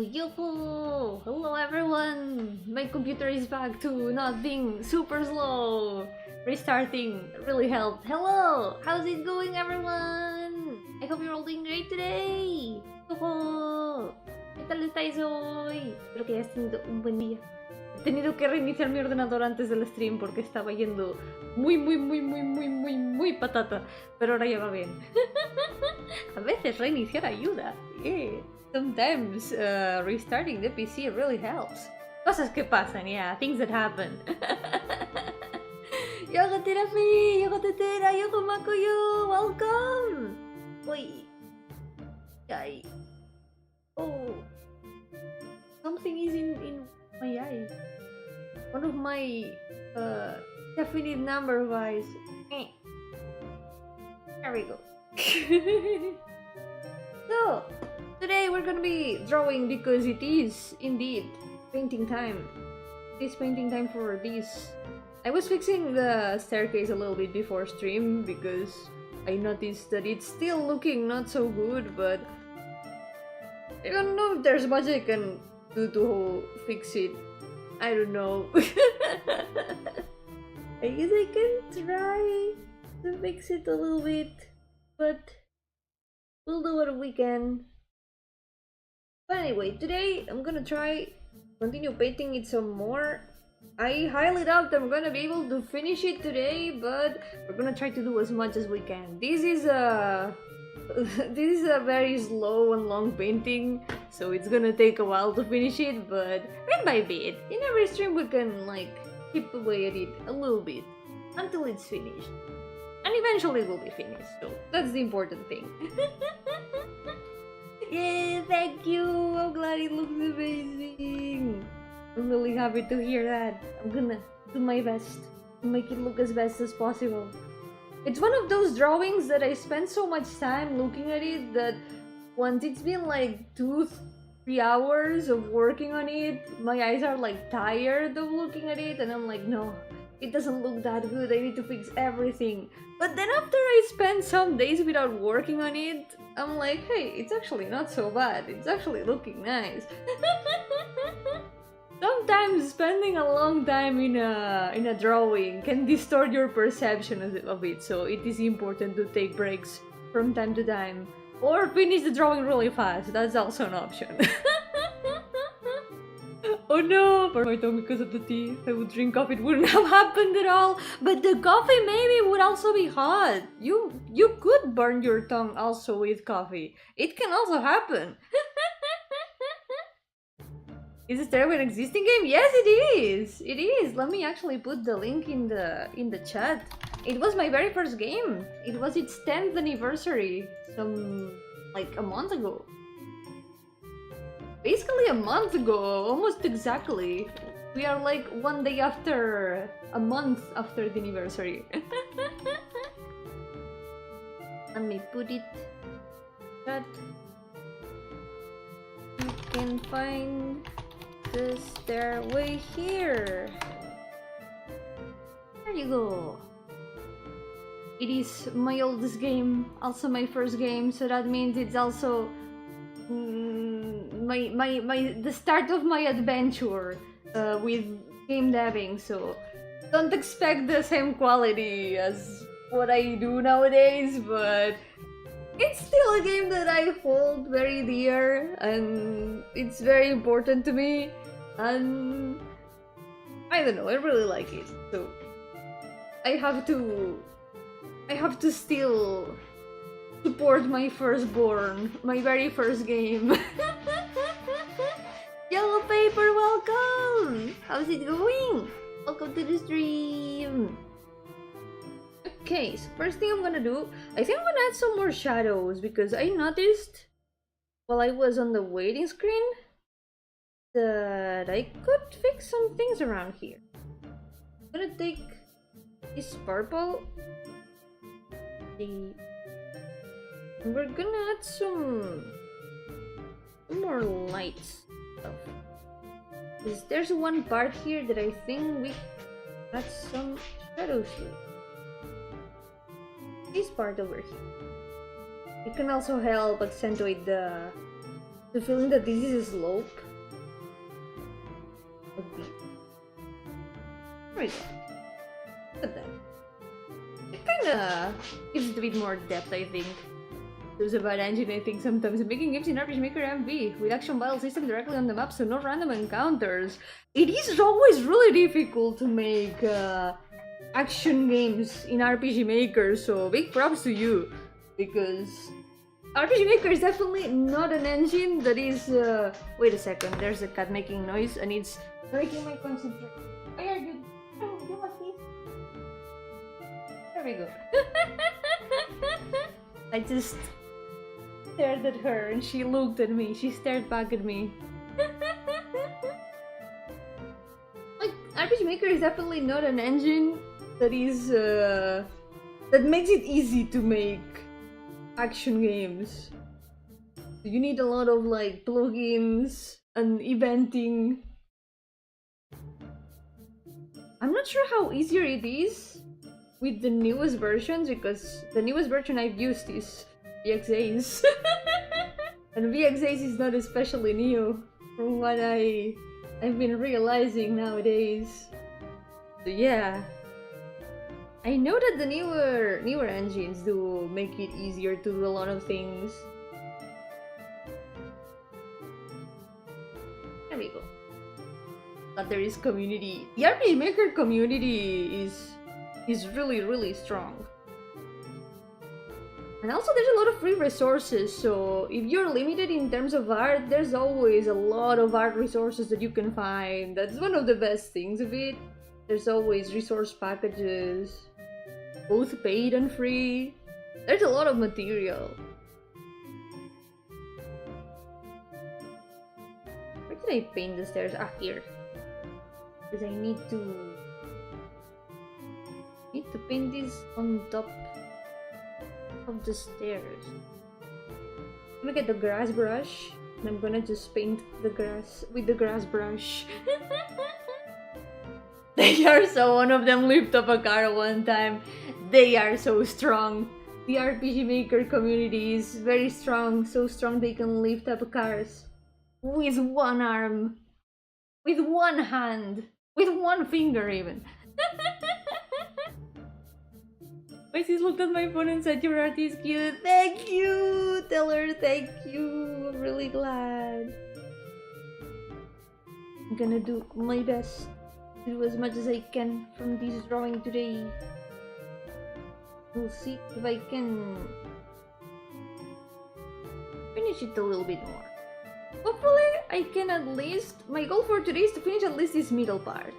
Yo-hoo! Hello everyone! My computer is back to not being super slow. Restarting really helped. Hello! How's it going everyone? I hope you're all doing great today. Yo-hoo! ¿Qué tal estáis hoy? Espero que hayas tenido un buen día. He tenido que reiniciar mi ordenador antes del stream porque estaba yendo muy patata. Pero ahora ya va bien. A veces reiniciar ayuda. Yeah. Sometimes restarting the PC really helps. Cosas que pasan, yeah, things that happen. Yoga therapy, yoga tetera, yoga makoyo, welcome. Wait, ay, oh, something is in my eye. One of my definite number wise. There we go. So. Today we're gonna be drawing because it is indeed painting time. It is painting time for this. I was fixing the staircase a little bit before stream because I noticed that it's still looking not so good, but I don't know if there's much I can do to fix it. I don't know. I guess I can try to fix it a little bit, but we'll do what we can. But anyway, today I'm gonna try continue painting it some more. I highly doubt I'm gonna be able to finish it today, but we're gonna try to do as much as we can. This is a very slow and long painting, so it's gonna take a while to finish it, but bit by bit. In every stream we can like chip away at it a little bit until it's finished. And eventually it will be finished, so that's the important thing. Yeah, thank you! I'm glad it looks amazing! I'm really happy to hear that. I'm gonna do my best to make it look as best as possible. It's one of those drawings that I spend so much time looking at it that once it's been like 2-3 hours of working on it, my eyes are like tired of looking at it and I'm like, no, it doesn't look that good, I need to fix everything. But then after I spend some days without working on it, I'm like, hey, it's actually not so bad, it's actually looking nice. Sometimes spending a long time in a drawing can distort your perception of it, so it is important to take breaks from time to time. Or finish the drawing really fast, that's also an option. Oh no! For my tongue because of the tea. If I would drink coffee, it wouldn't have happened at all. But the coffee maybe would also be hot. You could burn your tongue also with coffee. It can also happen. Is it there an existing game? Yes, it is. It is. Let me actually put the link in the chat. It was my very first game. It was its 10th anniversary. Like a month ago. Basically a month ago, almost exactly. We are like one day after, a month after the anniversary. Let me put it that you can find the stairway here. There you go. It is my oldest game, also my first game, so that means it's also the start of my adventure with game dabbing, so don't expect the same quality as what I do nowadays, but it's still a game that I hold very dear and it's very important to me, and I don't know, I really like it, so I have to still support my firstborn, my very first game. Yellow Paper, welcome! How's it going? Welcome to the stream! Okay, so first thing I'm gonna do, I think I'm gonna add some more shadows because I noticed while I was on the waiting screen that I could fix some things around here. I'm gonna take this purple, and we're gonna add some more light stuff. Because there's one part here that I think we add some shadows to. This part over here. It can also help accentuate the feeling that this is a slope. of these. There we go. Look at that. It kinda gives it a bit more depth, I think. There's about engine, I think, sometimes making games in RPG Maker MV with action battle system directly on the map, so no random encounters. It is always really difficult to make action games in RPG Maker, so big props to you, because RPG Maker is definitely not an engine that is. Wait a second, there's a cat making noise and it's breaking my concentration. Where are you? You want this? There we go. I just stared at her and she looked at me. She stared back at me. Like, RPG Maker is definitely not an engine that is that makes it easy to make action games. You need a lot of like plugins and eventing. I'm not sure how easier it is with the newest versions, because the newest version I've used is VX8, and VX8 is not especially new from what I've been realizing nowadays. So yeah, I know that the newer engines do make it easier to do a lot of things. There we go. But there is community. The RPG Maker community is really strong. And also there's a lot of free resources, so if you're limited in terms of art, there's always a lot of art resources that you can find. That's one of the best things of it. There's always resource packages, both paid and free. There's a lot of material. Where did I paint the stairs? Ah, here. Because I need to paint this on top of the stairs. I'm gonna get the grass brush and I'm gonna just paint the grass with the grass brush. They are so, one of them lifted up a car one time. They are so strong. The RPG Maker community is very strong, so strong they can lift up cars with one arm, with one hand, with one finger even. My sis looked at my phone and said, "Your art is cute." Thank you! Tell her thank you. I'm really glad. I'm gonna do my best to do as much as I can from this drawing today. We'll see if I can finish it a little bit more. Hopefully I can at least... My goal for today is to finish at least this middle part.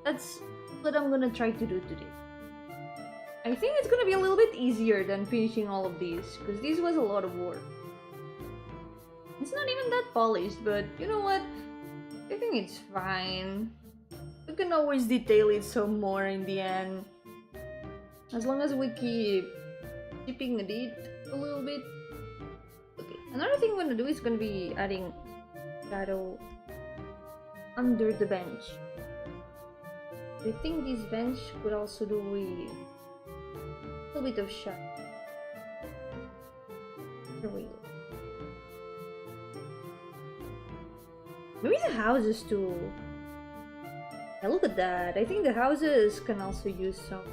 That's what I'm gonna try to do today. I think it's gonna be a little bit easier than finishing all of these, because this was a lot of work. It's not even that polished, but you know what? I think it's fine. We can always detail it some more in the end. As long as we keep chipping at it a little bit. Okay, another thing I'm gonna do is gonna be adding shadow under the bench. I think this bench could also do with a little bit of shadow. There we go. Maybe the houses too. Yeah, look at that. I think the houses can also use some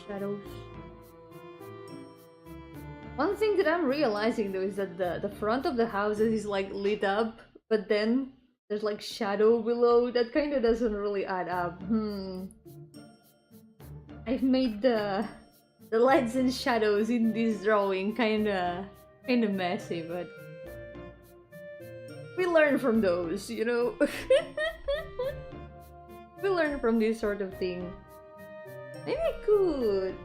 shadows. One thing that I'm realizing though is that the front of the houses is like lit up, but then there's like shadow below. That kind of doesn't really add up. I've made the lights and shadows in this drawing kinda messy, but we learn from those, you know? We learn from this sort of thing. Maybe I could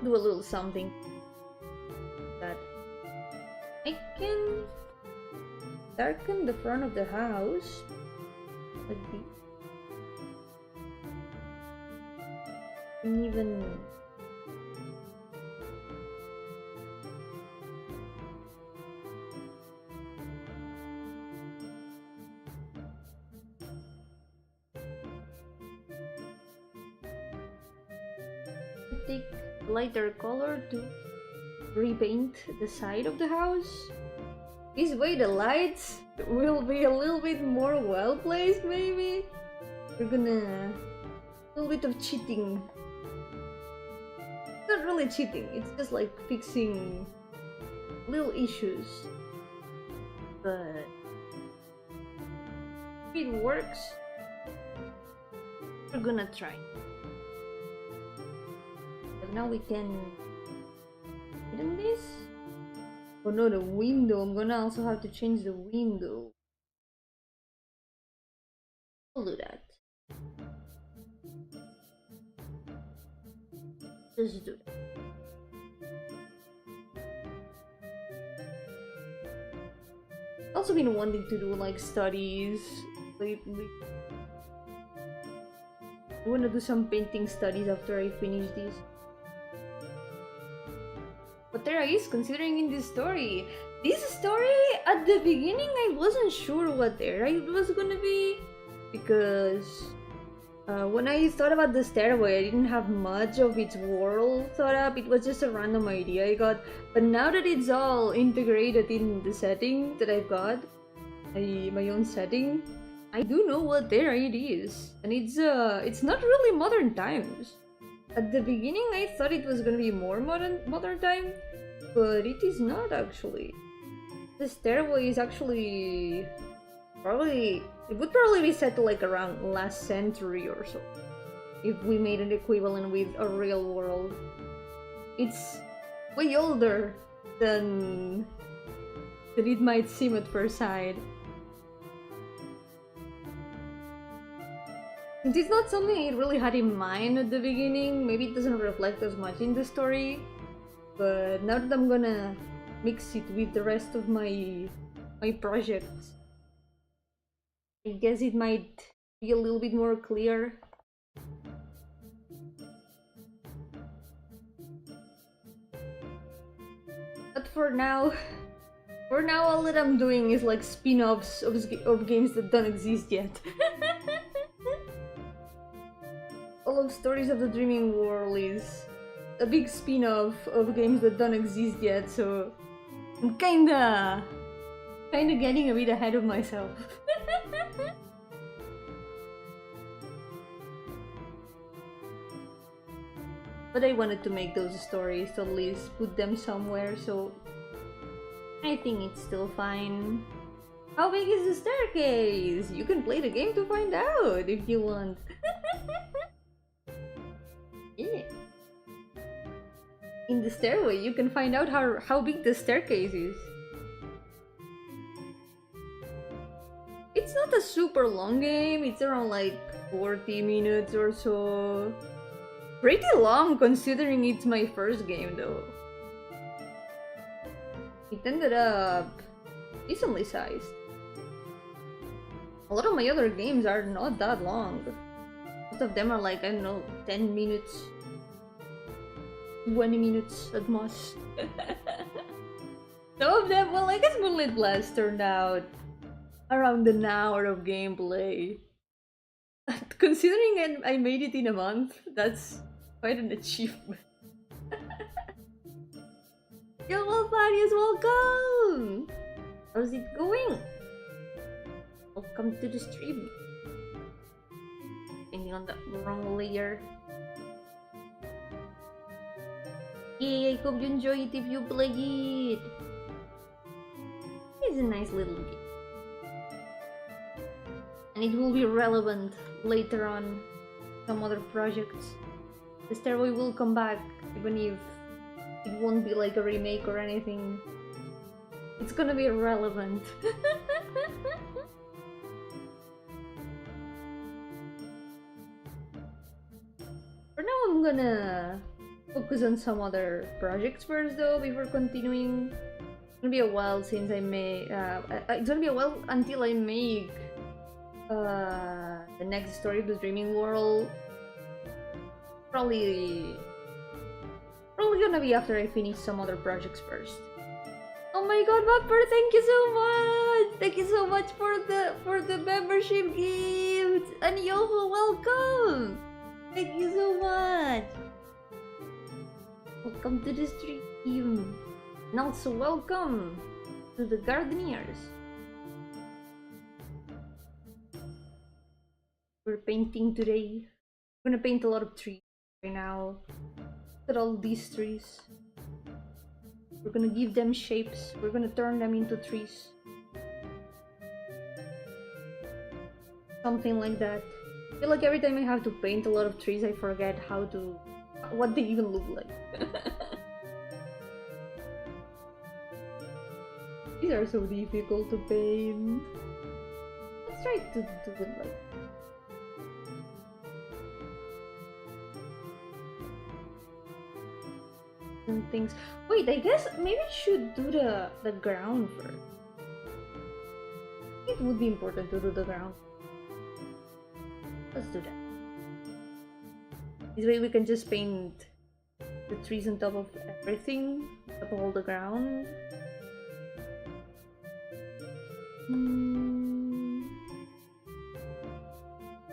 do a little something that I can darken the front of the house like this. And even take lighter color to repaint the side of the house. This way the lights will be a little bit more well placed, maybe? We're gonna... a little bit of cheating. It's not really cheating, it's just like fixing little issues. But... if it works, we're gonna try. But now we can... hidden this? Oh no, the window. I'm gonna also have to change the window. I'll do that. Just do that. I've also been wanting to do like studies lately. I wanna do some painting studies after I finish this. But there is, considering in this story, at the beginning I wasn't sure what era it was gonna be, because when I thought about the stairway I didn't have much of its world thought up. It was just a random idea I got, but now that it's all integrated in the setting that I've got, my own setting, I do know what era it is, and it's not really modern times. At the beginning I thought it was gonna be more modern time, but it is not actually. The stairway is actually it would probably be set to like around last century or so, if we made an equivalent with a real world. It's way older than it might seem at first sight. Since it's not something I really had in mind at the beginning, maybe it doesn't reflect as much in the story, but now that I'm gonna mix it with the rest of my projects, I guess it might be a little bit more clear. But for now all that I'm doing is like spin-offs of games that don't exist yet. All of Stories of the Dreaming World is a big spin-off of games that don't exist yet, so I'm kinda getting a bit ahead of myself. But I wanted to make those stories, to at least put them somewhere, so I think it's still fine. How big is the staircase? You can play the game to find out if you want. Yeah. In the stairway, you can find out how big the staircase is. It's not a super long game, it's around like 40 minutes or so. Pretty long considering it's my first game though. It ended up decently sized. A lot of my other games are not that long. Most of them are like, I don't know, 10 minutes, 20 minutes at most. Some of them, well, I guess Moonlit Blast turned out around an hour of gameplay. Considering I made it in a month, that's quite an achievement. Yo, Wolfarius, welcome! How's it going? Welcome to the stream. Ending on the wrong layer. Yay, I hope you enjoy it if you play it. It's a nice little game. And it will be relevant later on some other projects. The Stairway will come back, even if it won't be like a remake or anything. It's gonna be relevant. For now, I'm gonna focus on some other projects first, though, before continuing. It's gonna be a while since I may. It's gonna be a while until I make the next story of the Dreaming World. Probably gonna be after I finish some other projects first. Oh my god, Vapor, thank you so much! Thank you so much for the membership gift! And Yo-hooo, welcome! Thank you so much! Welcome to the stream! And also welcome to the Gardeniers. We're painting today. We're gonna paint a lot of trees right now. Look at all these trees. We're gonna give them shapes. We're gonna turn them into trees. Something like that. I feel like every time I have to paint a lot of trees, I forget what they even look like. These are so difficult to paint. Let's try to do it like some things. Wait, I guess maybe I should do the ground first. It would be important to do the ground. Let's do that. This way we can just paint the trees on top of everything, on top of all the ground.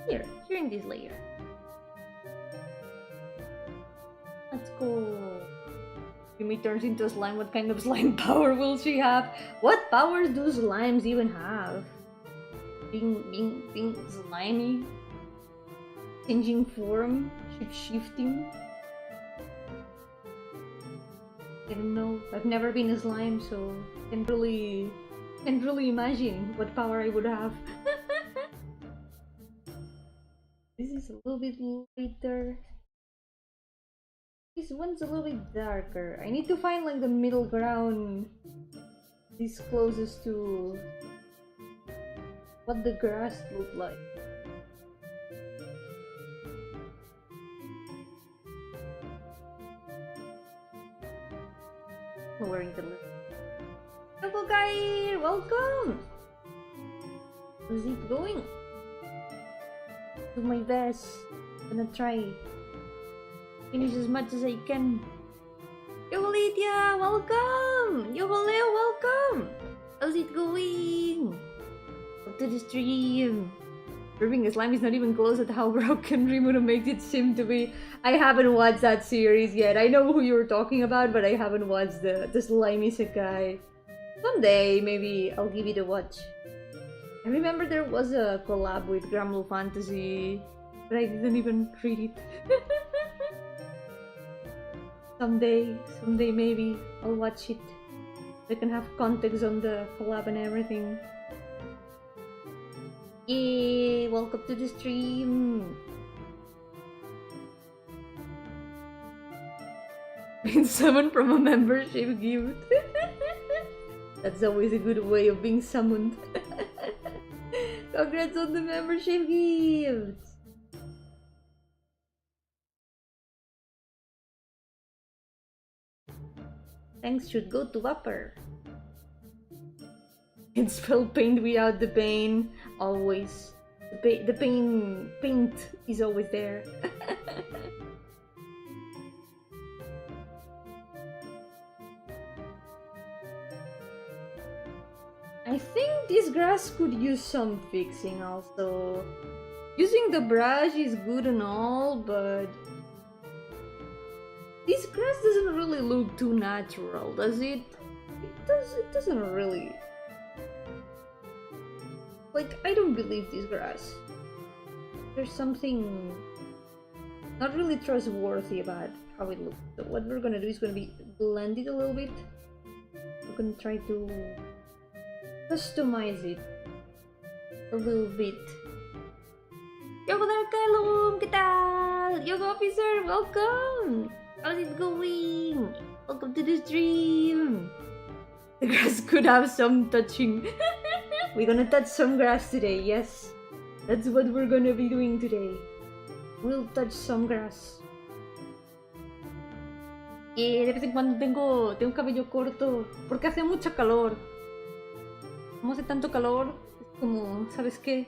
Here in this layer. Let's go. Yumi turns into a slime. What kind of slime power will she have? What powers do slimes even have? Being slimy? Changing form? Shape-shifting? I don't know. I've never been a slime, so can't really imagine what power I would have. This is a little bit lighter. This one's a little bit darker. I need to find like the middle ground. This closest to what the grass looked like. Lowering the lid. Hello guys! Welcome! How's it going? Do my best. Gonna try finish as much as I can. Yo Lydia, welcome! Yo Leo, welcome! How's it going? Up to the stream. Ripping a slime is not even close at how broken Rimuru makes it seem to be. I haven't watched that series yet. I know who you're talking about, but I haven't watched the slimy Isekai. Someday, maybe I'll give it a watch. I remember there was a collab with Gramble Fantasy, but I didn't even read it. Someday maybe I'll watch it. I can have context on the collab and everything. Yeah, welcome to the stream. Been summoned from a membership gift. That's always a good way of being summoned. Congrats on the membership gift. Thanks should go to Upper. Can spell paint without the pain. Always. The paint is always there. I think this grass could use some fixing also. Using the brush is good and all, but this grass doesn't really look too natural, does it? It doesn't really. Like, I don't believe this grass. There's something not really trustworthy about how it looks. So what we're gonna do is gonna be blend it a little bit. We're gonna try to customize it a little bit. Yo, Kalum, ¿qué tal? Yo, officer, welcome! How's it going? Welcome to the stream! The grass could have some touching. We're gonna touch some grass today, yes. That's what we're gonna be doing today. We'll touch some grass. De vez en cuando tengo cabello corto porque hace mucho calor. Como hace tanto calor, es como, ¿sabes qué?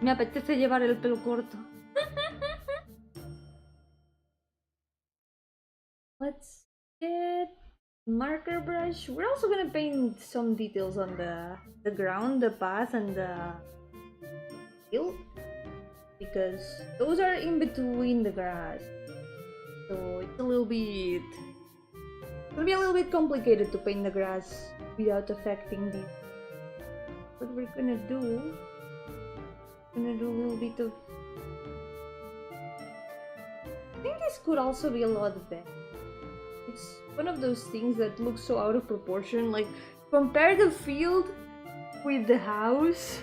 Me apetece llevar el pelo corto. Let's get marker brush. We're also gonna paint some details on the ground, the path, and the hill, because those are in between the grass, so it's a little bit It'll be a little bit complicated to paint the grass without affecting the... What we're gonna do... a little bit of... I think this could also be a lot better. It's one of those things that looks so out of proportion. Like, compare the field with the house,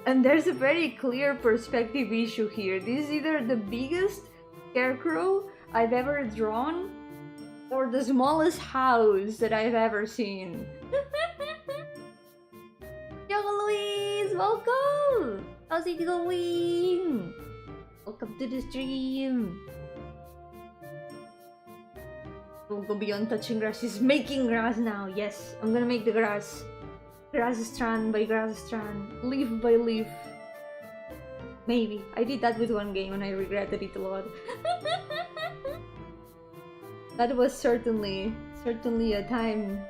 and there's a very clear perspective issue here. This is either the biggest scarecrow I've ever drawn, or the smallest house that I've ever seen. Yo, Luis! Welcome! How's it going? Welcome to the stream. Don't go beyond touching grass. He's making grass now. Yes, I'm gonna make the grass. Grass strand by grass strand. Leaf by leaf. Maybe. I did that with one game and I regretted it a lot. That was certainly a time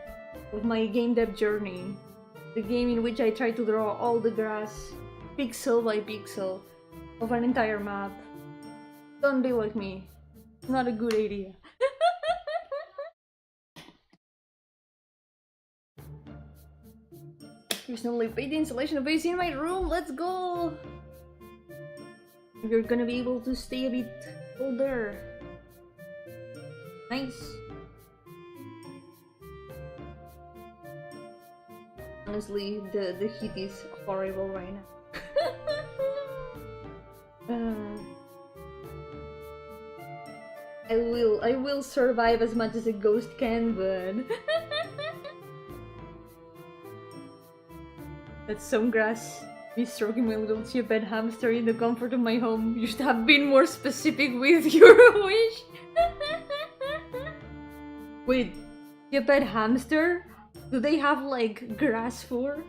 of my game dev journey. The game in which I tried to draw all the grass, pixel by pixel, of an entire map. Don't be like me. It's not a good idea. Recently paid the installation of AC in my room. Let's go! You're gonna be able to stay a bit colder. Nice. Honestly, the heat is horrible right now. I will survive as much as a ghost can, but that's some grass. Me stroking my little chia-pet hamster in the comfort of my home. You should have been more specific with your wish. Wait, chia-pet hamster? Do they have like grass fur?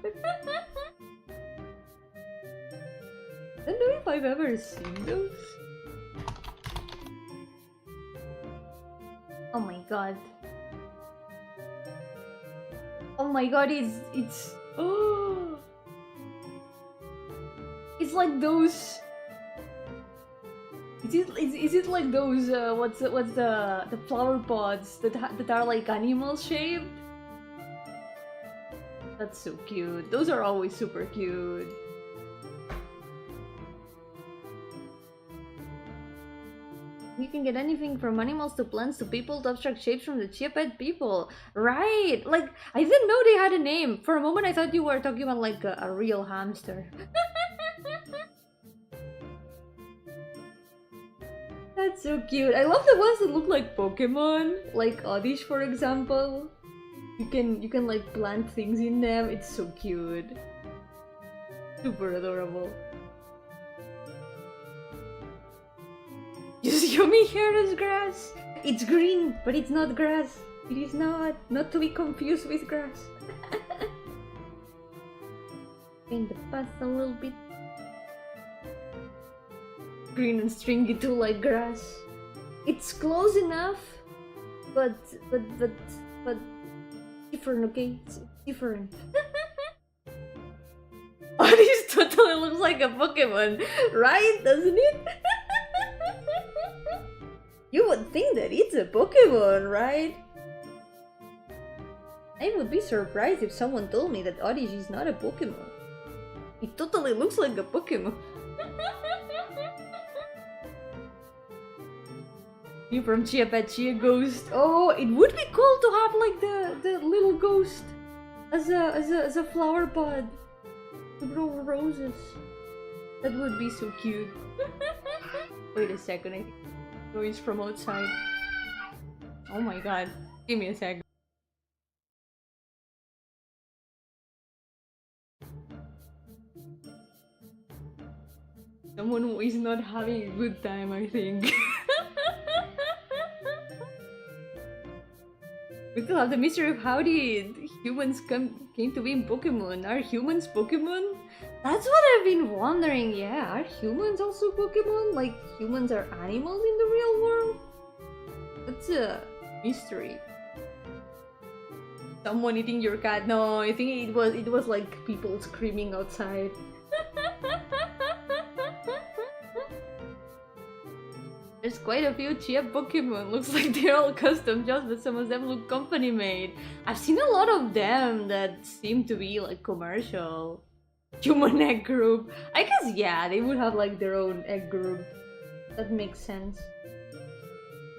I don't know if I've ever seen those. Oh my god. Oh my god, it's oh, it's like those. Is it like those what's the flower pots that are like animal shaped? That's so cute. Those are always super cute. You can get anything from animals to plants to people to abstract shapes from the chia-pet people. Right! Like, I didn't know they had a name. For a moment I thought you were talking about like a real hamster. That's so cute. I love the ones that look like Pokemon. Like Oddish, for example. You can like plant things in them. It's so cute. Super adorable. Just Yomi hair as grass. It's green, but it's not grass. It is not. Not to be confused with grass. Paint the path a little bit. Green and stringy too, like grass. It's close enough, but different, okay? It's different. Oh, this totally looks like a Pokemon, right? Doesn't it? You would think that it's a Pokemon, right? I would be surprised if someone told me that Oddish is not a Pokemon. It totally looks like a Pokemon. You from Chia Pet Chia Ghost. Oh, it would be cool to have like the little ghost as a flower pod to grow roses. That would be so cute. Wait a second, I think noise from outside. Oh my god. Give me a second. Someone is not having a good time, I think. We still have the mystery of how did humans came to be in Pokemon. Are humans Pokemon? That's what I've been wondering, yeah. Are humans also Pokemon? Like, humans are animals in the real world? That's a mystery. Someone eating your cat? No, I think it was like people screaming outside. There's there's quite a few cheap Pokemon. Looks like they're all custom jobs, but some of them look company made. I've seen a lot of them that seem to be like commercial. Human egg group. I guess yeah, they would have like their own egg group. That makes sense.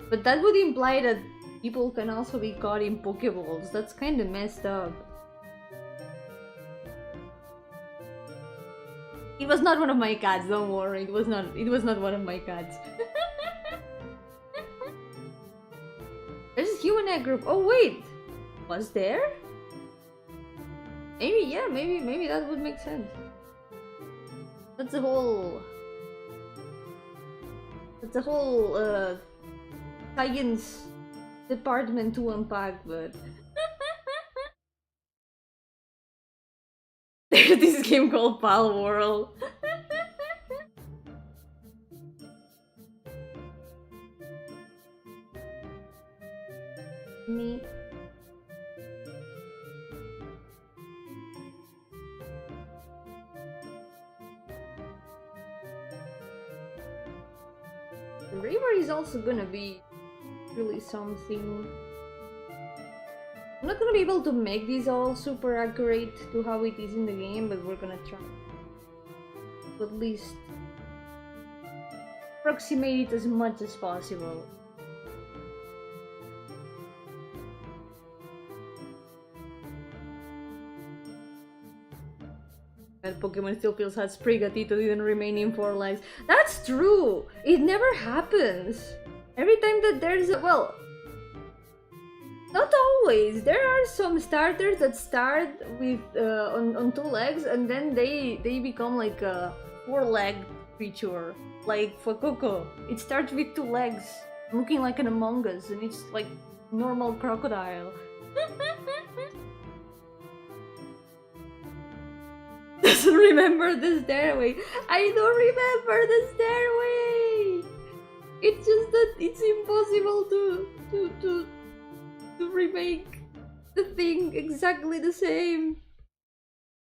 But that would imply that people can also be caught in Pokeballs. That's kind of messed up. It was not one of my cats, don't worry. It was not one of my cats. There's a human egg group. Oh wait! Was there? Maybe, yeah, maybe that would make sense. That's a whole science department to unpack, but there's this game called Pal World. Me. The river is also gonna be really something. I'm not gonna be able to make these all super accurate to how it is in the game, but we're gonna try to at least approximate it as much as possible. That Pokemon still feels has Sprigatito didn't remain in 4 lives. That's true! It never happens! Every time that there's a... well... not always! There are some starters that start with on 2 legs and then they become like a 4-legged creature. Like for Coco, it starts with 2 legs, looking like an Among Us, and it's like normal crocodile. Doesn't remember the stairway. I don't remember the stairway. It's just that it's impossible to remake the thing exactly the same.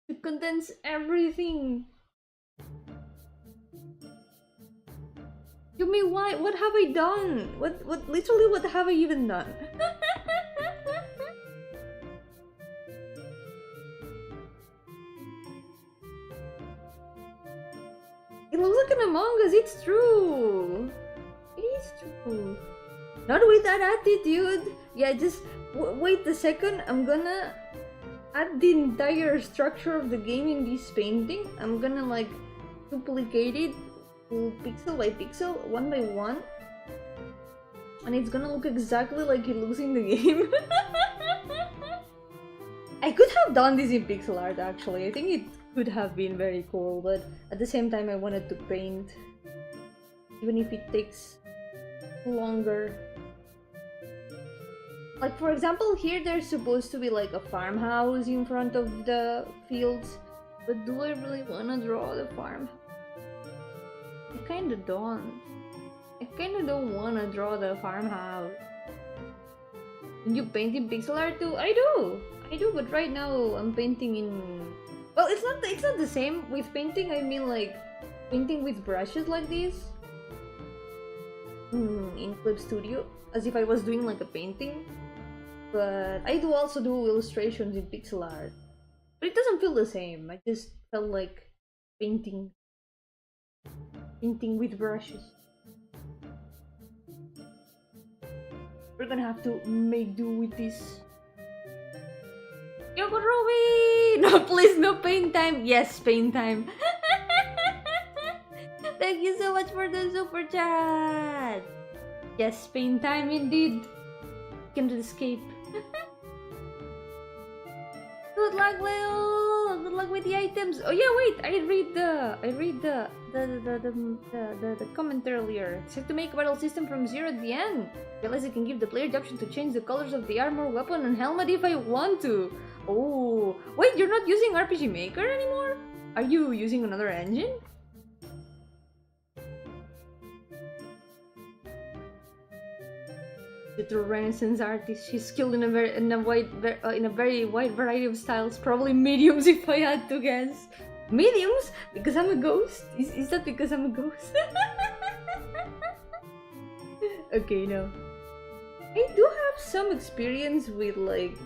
To condense everything. You mean why? What have I done? Literally what have I even done? It looks like an Among Us, it's true! It is true. Not with that attitude! Yeah, just wait a second, I'm gonna add the entire structure of the game in this painting. I'm gonna like duplicate it pixel by pixel, 1 by 1. And it's gonna look exactly like it looks in the game. I could have done this in pixel art actually, I think it could have been very cool, but at the same time I wanted to paint, even if it takes longer. Like for example, here there's supposed to be like a farmhouse in front of the fields, but do I really want to draw the farmhouse? I kinda don't. I kinda don't want to draw the farmhouse. Did you paint in pixel art too? I do, but right now I'm painting in... well, it's not the same. With painting, I mean like painting with brushes like this in Clip Studio, as if I was doing like a painting. But I do also do illustrations in pixel art, but it doesn't feel the same. I just felt like painting with brushes. We're gonna have to make do with this. Yoko Ruby! No, please, no paint time. Yes, paint time. Thank you so much for the super chat. Yes, paint time indeed. Can't escape. Good luck, Leo. Good luck with the items. Oh yeah, wait. I read the comment earlier. It said to make a battle system from 0 at the end. Realize I can give the player the option to change the colors of the armor, weapon, and helmet if I want to. Oh, wait, you're not using RPG Maker anymore? Are you using another engine? The true Renaissance artist. She's skilled in a very wide variety of styles. Probably mediums if I had to guess. Mediums? Because I'm a ghost? Is that because I'm a ghost? Okay, no. I do have some experience with like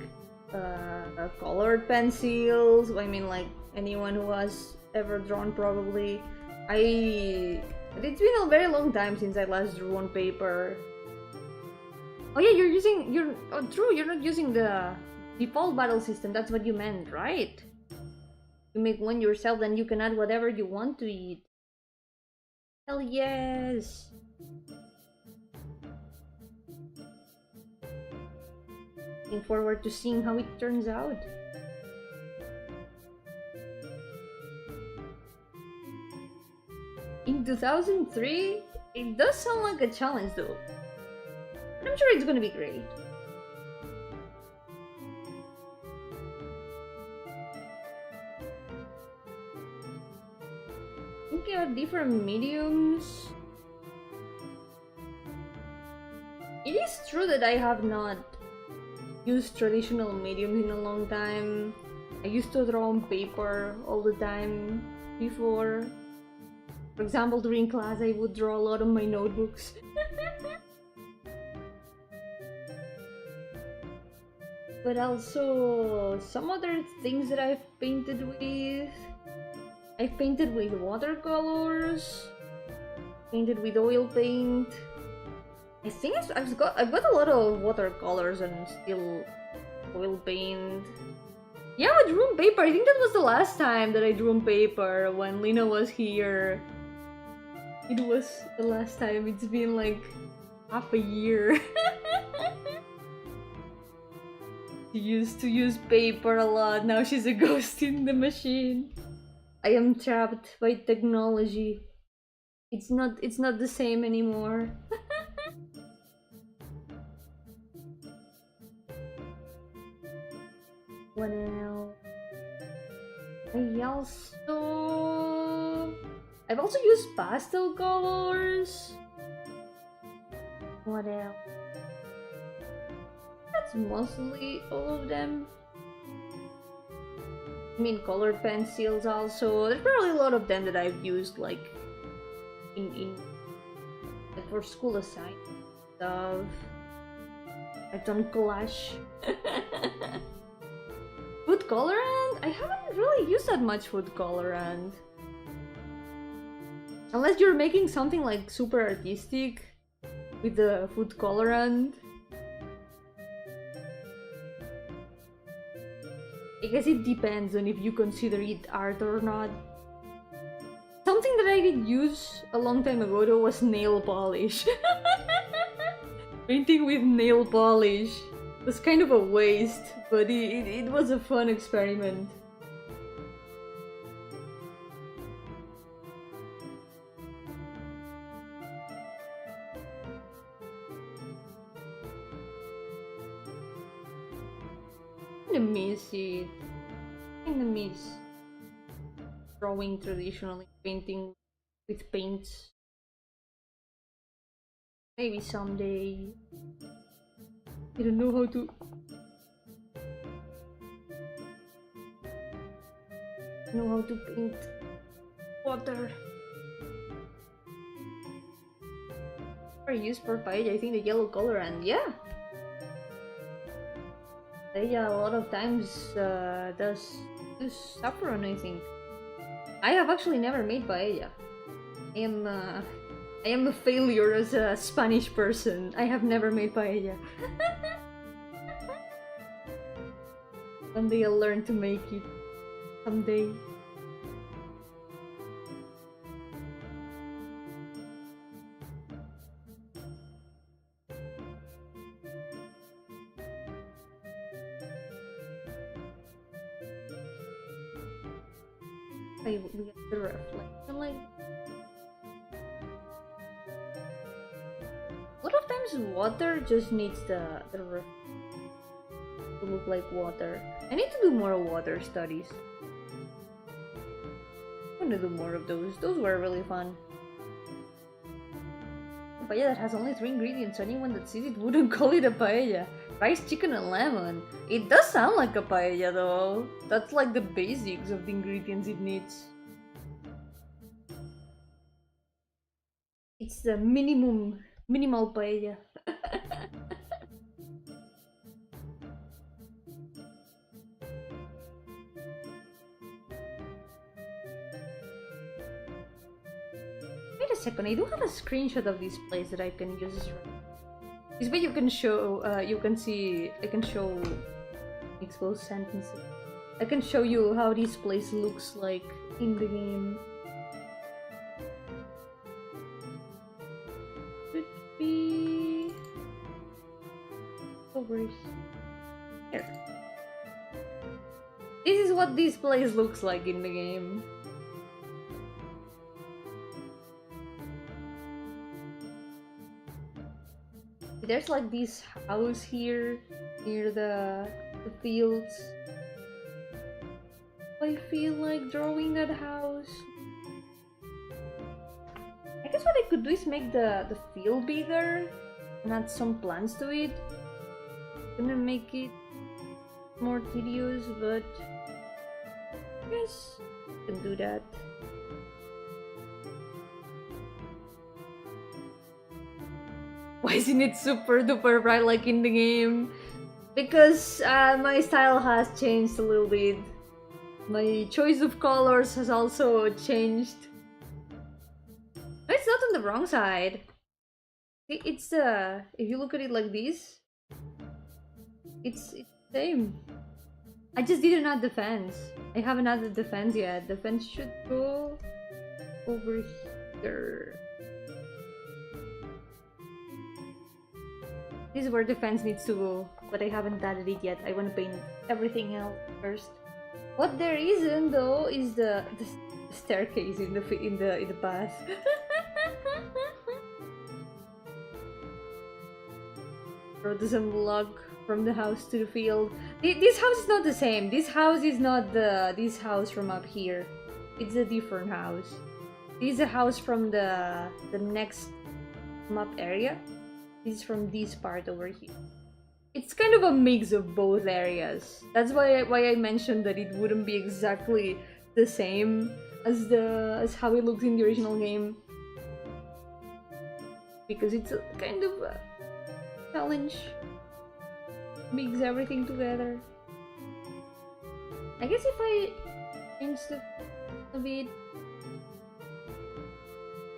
colored pencils. I mean, like anyone who has ever drawn probably. It's been a very long time since I last drew on paper. Oh yeah, true, you're not using the default battle system, that's what you meant, right? You make one yourself, then you can add whatever you want to it. Hell yes! Looking forward to seeing how it turns out. In 2003, it does sound like a challenge though. But I'm sure it's gonna be great. Thinking of different mediums. It is true that I have not used traditional mediums in a long time. I used to draw on paper all the time before. For example, during class I would draw a lot on my notebooks. But also some other things that I've painted with. I've painted with watercolors, painted with oil paint. I think I've got a lot of watercolors and still oil paint. Yeah, I drew on paper. I think that was the last time that I drew on paper when Lina was here. It was the last time. It's been like half a year. She used to use paper a lot. Now she's a ghost in the machine. I am trapped by technology. It's not the same anymore. What else? I've also used pastel colors. What else? That's mostly all of them. I mean, colored pencils also. There's probably a lot of them that I've used like like for school assignments stuff. I've done collage. Food colorant? I haven't really used that much food colorant. Unless you're making something like super artistic with the food colorant. I guess it depends on if you consider it art or not. Something that I did use a long time ago though was nail polish. Painting with nail polish was kind of a waste, but it was a fun experiment. I miss it. I miss drawing traditionally, painting with paints. Maybe someday. I don't know how to. Know how to paint water. I use for paella, I think the yellow color, and yeah. Paella a lot of times does saffron, I think. I have actually never made paella. I am a failure as a Spanish person. I have never made paella. One day I'll learn to make it. Someday. We get the reflection like. A lot of times water just needs the to look like water. I need to do more water studies. I'm gonna do more of those. Those were really fun. A paella that has only 3 ingredients, anyone that sees it wouldn't call it a paella. Rice, chicken, and lemon. It does sound like a paella though. That's like the basics of the ingredients it needs. It's the minimum Minimal paella. Wait a second, I do have a screenshot of this place that I can use. This way you can show, you can see, I can show expose sentences. I can show you how this place looks like in the game. Should be over here. This is what this place looks like in the game. There's like this house here near the fields. I feel like drawing that house. I guess what I could do is make the field bigger and add some plants to it. Gonna make it more tedious, but I guess I can do that. Why isn't it super duper bright like in the game? Because my style has changed a little bit. My choice of colors has also changed. No, it's not on the wrong side. It's if you look at it like this, it's the same. I just didn't add the fence. I haven't added the fence yet. The fence should go over here. This is where the fence needs to go, but I haven't added it yet. I want to paint everything else first. What there isn't though is the staircase in the path. Road doesn't block from the house to the field. This house is not the same. This house is not this house from up here. It's a different house. This is a house from the next map area. This is from this part over here. It's kind of a mix of both areas. That's why I mentioned that it wouldn't be exactly the same as how it looks in the original game. Because it's a kind of a challenge. Mix everything together. I guess if I change a bit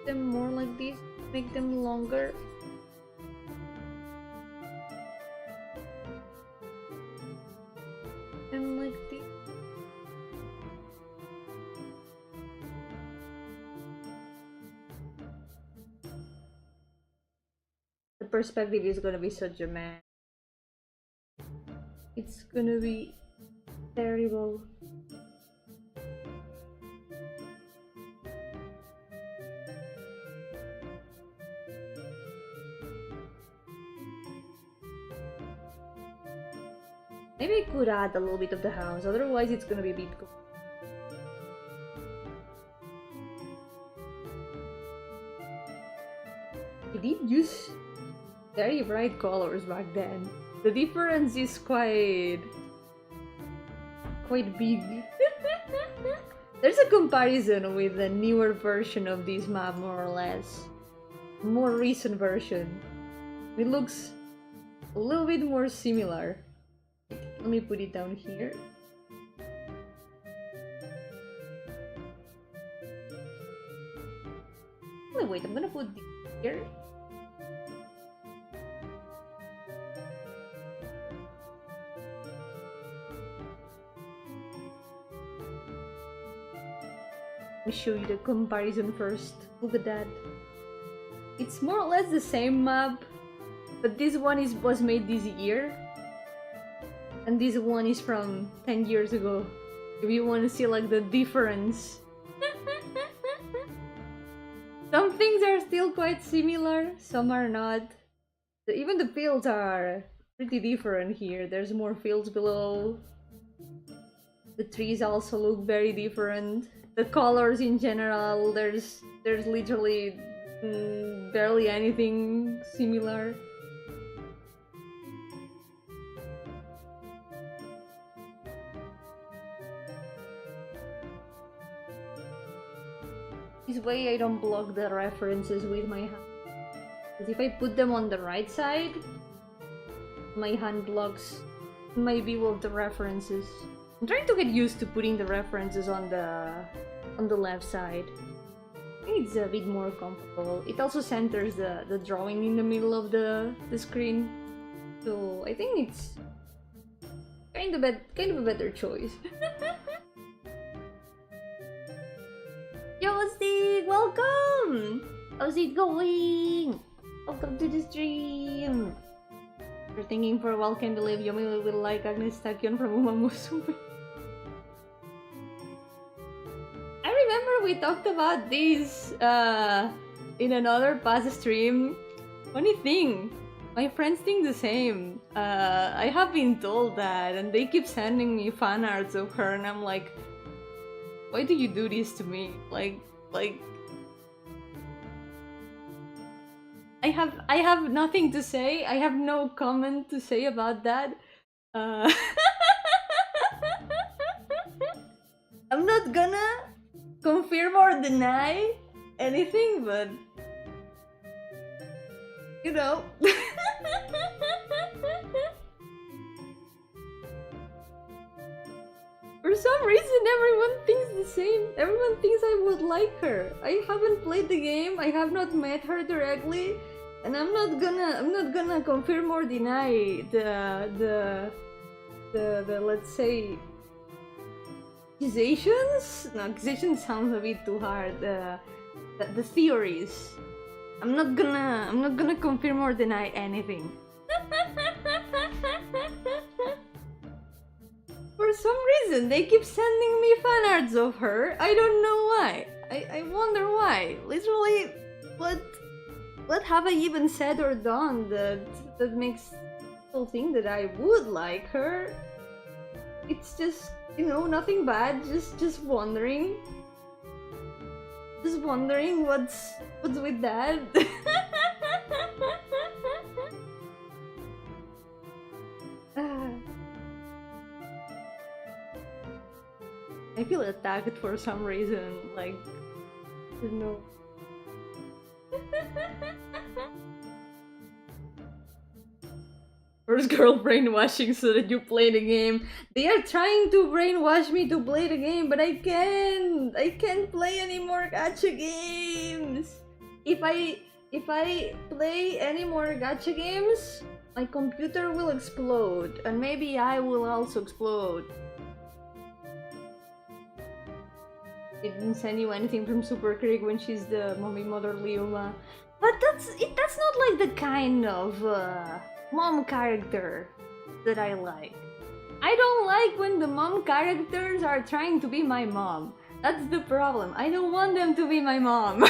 them more like this, make them longer. And like this. The perspective is gonna be such a mess. It's gonna be terrible. Maybe I could add a little bit of the house, otherwise it's gonna be a bit cool. I did use very bright colors back then. The difference is quite big. There's a comparison with the newer version of this map, more or less. More recent version. It looks a little bit more similar. Let me put it down here. Oh, wait, I'm gonna put this here. Let me show you the comparison first. Look at that. It's more or less the same map, but this one was made this year. And this one is from 10 years ago. If you want to see like the difference. Some things are still quite similar, some are not. Even the fields are pretty different here. There's more fields below. The trees also look very different. The colors in general, there's literally barely anything similar. This way I don't block the references with my hand. Because if I put them on the right side, my hand blocks my view of the references. I'm trying to get used to putting the references on the left side. I think it's a bit more comfortable. It also centers the drawing in the middle of the screen. So I think it's kind of a better choice. Yo, Steve, welcome! How's it going? Welcome to the stream. You're thinking for a while, can't believe Yomi will like Agnes Tachyon from Uma Musume. I remember we talked about this in another past stream. Funny thing, my friends think the same. I have been told that, and they keep sending me fan arts of her, and I'm like, why do you do this to me? Like. I have nothing to say. I have no comment to say about that. I'm not gonna confirm or deny anything, but you know. For some reason, everyone thinks the same. Everyone thinks I would like her. I haven't played the game. I have not met her directly, and I'm not gonna confirm or deny the let's say accusations. No, accusations sounds a bit too hard. The theories. I'm not gonna confirm or deny anything. For some reason, they keep sending me fan arts of her. I don't know why. I wonder why. Literally, what have I even said or done that makes people think that I would like her? It's just, you know, nothing bad. Just wondering. Just wondering what's with that. I feel attacked for some reason, like, I don't know. First girl brainwashing so that you play the game. They are trying to brainwash me to play the game, but I can't play any more gacha games. If I play any more gacha games, my computer will explode, and maybe I will also explode. They didn't send you anything from Super Creek when she's the mommy mother Liuma. But that's not like the kind of mom character that I like. I don't like when the mom characters are trying to be my mom. That's the problem. I don't want them to be my mom.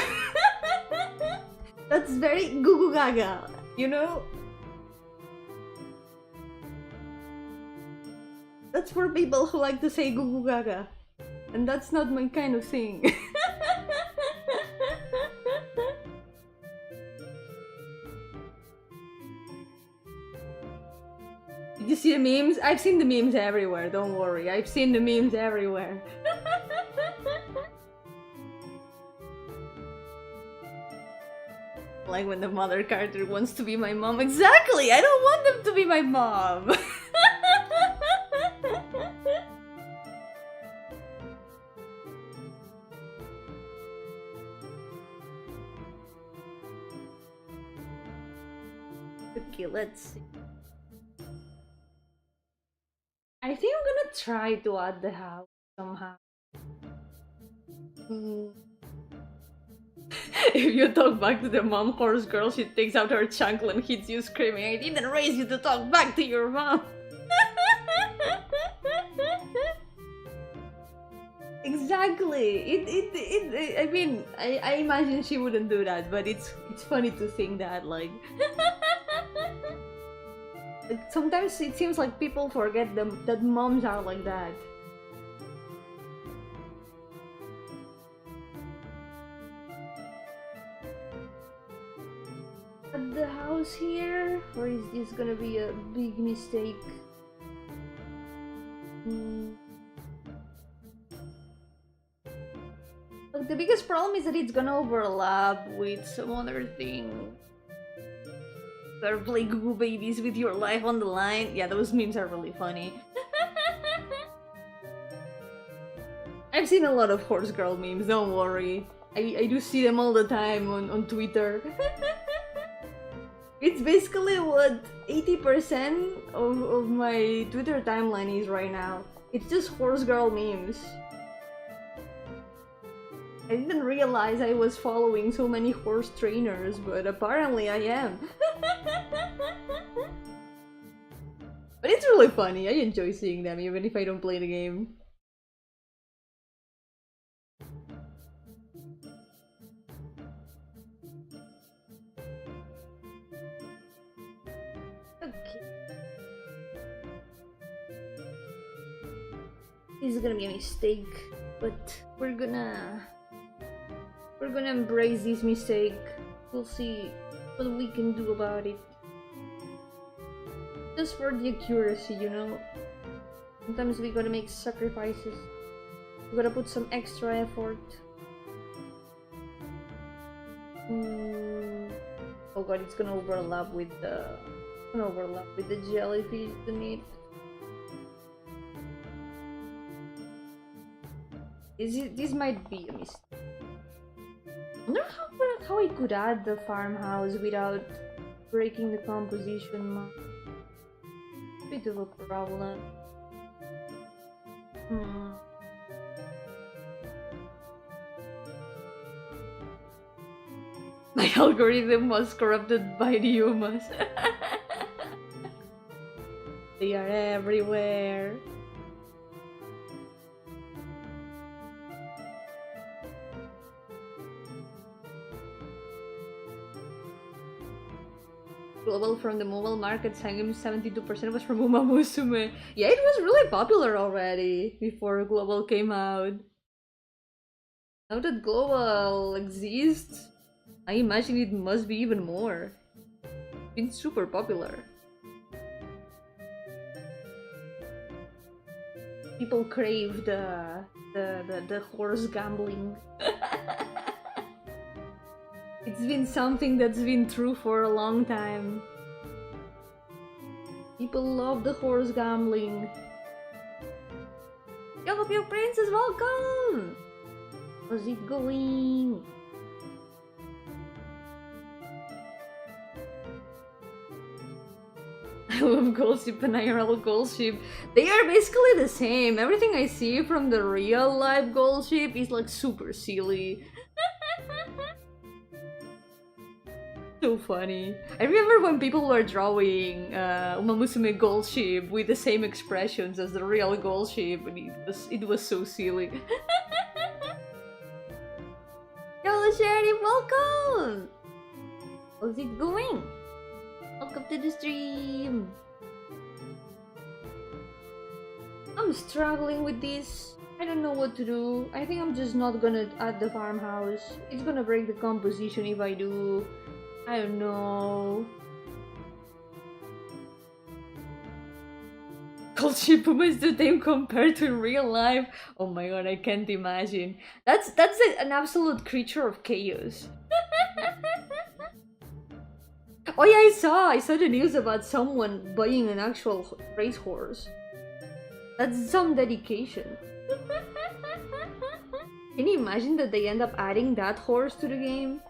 That's very goo goo gaga, you know? That's for people who like to say goo goo gaga. And that's not my kind of thing. Did you see the memes? I've seen the memes everywhere, don't worry. I've seen the memes everywhere. Like when the mother character wants to be my mom. Exactly! I don't want them to be my mom! Okay, let's see. I think I'm gonna try to add the house somehow. If you talk back to the mom horse girl, she takes out her chancla and hits you screaming, I didn't raise you to talk back to your mom! Exactly! I mean, I imagine she wouldn't do that, but it's funny to think that, like... Sometimes it seems like people forget that moms are like that. At the house here, or is this gonna be a big mistake? Look, the biggest problem is that it's gonna overlap with some other thing. Or play Google babies with your life on the line. Yeah, those memes are really funny. I've seen a lot of horse girl memes, don't worry. I do see them all the time on Twitter. It's basically what 80% of my Twitter timeline is right now. It's just horse girl memes. I didn't realize I was following so many horse trainers, but apparently I am. But it's really funny, I enjoy seeing them even if I don't play the game. Okay. This is gonna be a mistake, but we're gonna embrace this mistake. We'll see what we can do about it. Just for the accuracy, you know? Sometimes we gotta make sacrifices. We gotta put some extra effort. Oh god, it's gonna overlap with the jellyfish beneath. This might be a mistake. I wonder how I could add the farmhouse without breaking the composition. Bit of a problem. My algorithm was corrupted by the humans. They are everywhere. Global from the mobile market, 72% was from Uma Musume. Yeah, it was really popular already before Global came out. Now that Global exists, I imagine it must be even more. It's been super popular. People crave the horse gambling. It's been something that's been true for a long time. People love the horse gambling. Yo, princess, welcome! How's it going? I love Gold Ship and IRL Gold Ship. They are basically the same. Everything I see from the real life Gold Ship is like super silly. So funny. I remember when people were drawing Uma Musume Gold Ship with the same expressions as the real Gold Ship, and it was so silly. Hello Sheriff, welcome! How's it going? Welcome to the stream! I'm struggling with this. I don't know what to do. I think I'm just not gonna add the farmhouse. It's gonna break the composition if I do. I don't know. Gold Ship Puma is the same compared to real life. Oh my god, I can't imagine. That's an absolute creature of chaos. Oh yeah, I saw the news about someone buying an actual racehorse. That's some dedication. Can you imagine that they end up adding that horse to the game?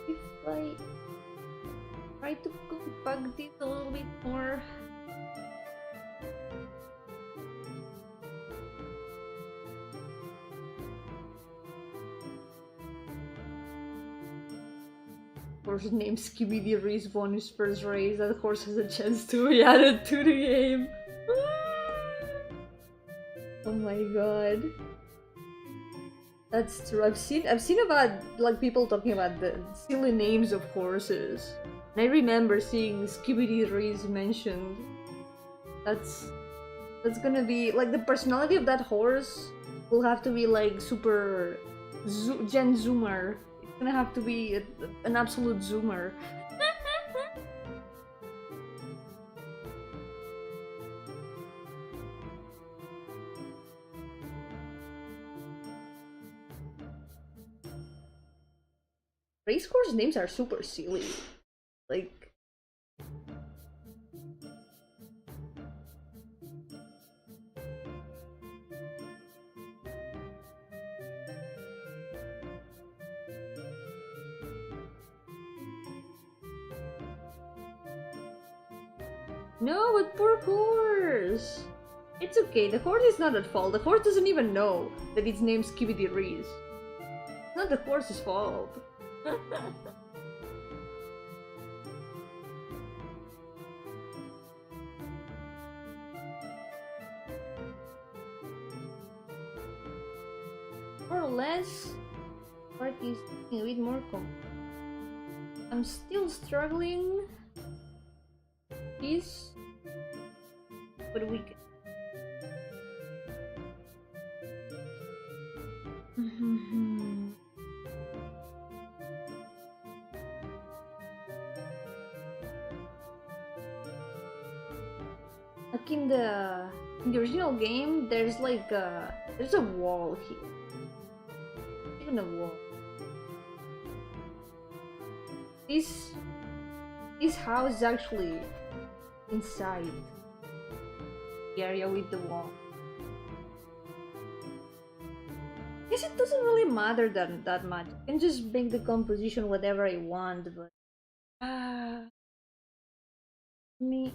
If I try to compact this a little bit more. Horse named Skibidi Reese won his first race. That horse has a chance to be added to the game. Oh my god. That's true. I've seen about like people talking about the silly names of horses. And I remember seeing Skibidi Reese mentioned. That's gonna be like the personality of that horse will have to be like super Gen Zoomer. It's gonna have to be an absolute zoomer. Racecourse names are super silly. Like... No, but poor horse! It's okay, the horse is not at fault. The horse doesn't even know that its name's Skibidi Reese. It's not the horse's fault. More or less, part is a bit more complex. I'm still struggling. This, but we can. Like in the original game, there's like there's a wall here. Even a wall. This house is actually inside the area with the wall. Guess it doesn't really matter that much. I can just make the composition whatever I want, but me.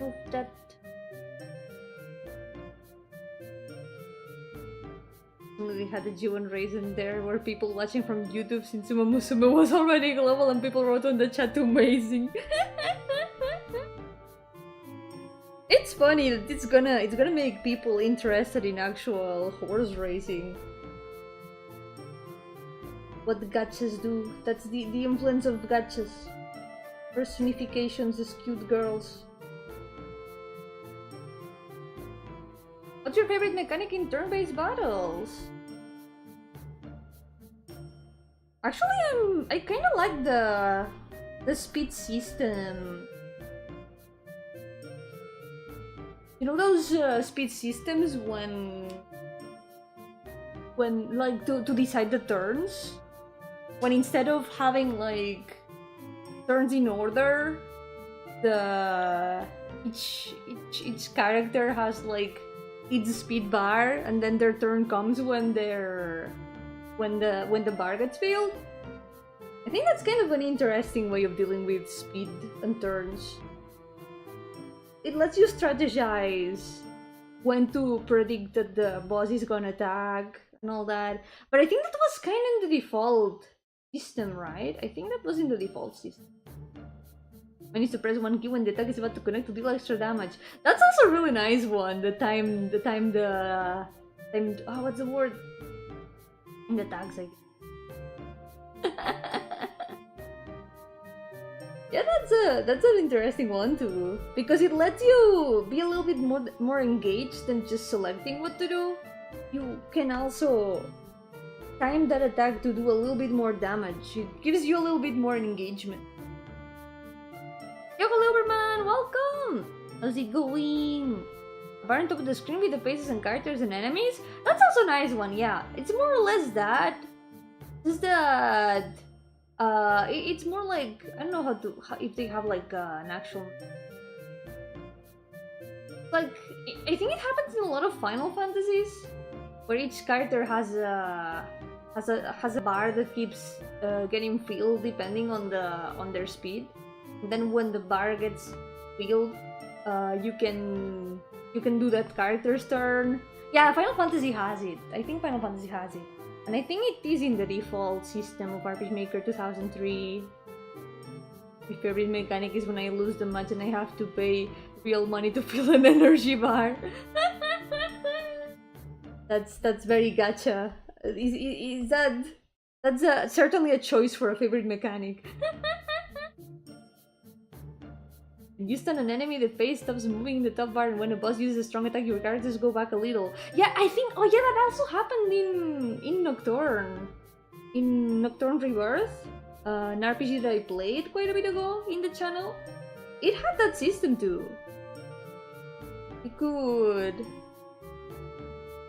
Oh, that. We had a G1 race in there where people watching from YouTube since Suma Musume was already global and people wrote on the chat amazing. It's funny that it's gonna make people interested in actual horse racing. What the gachas do. That's the influence of gachas. Personifications as cute girls. What's your favorite mechanic in turn-based battles? Actually, I kind of like the speed system. You know those speed systems when like to decide the turns, when instead of having like turns in order, each character has like its speed bar, and then their turn comes when the bar gets filled. I think that's kind of an interesting way of dealing with speed and turns. It lets you strategize when to predict that the boss is gonna attack and all that. But I think that was kind of in the default system, right? I think that was in the default system. One is to press one key when the attack is about to connect to deal extra damage. That's also a really nice one. The time, oh, what's the word? In the tags, I guess. Yeah, that's an interesting one too, because it lets you be a little bit more engaged than just selecting what to do. You can also time that attack to do a little bit more damage. It gives you a little bit more engagement. Yo, Luberman, welcome! How's it going? Bar on top of the screen with the faces and characters and enemies? That's also a nice one, yeah. It's more or less that. Just that... it's more like... I don't know if they have like an actual... Like, I think it happens in a lot of Final Fantasies, where each character has a bar that keeps getting filled depending on their speed. And then when the bar gets filled, you can do that character's turn. Yeah, Final Fantasy has it. I think Final Fantasy has it. And I think it is in the default system of RPG Maker 2003. My favorite mechanic is when I lose the match and I have to pay real money to fill an energy bar. That's very gacha. That's certainly a choice for a favorite mechanic. You stun an enemy, the face stops moving in the top bar, and when a boss uses a strong attack, your characters go back a little. Yeah, I think... Oh yeah, that also happened in Nocturne. In Nocturne Rebirth, an RPG that I played quite a bit ago in the channel. It had that system too. You could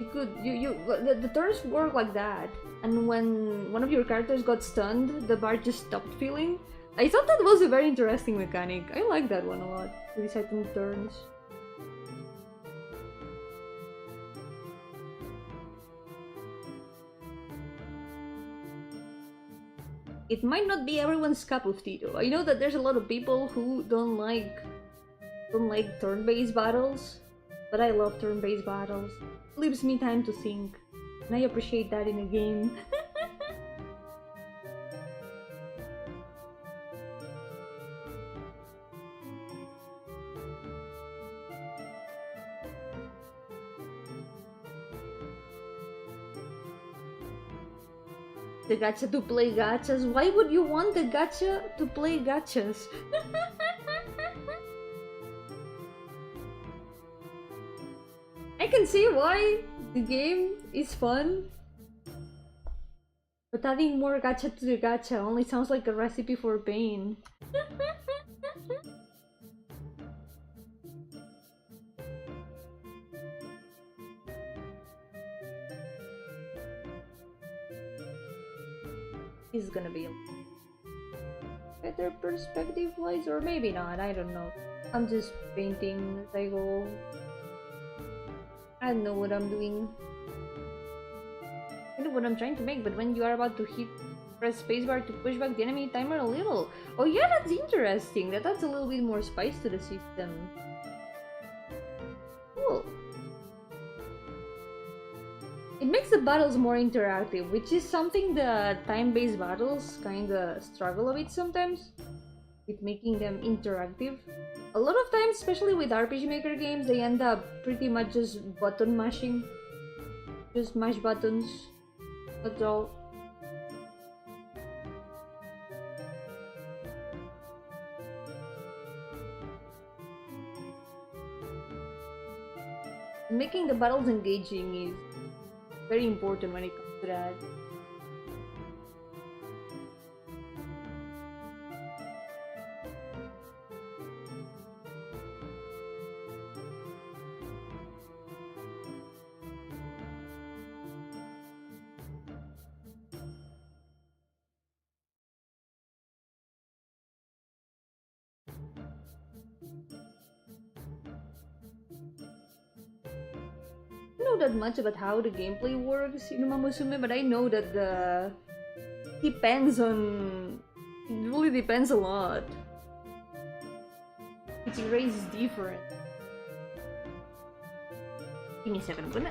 The turns work like that, and when one of your characters got stunned, the bar just stopped filling. I thought that was a very interesting mechanic. I like that one a lot, resetting turns. It might not be everyone's cup of tea though. I know that there's a lot of people who don't like turn-based battles, but I love turn-based battles. It leaves me time to think, and I appreciate that in a game. The gacha to play gachas? Why would you want the gacha to play gachas? I can see why the game is fun, but adding more gacha to the gacha only sounds like a recipe for pain. Is gonna be better perspective wise, or maybe not, I don't know. I'm just painting as I go. I don't know what I'm doing. I know what I'm trying to make, but when you are about to press spacebar to push back the enemy timer a little. Oh yeah, that's interesting. That adds a little bit more spice to the system. Cool. It makes the battles more interactive, which is something that time-based battles kinda struggle a bit sometimes, with making them interactive. A lot of times, especially with RPG Maker games, they end up pretty much just button mashing. Just mash buttons. That's all. Making the battles engaging is very important when it comes to that. That much about how the gameplay works in Uma Musume, but I know that depends on... It really depends a lot. Each race is different. Give me a second, I'm gonna...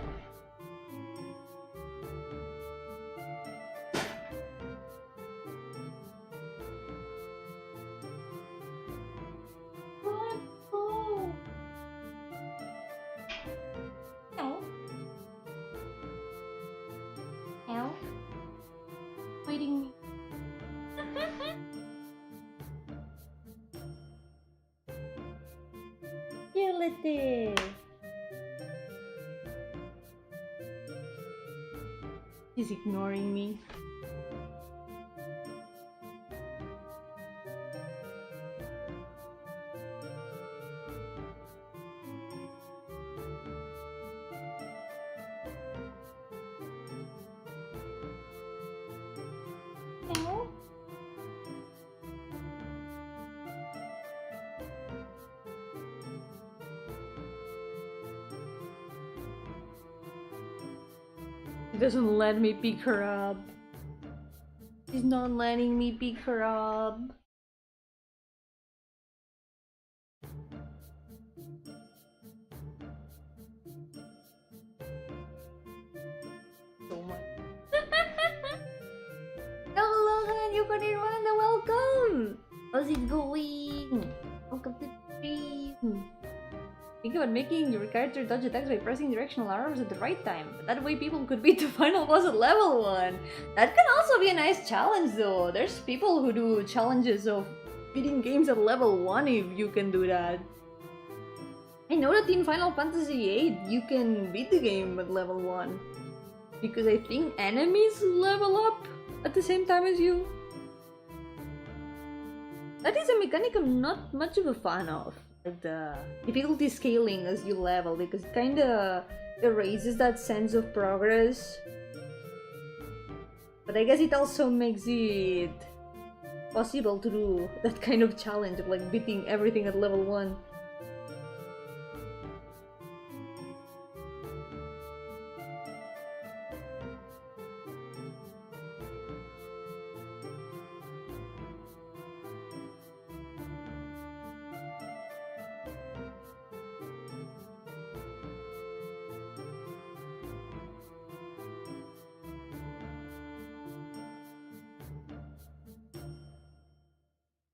He's ignoring me. He doesn't let me pick her up. He's not letting me pick her up. So much. Hello, Lohan, you can run. Welcome. How's it going? Welcome to the stream. Think about making your character dodge attacks by pressing directional arrows at the right time. That way people could beat the final boss at level 1. That can also be a nice challenge though. There's people who do challenges of beating games at level 1 if you can do that. I know that in Final Fantasy VIII you can beat the game at level 1. Because I think enemies level up at the same time as you. That is a mechanic I'm not much of a fan of. The difficulty scaling as you level, because it kinda erases that sense of progress. But I guess it also makes it possible to do that kind of challenge of like beating everything at level 1.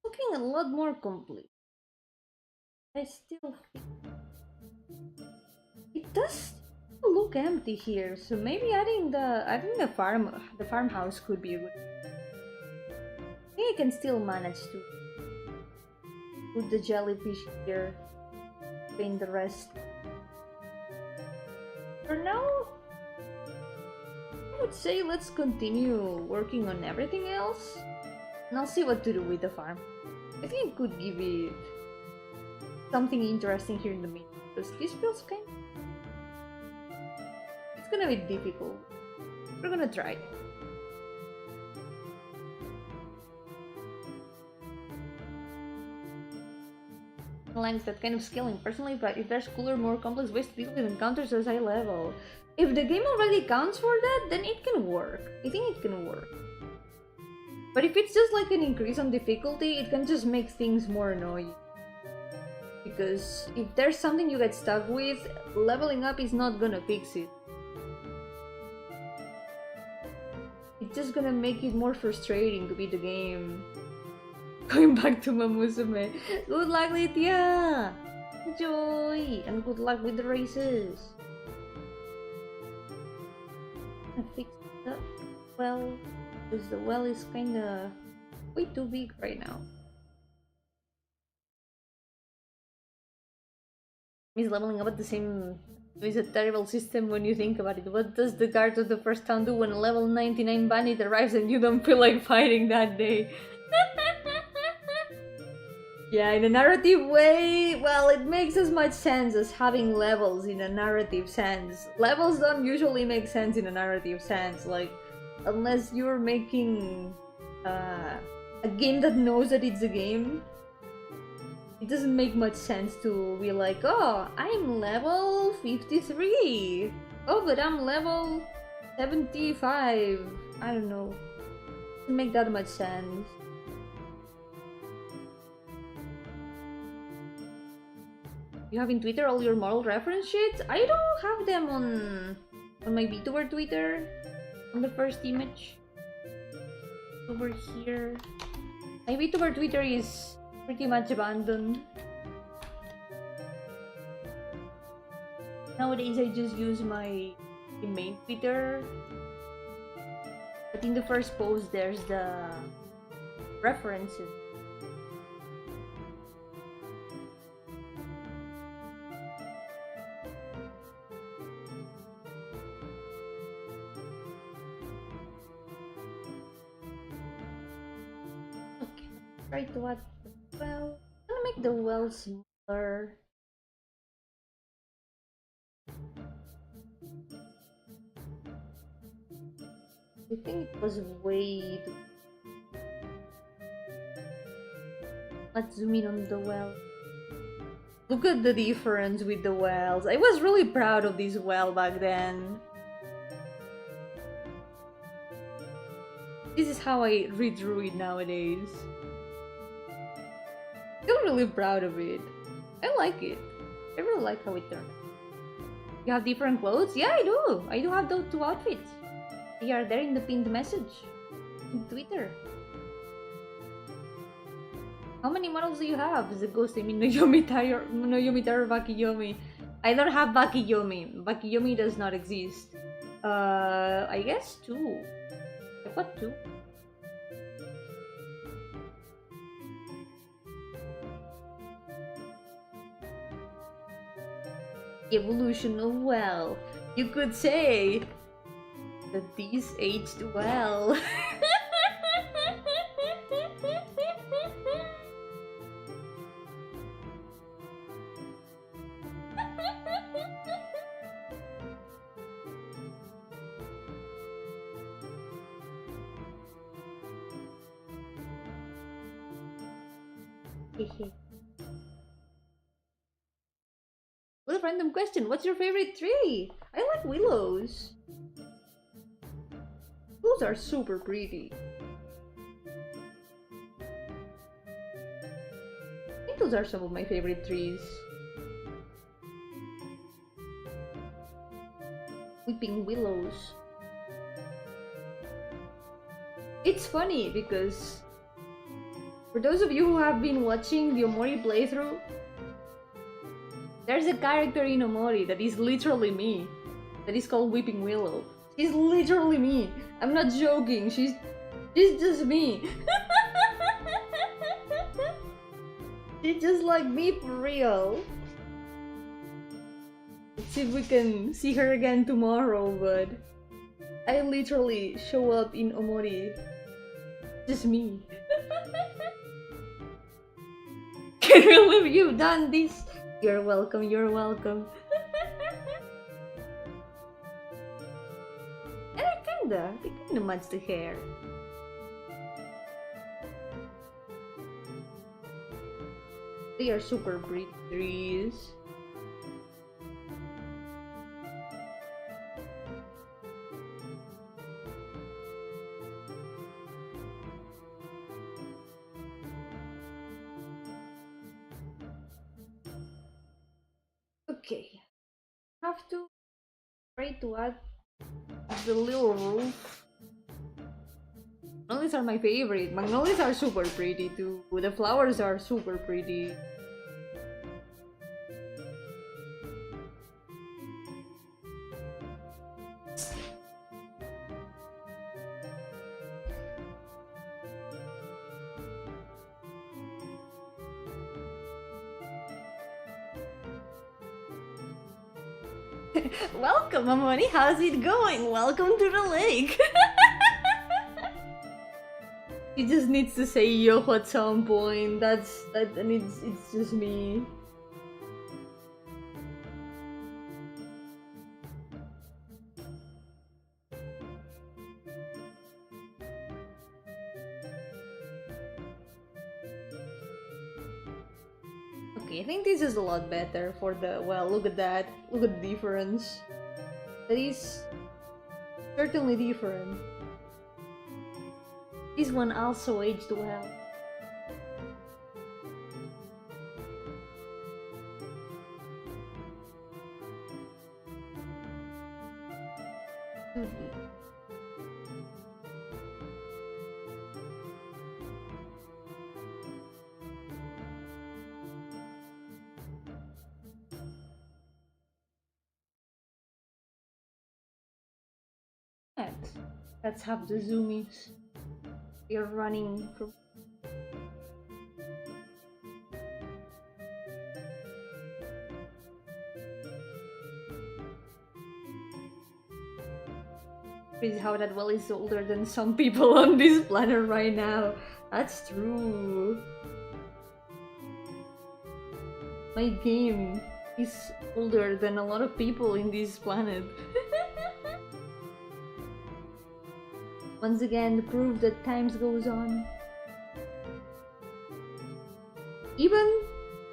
Looking a lot more complete. I still feel it does look empty here, so maybe adding the farmhouse could be a good. I think I can still manage to put the jellyfish here, paint the rest. For now, I would say let's continue working on everything else, and I'll see what to do with the farm. I think I could give it something interesting here in the middle, because this feels kind of... It's gonna be difficult. We're gonna try. I like that kind of scaling personally, but if there's cooler, more complex ways to deal with encounters as high level. If the game already counts for that, then it can work. I think it can work. But if it's just like an increase on difficulty, it can just make things more annoying. Because if there's something you get stuck with, leveling up is not gonna fix it. It's just gonna make it more frustrating to beat the game. Going back to Mamusume. Good luck, Lydia! Enjoy! And good luck with the races. I fixed the well, because the well is kinda way too big right now. Is leveling up at the same is a terrible system when you think about it. What does the guard of the first town do when a level 99 bandit arrives and you don't feel like fighting that day? Yeah, in a narrative way, well, it makes as much sense as having levels in a narrative sense. Levels don't usually make sense in a narrative sense, like, unless you're making a game that knows that it's a game. It doesn't make much sense to be like, oh, I'm level 53. Oh, but I'm level 75. I don't know. It doesn't make that much sense. You have in Twitter all your moral reference sheets? I don't have them on my VTuber Twitter. On the first image. Over here. My VTuber Twitter is pretty much abandoned. Nowadays I just use my main Twitter. But in the first post there's the references. Okay, try to add the well. I'm gonna make the well smaller. I think it was way too... Let's zoom in on the well. Look at the difference with the wells. I was really proud of this well back then. This is how I redraw it nowadays. Still really proud of it. I like it. I really like how it turned out. You have different clothes? Yeah, I do. I do have those two outfits. They are there in the pinned message in Twitter. How many models do you have? Is it ghost? I mean, no Yomitaro Bakiyomi. I don't have Bakiyomi. Bakiyomi does not exist. I guess 2. I've got 2. Evolution of well. You could say that these aged well. What a random question. What's your favorite tree? I like willows. Those are super pretty. I think those are some of my favorite trees. Weeping willows. It's funny because for those of you who have been watching the Omori playthrough, there's a character in Omori that is literally me. That is called Weeping Willow. She's literally me. I'm not joking. She's just me. She's just like me for real. Let's see if we can see her again tomorrow, but I literally show up in Omori. Just me. Can you believe you've done this? You're welcome, you're welcome. And they kinda match the hair. They are super pretty trees. Okay, have to try to add the little roof. Magnolias are my favorite. Magnolias are super pretty too. The flowers are super pretty. Welcome, Amoni. How's it going? Welcome to the lake. He just needs to say yo at some point. And it's just me. Okay, I think this is a lot better for the, well, look at that. Look at the difference. That is certainly different. This one also aged well. Let's have the zoomies. We are running from. Crazy how that well is older than some people on this planet right now. That's true. My game is older than a lot of people in this planet. Once again, the proof that times goes on. Even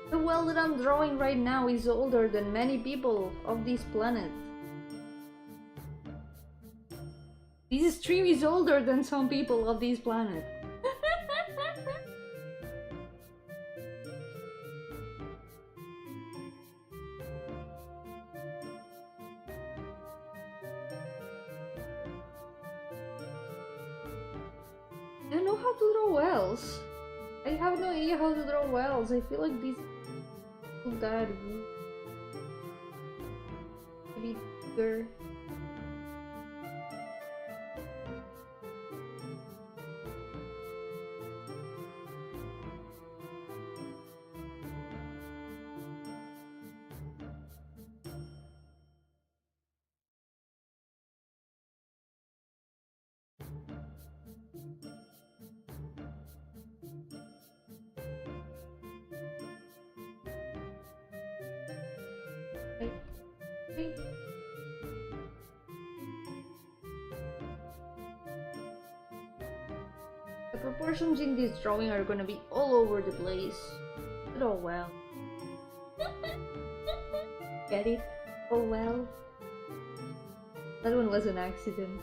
the well that I'm drawing right now is older than many people of this planet. This stream is older than some people of this planet. I don't know how to draw wells. I have no idea how to draw wells. I feel like this is that maybe bigger. The proportions in this drawing are gonna be all over the place. Oh well. Get it? Oh well. That one was an accident.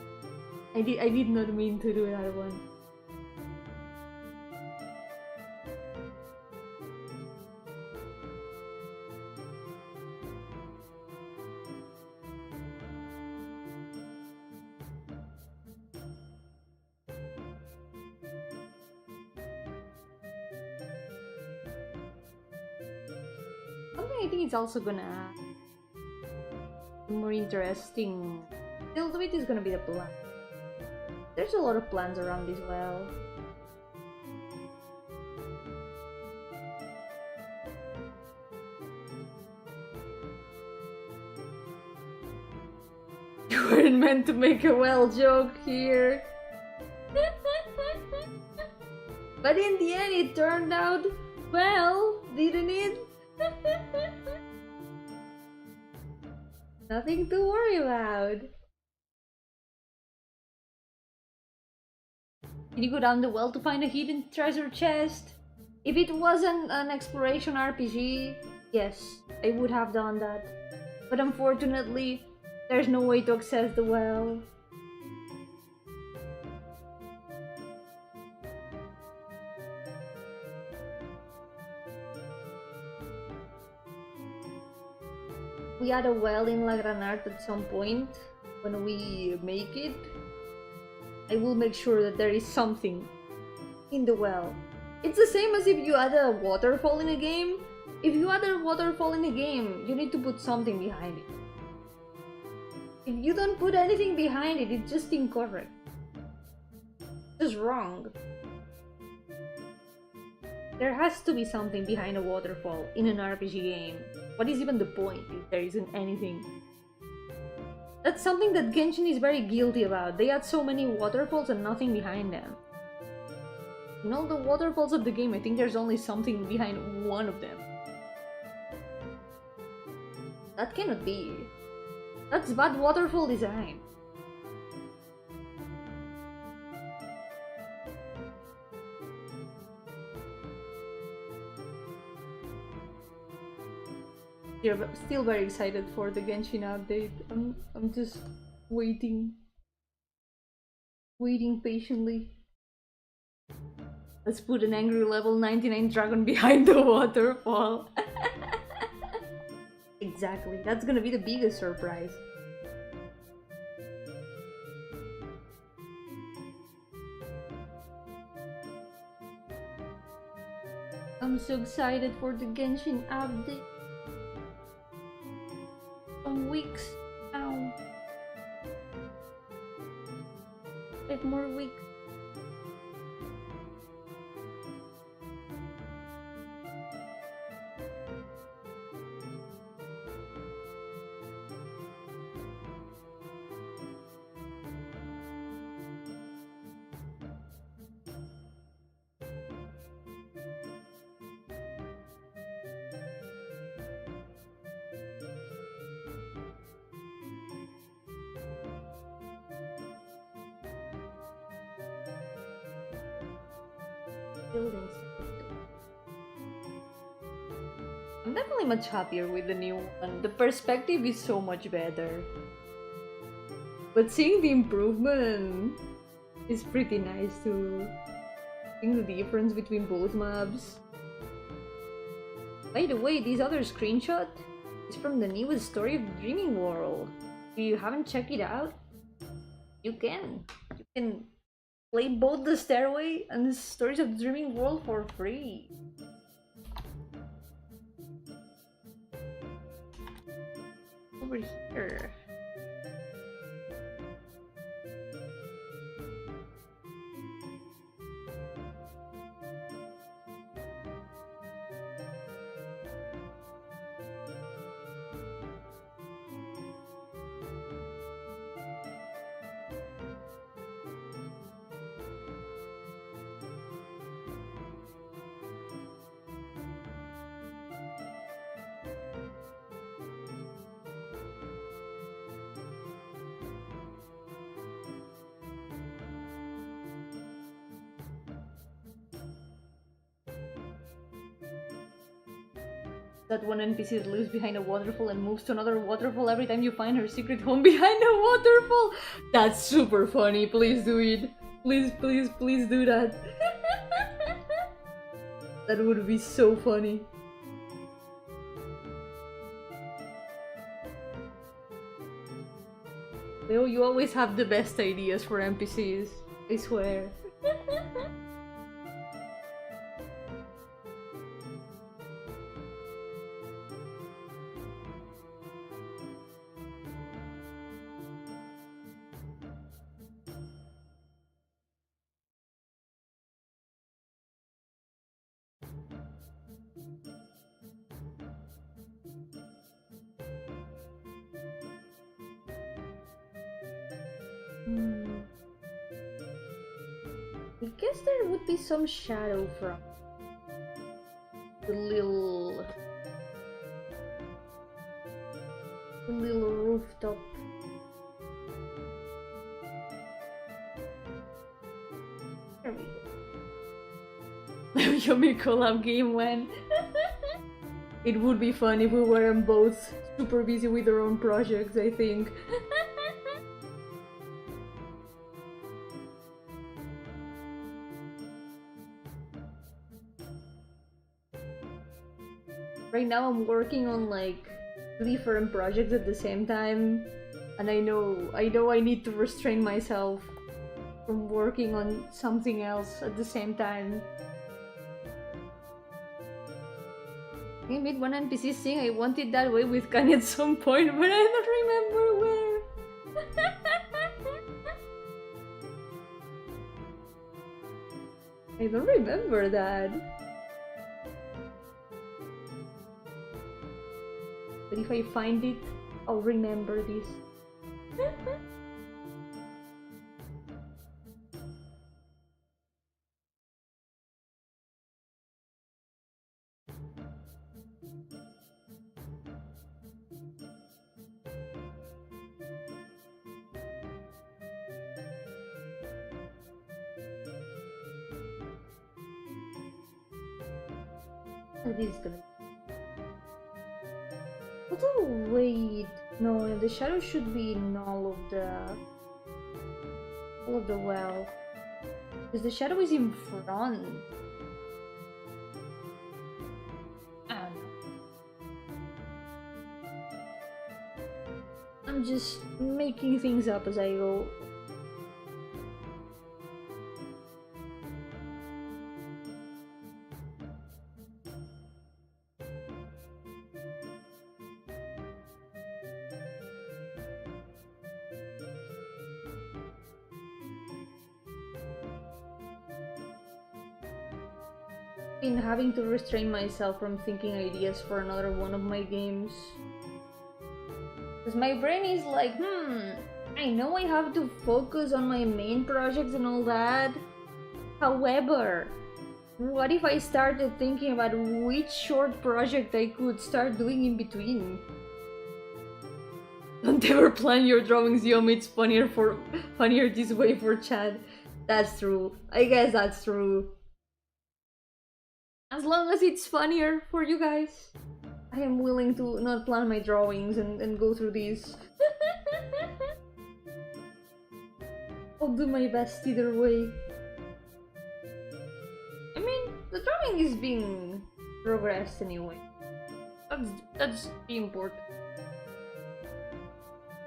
I did not mean to do that one. Something I think it's also gonna be more interesting. Still, the bit is gonna be the plan. There's a lot of plans around as well. You weren't meant to make a well joke here. But in the end it turned out well, didn't it? Nothing to worry about. Did you go down the well to find a hidden treasure chest? If it wasn't an exploration RPG, yes, I would have done that. But unfortunately, there's no way to access the well. We had a well in La Granarte at some point. When we make it, I will make sure that there is something in the well. It's the same as if you add a waterfall in a game. If you add a waterfall in a game, you need to put something behind it. If you don't put anything behind it, it's just incorrect. It's just wrong. There has to be something behind a waterfall in an RPG game. What is even the point if there isn't anything? That's something that Genshin is very guilty about. They add so many waterfalls and nothing behind them. In all the waterfalls of the game, I think there's only something behind one of them. That cannot be. That's bad waterfall design. Yeah, but still very excited for the Genshin update. I'm just waiting patiently. Let's put an angry level 99 dragon behind the waterfall. Exactly, that's gonna be the biggest surprise. I'm so excited for the Genshin update. Some weeks now. 5 more weeks. Buildings. I'm definitely much happier with the new one. The perspective is so much better. But seeing the improvement is pretty nice too. Seeing the difference between both maps. By the way, this other screenshot is from the newest story of the Dreaming World. If you haven't checked it out, you can. You can play both the Stairway and the Stories of the Dreaming World for free. Over here. that one NPC that lives behind a waterfall and moves to another waterfall every time you find her secret home behind a waterfall. That's super funny. Please do it. Please, please, please do that. That would be so funny. Leo, you always have the best ideas for NPCs. I swear. I guess there would be some shadow from the little rooftop. There we go. Yomi collab game when it would be fun if we weren't both super busy with our own projects, I think. Right now I'm working on like 3 different projects at the same time, and I know I need to restrain myself from working on something else at the same time. I made one NPC sing I Want It That Way with Kanye at some point, but I don't remember where. I don't remember that. But if I find it, I'll remember this. This is gonna. Oh wait, no, the shadow should be in all of the well, because the shadow is in front. I don't know. I'm just making things up as I go. Been having to restrain myself from thinking ideas for another one of my games, because my brain is like, I know I have to focus on my main projects and all that. However, what if I started thinking about which short project I could start doing in between? Don't ever plan your drawings, Yomi. It's funnier this way for Chad. That's true. I guess that's true. As long as it's funnier for you guys, I am willing to not plan my drawings and go through these. I'll do my best either way. I mean, the drawing is being progressed anyway. That's the important.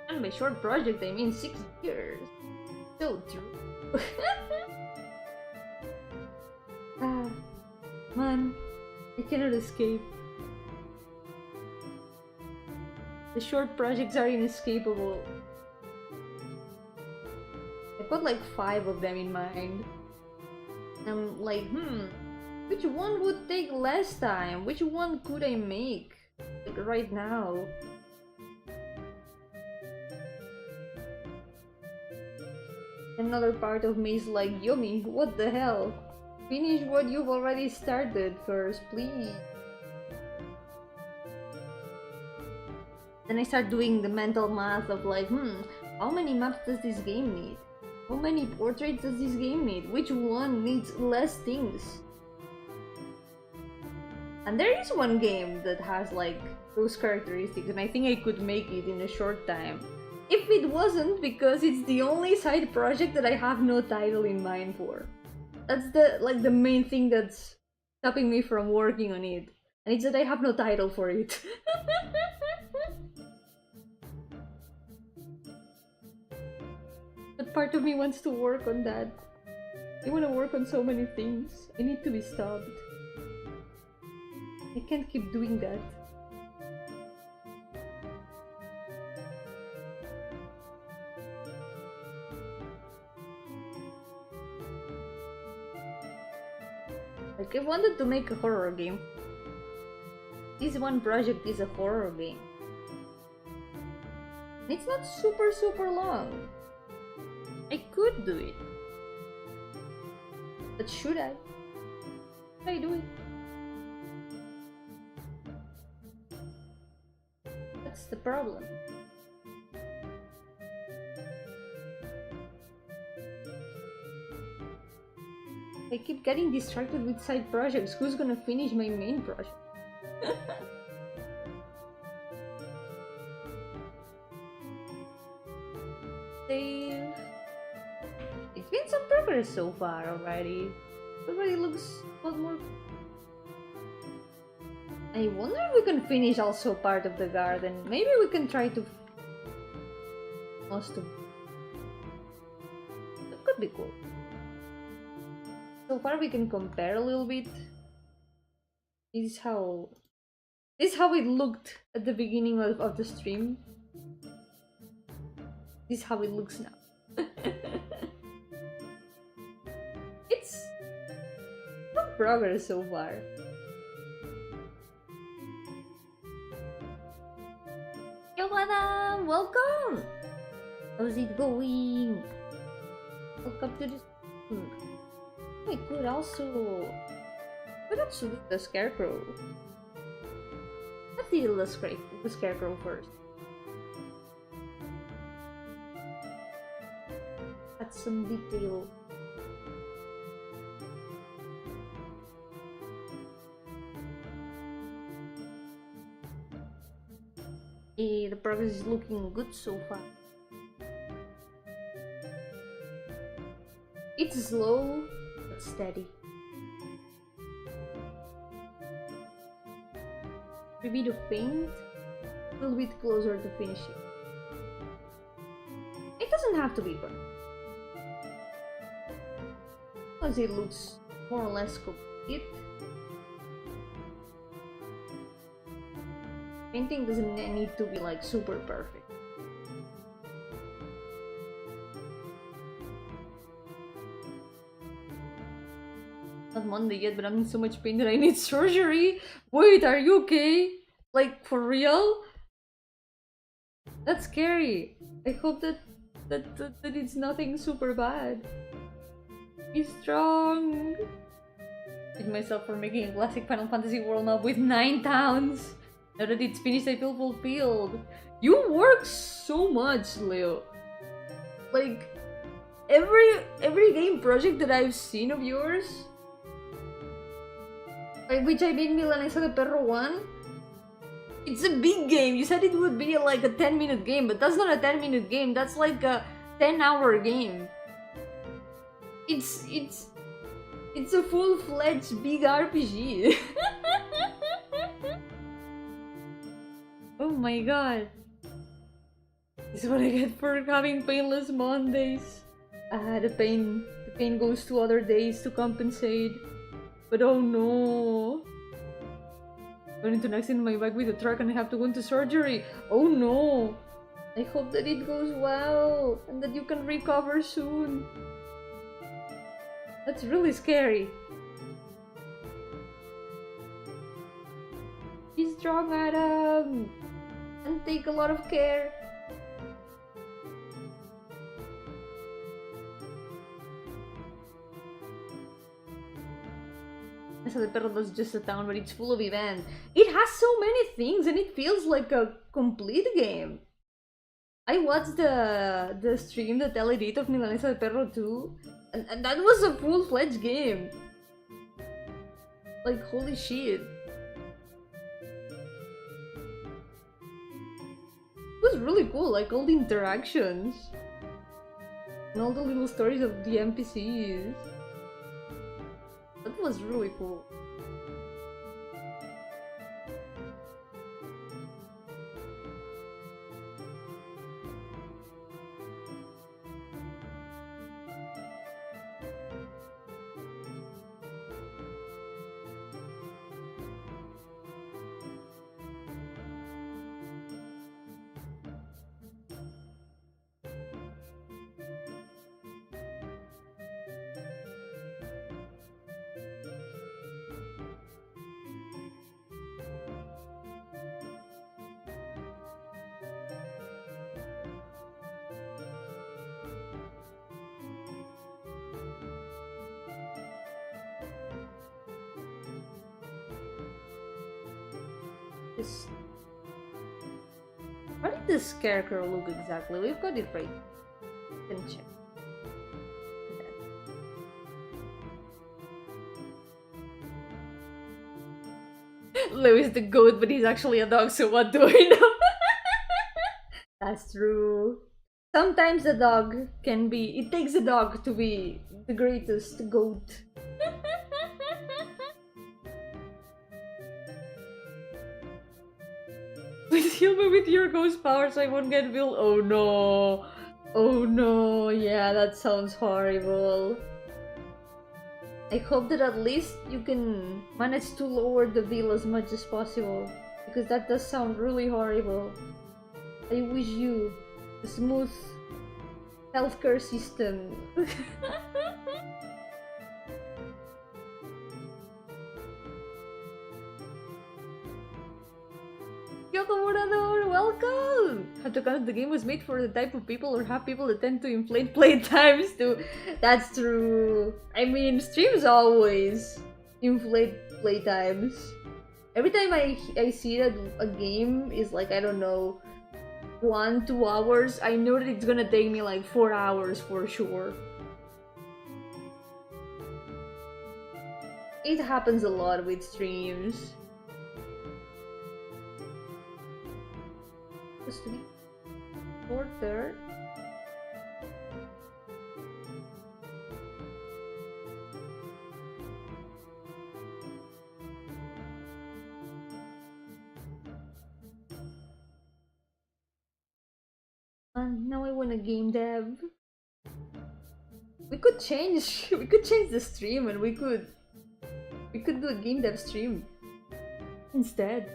And my short project, I mean 6 years. So true. Man, I cannot escape. The short projects are inescapable. I've got like 5 of them in mind. I'm like, which one would take less time? Which one could I make? Like right now. Another part of me is like, Yomi, what the hell? Finish what you've already started first, please. Then I start doing the mental math of like, how many maps does this game need? How many portraits does this game need? Which one needs less things? And there is one game that has like those characteristics, and I think I could make it in a short time. If it wasn't because it's the only side project that I have no title in mind for. That's the main thing that's stopping me from working on it. And it's that I have no title for it. But part of me wants to work on that. I want to work on so many things. I need to be stopped. I can't keep doing that. Like, I wanted to make a horror game. This one project is a horror game. It's not super long. I could do it. But should I? Should I do it? That's the problem. I keep getting distracted with side projects. Who's gonna finish my main project? Save. It's been some progress so far already. Already looks a lot more. I wonder if we can finish also part of the garden. Maybe we can try to. Most of. That could be cool. So far we can compare a little bit. This is how it looked at the beginning of the stream. This is how it looks now. It's some progress so far. Yo, madam! Welcome! How's it going? Welcome to the stream. I could also do the scarecrow. Let's do the scarecrow first. Add some detail. The progress is looking good so far. It's slow but steady. A bit of paint, a little bit closer to finishing. It doesn't have to be perfect, because it looks more or less complete. Painting doesn't need to be like super perfect. Not Monday yet, but I'm in so much pain that I need surgery. Wait, are you okay? Like, for real? That's scary. I hope that it's nothing super bad. Be strong. Did myself for making a classic Final Fantasy world map with 9 towns. Now that it's finished, I feel fulfilled. You work so much, Leo. Like, every game project that I've seen of yours, by which I mean Milanesa de Perro 1, it's a big game. You said it would be like a 10-minute game, but that's not a 10-minute game. That's like a 10-hour game. It's a full-fledged big RPG. Oh my god. This is what I get for having painless Mondays. The pain goes to other days to compensate. But oh no. Got into an accident on my bike with a truck and I have to go into surgery. Oh no. I hope that it goes well and that you can recover soon. That's really scary. Be strong, Adam, and take a lot of care. So the Perro is just a town, but it's full of events. It has so many things, and it feels like a complete game. I watched the stream that Ellie did of Milanesa de Perro 2, and that was a full-fledged game. Like, holy shit. was really cool, like all the interactions and all the little stories of the NPCs. That was really cool. This... How did this scarecrow look exactly? We've got it right. Can check. Lewis the goat, but he's actually a dog, so what do I know? That's true. Sometimes the dog can be... It takes a dog to be the greatest goat. Please heal me with your ghost powers, I won't get billed. Oh no. Oh no. Yeah, that sounds horrible. I hope that at least you can manage to lower the bill as much as possible, because that does sound really horrible. I wish you a smooth healthcare system. Welcome! Have to count the game was made for the type of people or have people that tend to inflate play times too. That's true. I mean, streams always inflate play times. Every time I see that a game is like, I don't know, 1-2 hours, I know that it's gonna take me like 4 hours for sure. It happens a lot with streams. Supposed to be shorter. Now I want a game dev. We could change the stream and we could do a game dev stream instead.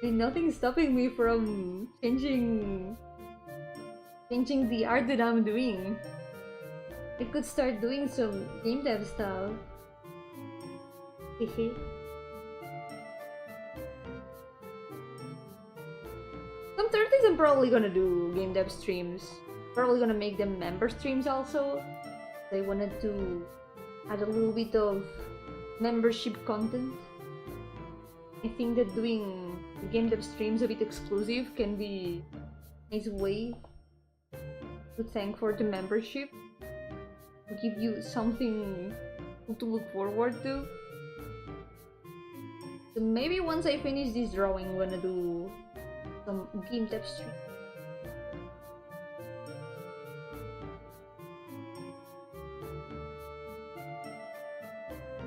I mean, nothing's stopping me from changing the art that I'm doing. I could start doing some game dev stuff. Hehe. Some 30s I'm probably gonna do game dev streams. Probably gonna make them member streams also. I wanted to add a little bit of membership content. I think that doing game dev streams a bit exclusive can be a nice way to thank for the membership. To give you something to look forward to. So maybe once I finish this drawing, I'm gonna do some game dev stream.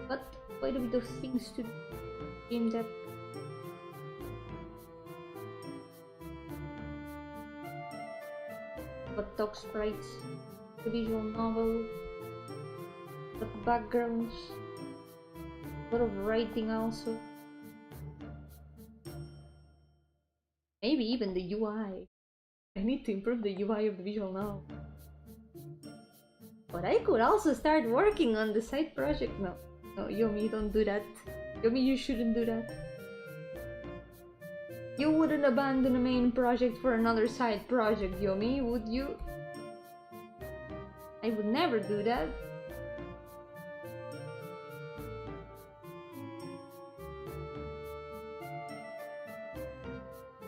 But quite a bit of things to do. Game dev. But talk sprites, the visual novel, the backgrounds, a lot of writing also. Maybe even the UI. I need to improve the UI of the visual novel. But I could also start working on the side project now. No, Yomi, don't do that. Yomi, you shouldn't do that. You wouldn't abandon a main project for another side project, Yomi, would you? I would never do that.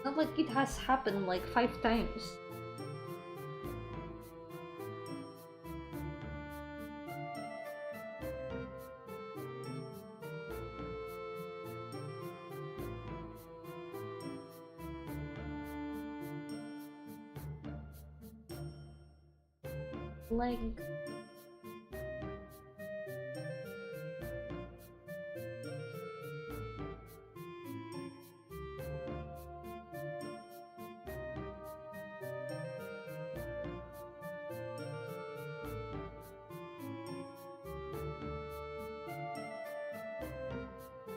Not like it has happened like 5 times. Like...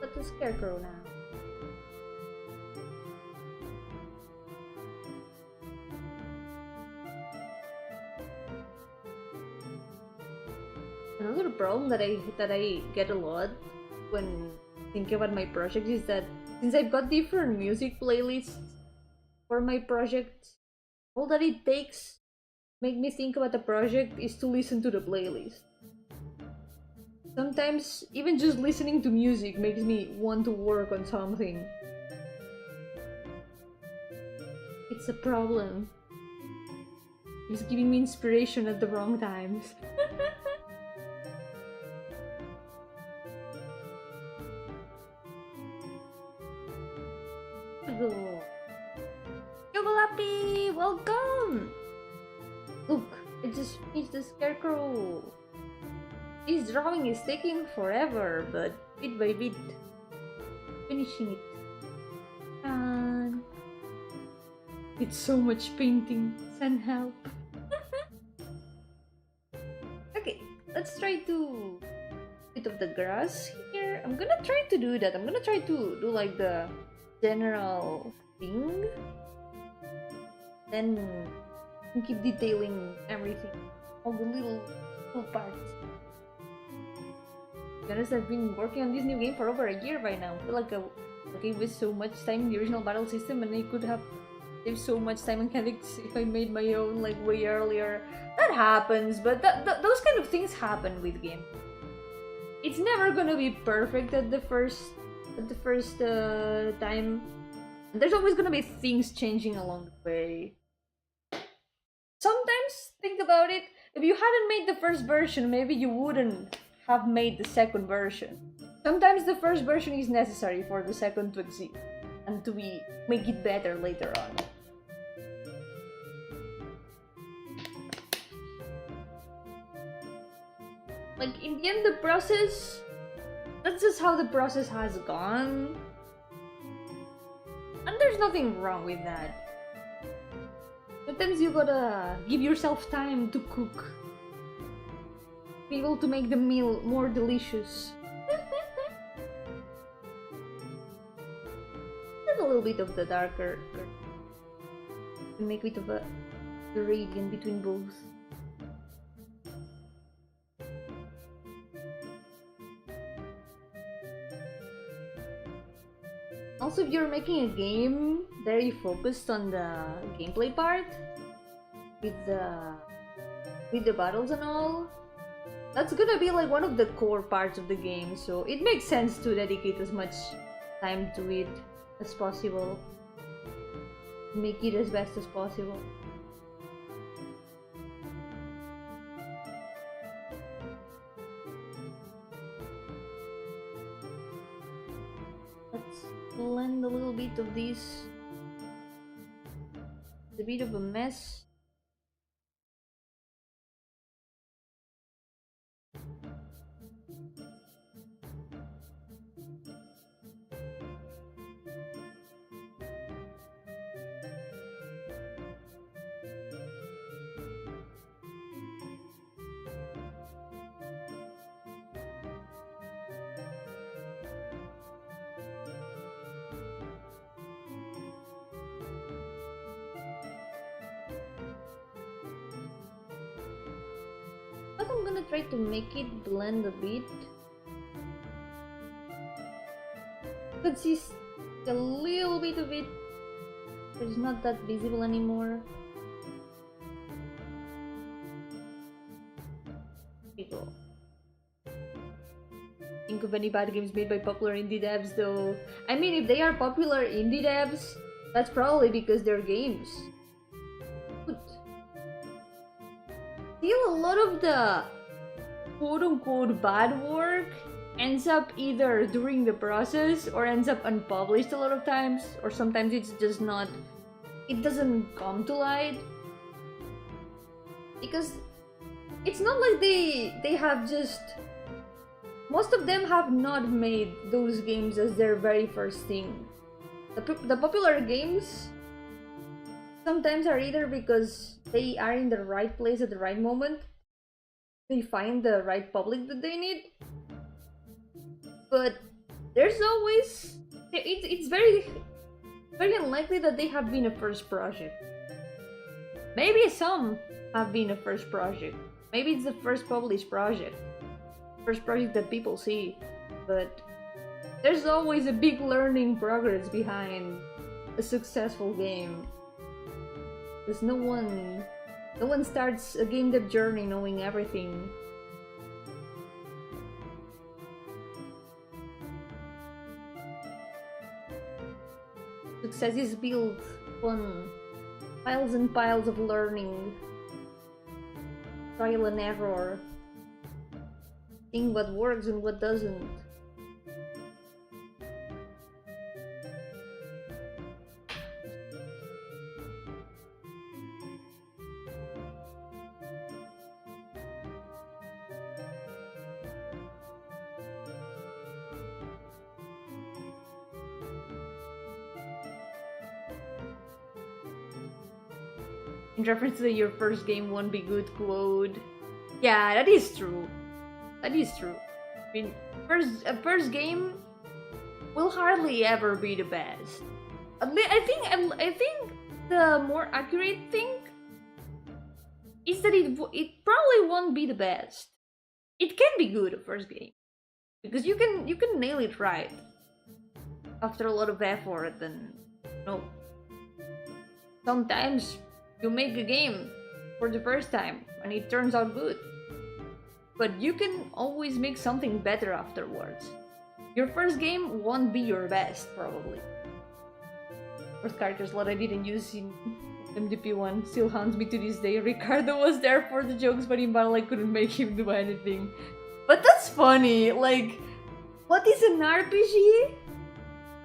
But the scarecrow now. Another problem that I get a lot when thinking about my project is that since I've got different music playlists for my project, all that it takes to make me think about the project is to listen to the playlist. Sometimes even just listening to music makes me want to work on something. It's a problem. It's giving me inspiration at the wrong times. Yogalapi, welcome! Look, I just finished the scarecrow. This drawing is taking forever, but bit by bit, finishing it. And it's so much painting. Send help. Okay, let's try to bit of the grass here. I'm gonna try to do that. I'm gonna try to do like the general thing, then keep detailing everything, all the little parts. To be honest, I've been working on this new game for over a year by now. I feel like I gave it so much time in the original battle system, and I could have saved so much time mechanics if I made my own like way earlier. That happens, but those kind of things happen with game. It's never gonna be perfect at the first time. And there's always gonna be things changing along the way. Sometimes, think about it, if you hadn't made the first version, maybe you wouldn't have made the second version. Sometimes the first version is necessary for the second to exist and to make it better later on. Like, in the end, the process, that's just how the process has gone. And there's nothing wrong with that. Sometimes you gotta give yourself time to cook. Be able to make the meal more delicious. Add a little bit of the darker, and make a bit of a gradient between both. Also, if you're making a game very focused on the gameplay part, with the battles and all, that's gonna be like one of the core parts of the game, so it makes sense to dedicate as much time to it as possible. Make it as best as possible. Let's blend a little bit of this. It's a bit of a mess. I'm gonna try to make it blend a bit. You can see a little bit of it, but it's not that visible anymore. Here we go. Think of any bad games made by popular indie devs though. I mean, if they are popular indie devs, that's probably because they're games. Still, a lot of the quote-unquote bad work ends up either during the process or ends up unpublished a lot of times, or sometimes it's just not, it doesn't come to light. Because it's not like they have just... Most of them have not made those games as their very first thing. The popular games sometimes are either because they are in the right place at the right moment, they find the right public that they need, but there's always... It's very unlikely that they have been a first project. Maybe some have been a first project. Maybe it's the first published project. First project that people see. But there's always a big learning progress behind a successful game. Because no one starts a game dev journey knowing everything. Success is built on piles and piles of learning, trial and error, seeing what works and what doesn't. In reference to your first game won't be good quote. Yeah, that is true. That is true. I mean, first game will hardly ever be the best. I think the more accurate thing is that it probably won't be the best. It can be good a first game because you can nail it right after a lot of effort, and you know, sometimes you make a game for the first time and it turns out good. But you can always make something better afterwards. Your first game won't be your best, probably. First character slot I didn't use in MDP1 still haunts me to this day. Ricardo was there for the jokes, but in battle I couldn't make him do anything. But that's funny, like... What is an RPG?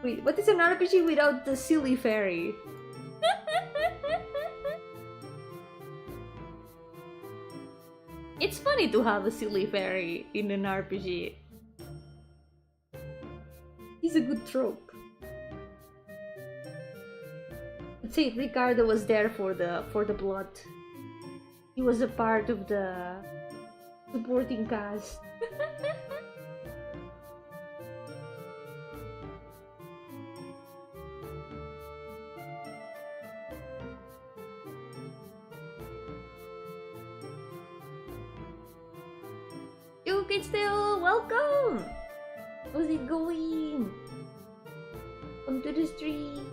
Wait, what is an RPG without the silly fairy? It's funny to have a silly fairy in an RPG. He's a good trope. Let's say Ricardo was there for the plot. He was a part of the supporting cast. Yo, kids, still welcome. How's it going? Come to the stream.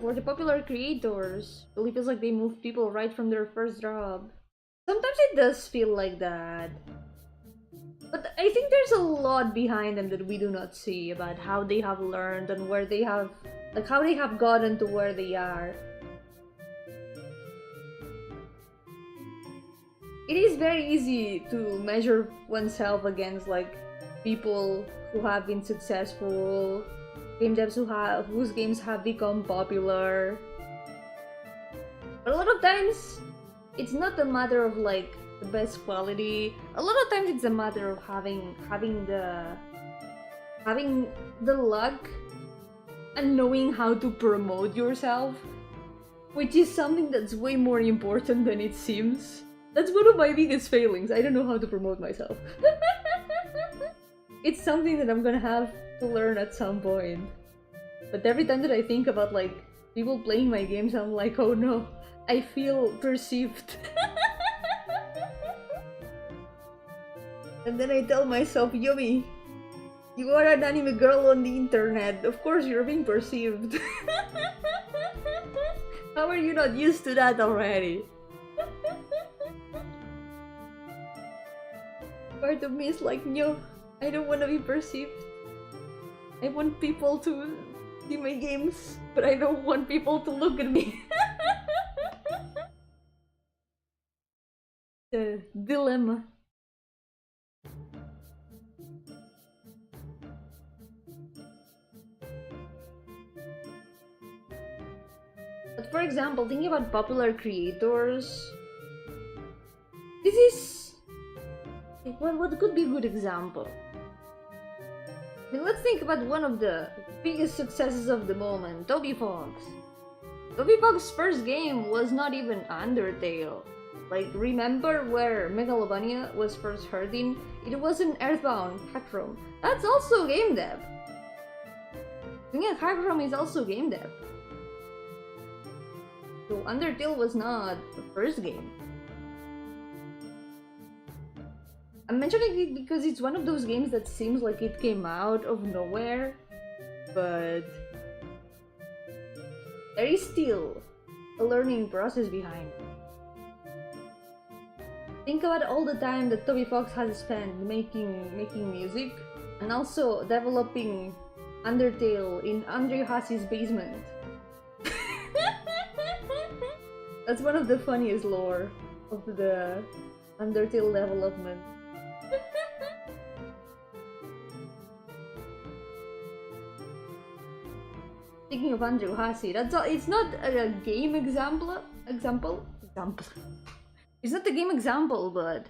For the popular creators, it really feels like they move people right from their first job. Sometimes it does feel like that. But I think there's a lot behind them that we do not see about how they have learned and where they have... like how they have gotten to where they are. It is very easy to measure oneself against like people who have been successful, game devs whose games have become popular. But a lot of times, it's not a matter of like the best quality. A lot of times, it's a matter of having the luck and knowing how to promote yourself, which is something that's way more important than it seems. That's one of my biggest failings. I don't know how to promote myself. It's something that I'm gonna have to learn at some point. But every time that I think about like people playing my games, I'm like, oh no, I feel perceived. And then I tell myself, Yomi, you are an anime girl on the internet. Of course you're being perceived. How are you not used to that already? Part of me is like, no, I don't want to be perceived. I want people to see my games, but I don't want people to look at me. The dilemma. But for example, thinking about popular creators, this is what could be a good example. I mean, let's think about one of the biggest successes of the moment, Toby Fox. Toby Fox's first game was not even Undertale. Like, remember where Megalovania was first hurting? It was an Earthbound hack ROM. That's also game dev. Yeah, hack ROM is also game dev. So Undertale was not the first game. I'm mentioning it because it's one of those games that seems like it came out of nowhere, but there is still a learning process behind it. Think about all the time that Toby Fox has spent making music and also developing Undertale in Andre Hassi's basement. That's one of the funniest lore of the Undertale development. Speaking of Andrew Hassi, that's all. It's not a game example. It's not a game example, but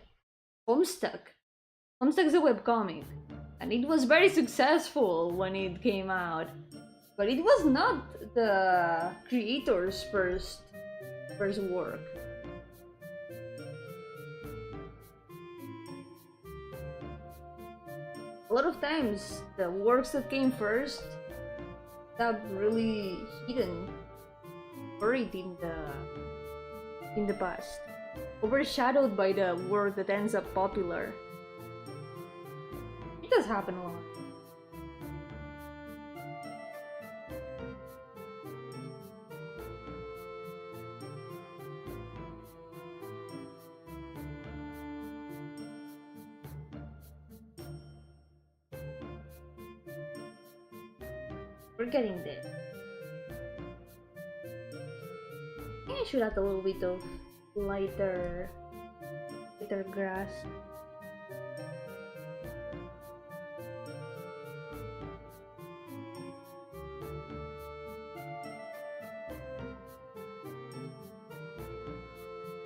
Homestuck. Homestuck is a webcomic, and it was very successful when it came out. But it was not the creator's first work. A lot of times, the works that came first that really hidden, buried in the past, overshadowed by the work that ends up popular. It does happen a lot. We're getting there. I think I should add a little bit of lighter grass.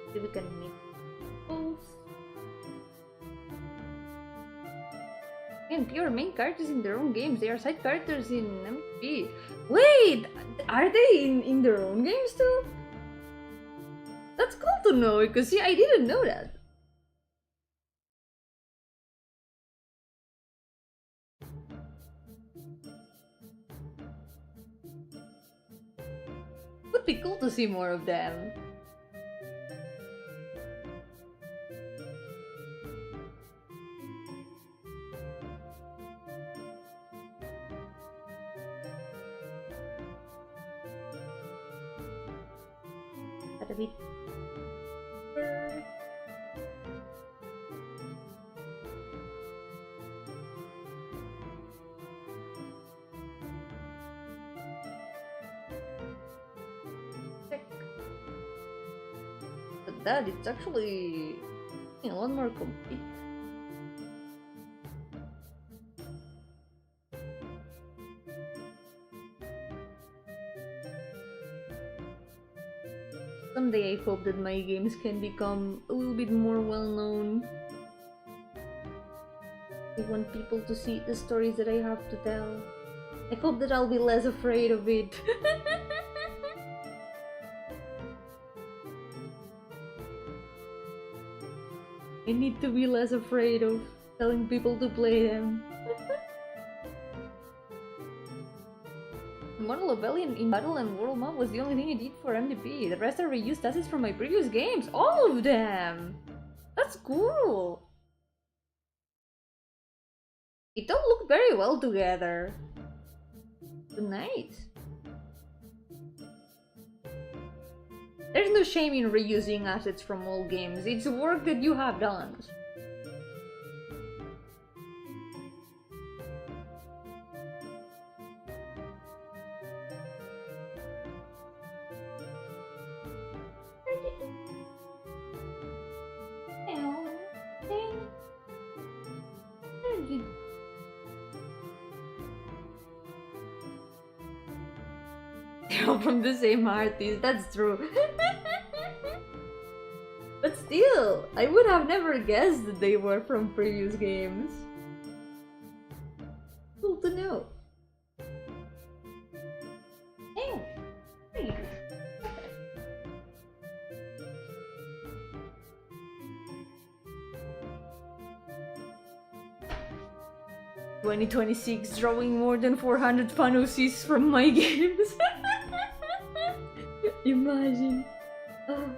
Maybe we can make both. And pure main characters in their own games. They are side characters in MTV. Wait, are they in their own games too? That's cool to know, because see, I didn't know that. Would be cool to see more of them. A bit. But that it's actually a lot more complete. Someday I hope that my games can become a little bit more well-known. I want people to see the stories that I have to tell. I hope that I'll be less afraid of it. I need to be less afraid of telling people to play them. Model Rebellion in Battle and World Map was the only thing I did for MDP. The rest are reused assets from my previous games. All of them! That's cool! It all looked very well together. Nice. There's no shame in reusing assets from old games. It's work that you have done. all from the same artist, that's true. But still, I would have never guessed that they were from previous games. Cool to know. Hey. Hey. 2026, drawing more than 400 fan OCs from my games. Imagine. Oh.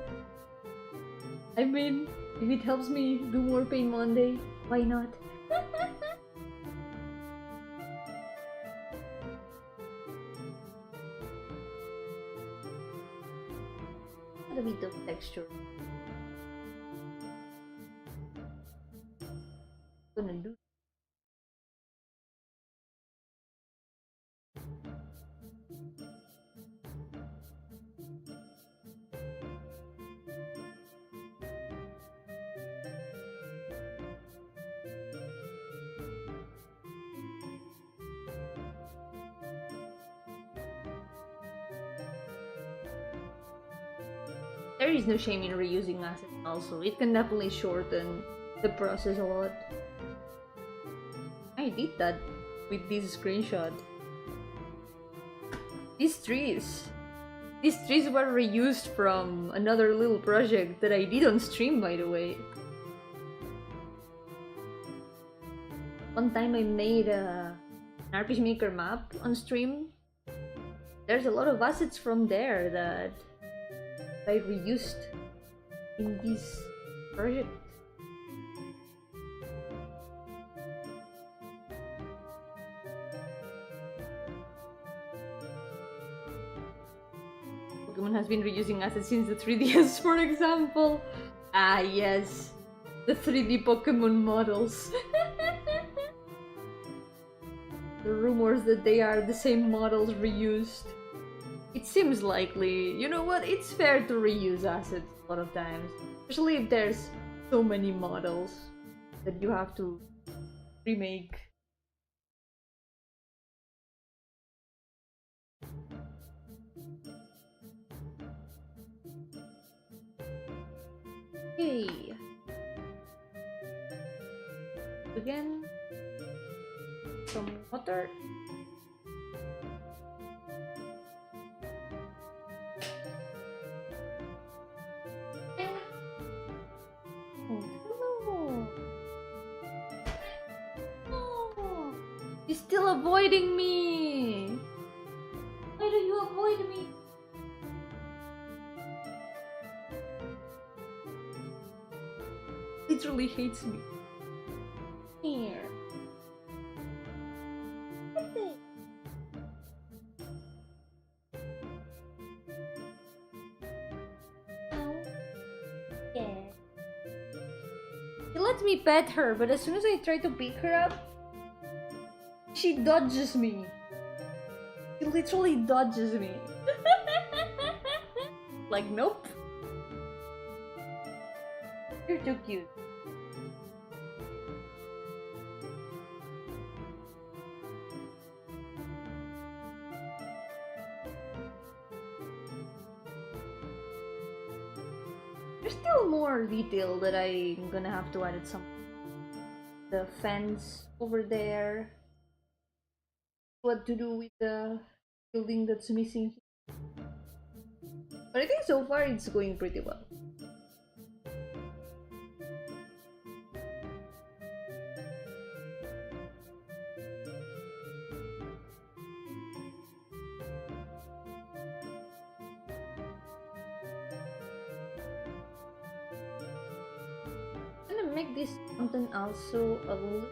I mean, if it helps me do more Pain Monday, why not? Add a bit of texture. Gonna do. There is no shame in reusing assets also, it can definitely shorten the process a lot. I did that with this screenshot. These trees were reused from another little project that I did on stream, by the way. One time I made an RPG Maker map on stream. There's a lot of assets from there that I reused in this project. Pokemon has been reusing assets since the 3DS, for example. Ah yes, the 3D Pokemon models. The rumors that they are the same models reused. It seems likely. You know what? It's fair to reuse assets a lot of times. Especially if there's so many models that you have to remake. Okay. Again. Some water. He's still avoiding me! Why do you avoid me? Literally hates me. Here. She lets me pet her, but as soon as I try to pick her up, she dodges me. She literally dodges me. Like, nope. You're too cute. There's still more detail that I'm gonna have to add at some point. The fence over there. What to do with the building that's missing. But I think so far it's going pretty well. I'm gonna make this content also a little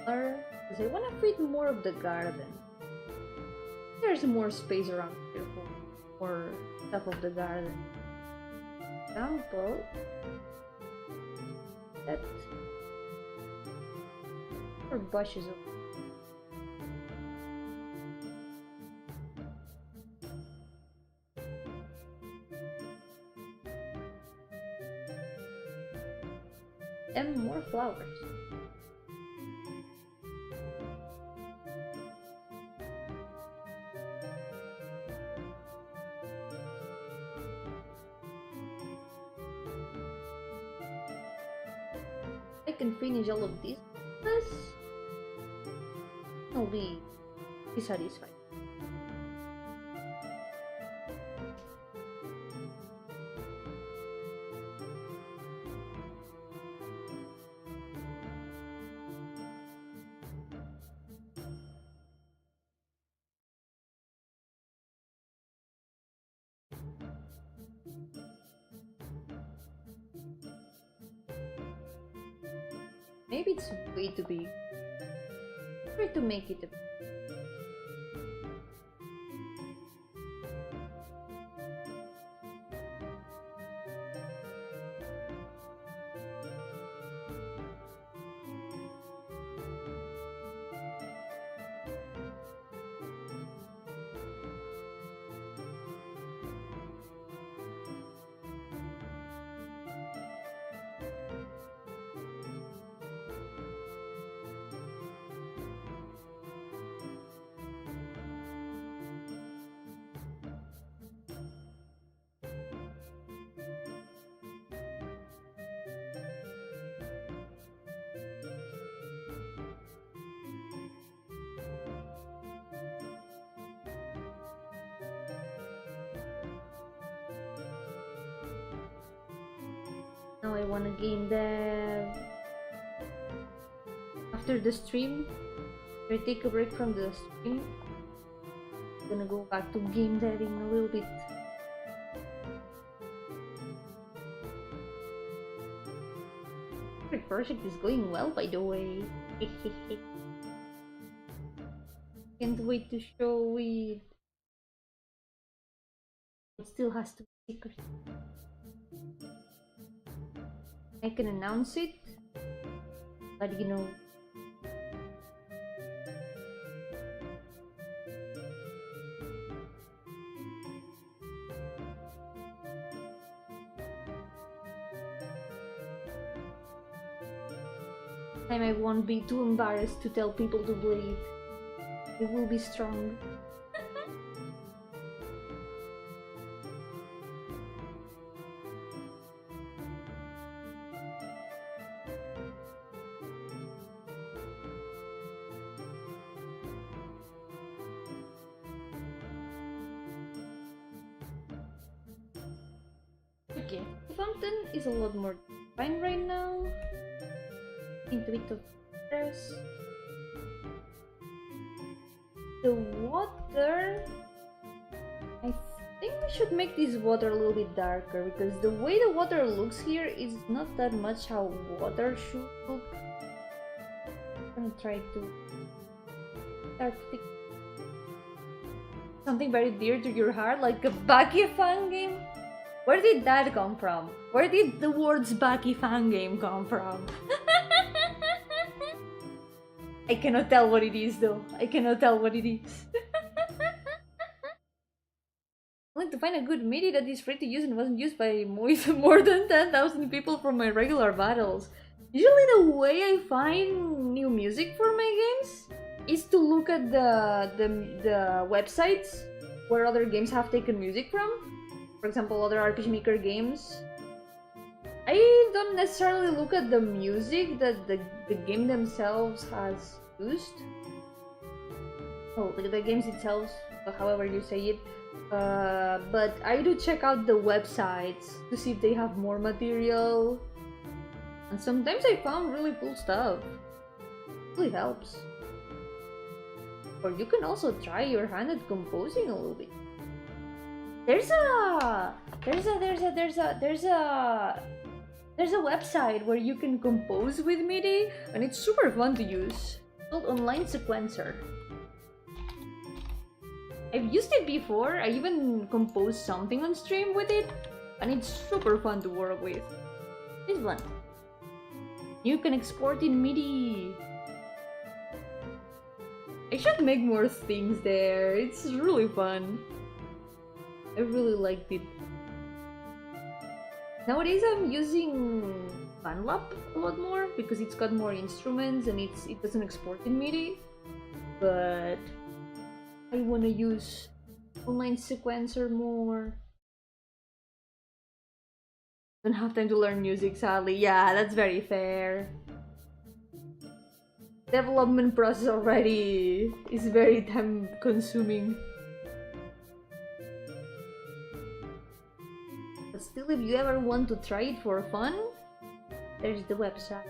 more, because I want to fit more of the garden. There's more space around here for stuff of the garden. For example, that or bushes of and more flowers. I can finish all of this, I'll be satisfied. Maybe it's way too big. Try to make it a Now I want to game dev. After the stream, I take a break from the stream. I'm gonna go back to game deving a little bit. The project is going well, by the way. Can't wait to show it. It still has to be secret. I can announce it, but you know. Time I won't be too embarrassed to tell people to play it. It will be strong. Okay, the fountain is a lot more fine right now. Into a bit of stress. The water, I think we should make this water a little bit darker, because the way the water looks here is not that much how water should look. I'm gonna try to start to something very dear to your heart, like a Bucky fan game. Where did that come from? Where did the words Bucky fan game come from? I cannot tell what it is though. I cannot tell what it is. I want to find a good MIDI that is free to use and wasn't used by more than 10,000 people from my regular battles. Usually the way I find new music for my games is to look at the websites where other games have taken music from. For example, other RPG Maker games. I don't necessarily look at the music that the game themselves has used. Oh, the games itself, however you say it. But I do check out the websites to see if they have more material. And sometimes I found really cool stuff. It really helps. Or you can also try your hand at composing a little bit. There's a website where you can compose with MIDI, and it's super fun to use. It's called Online Sequencer. I've used it before. I even composed something on stream with it, and it's super fun to work with. This one. You can export in MIDI. I should make more things there. It's really fun. I really liked it. Nowadays I'm using FunLab a lot more because it's got more instruments and it doesn't export in MIDI. But I want to use Online Sequencer more. Don't have time to learn music, sadly. Yeah, that's very fair. development process already is very time consuming. But still, if you ever want to try it for fun, there's the website.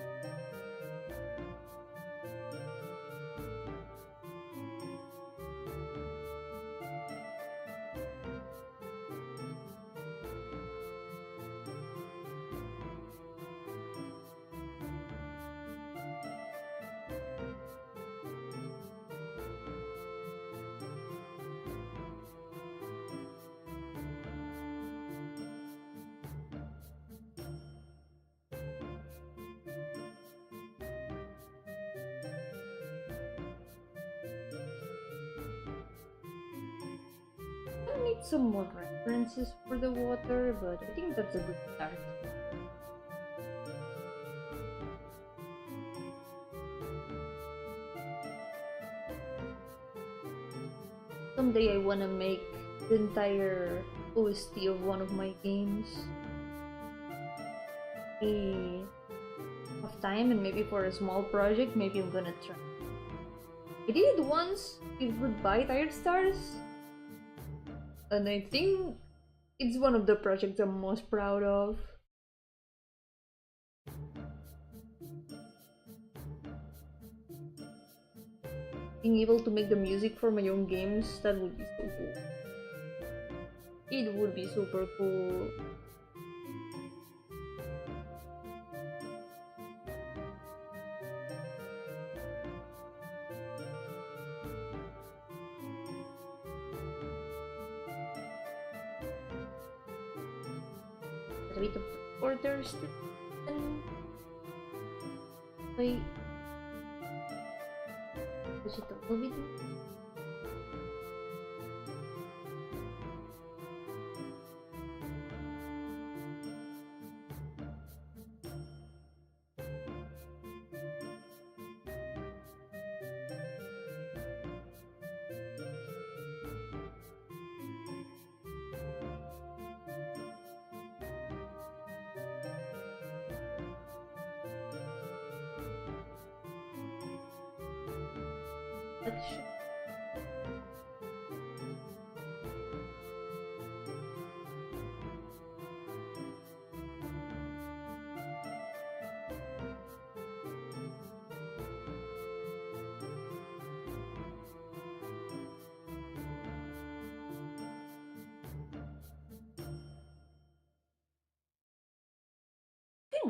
I need some more references for the water, but I think that's a good start. Someday I wanna make the entire OST of one of my games. Of time, and maybe for a small project, maybe I'm gonna try. I did it once with Goodbye Tired Stars, and I think it's one of the projects I'm most proud of. Being able to make the music for my own games, that would be so cool. It would be super cool. A bit of orders. Wait. Is it a little bit?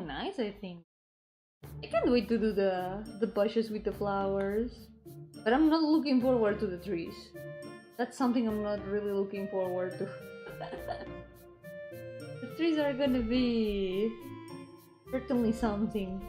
Nice, I think. I can't wait to do the bushes with the flowers, but I'm not looking forward to the trees. That's something I'm not really looking forward to. The trees are gonna be certainly something.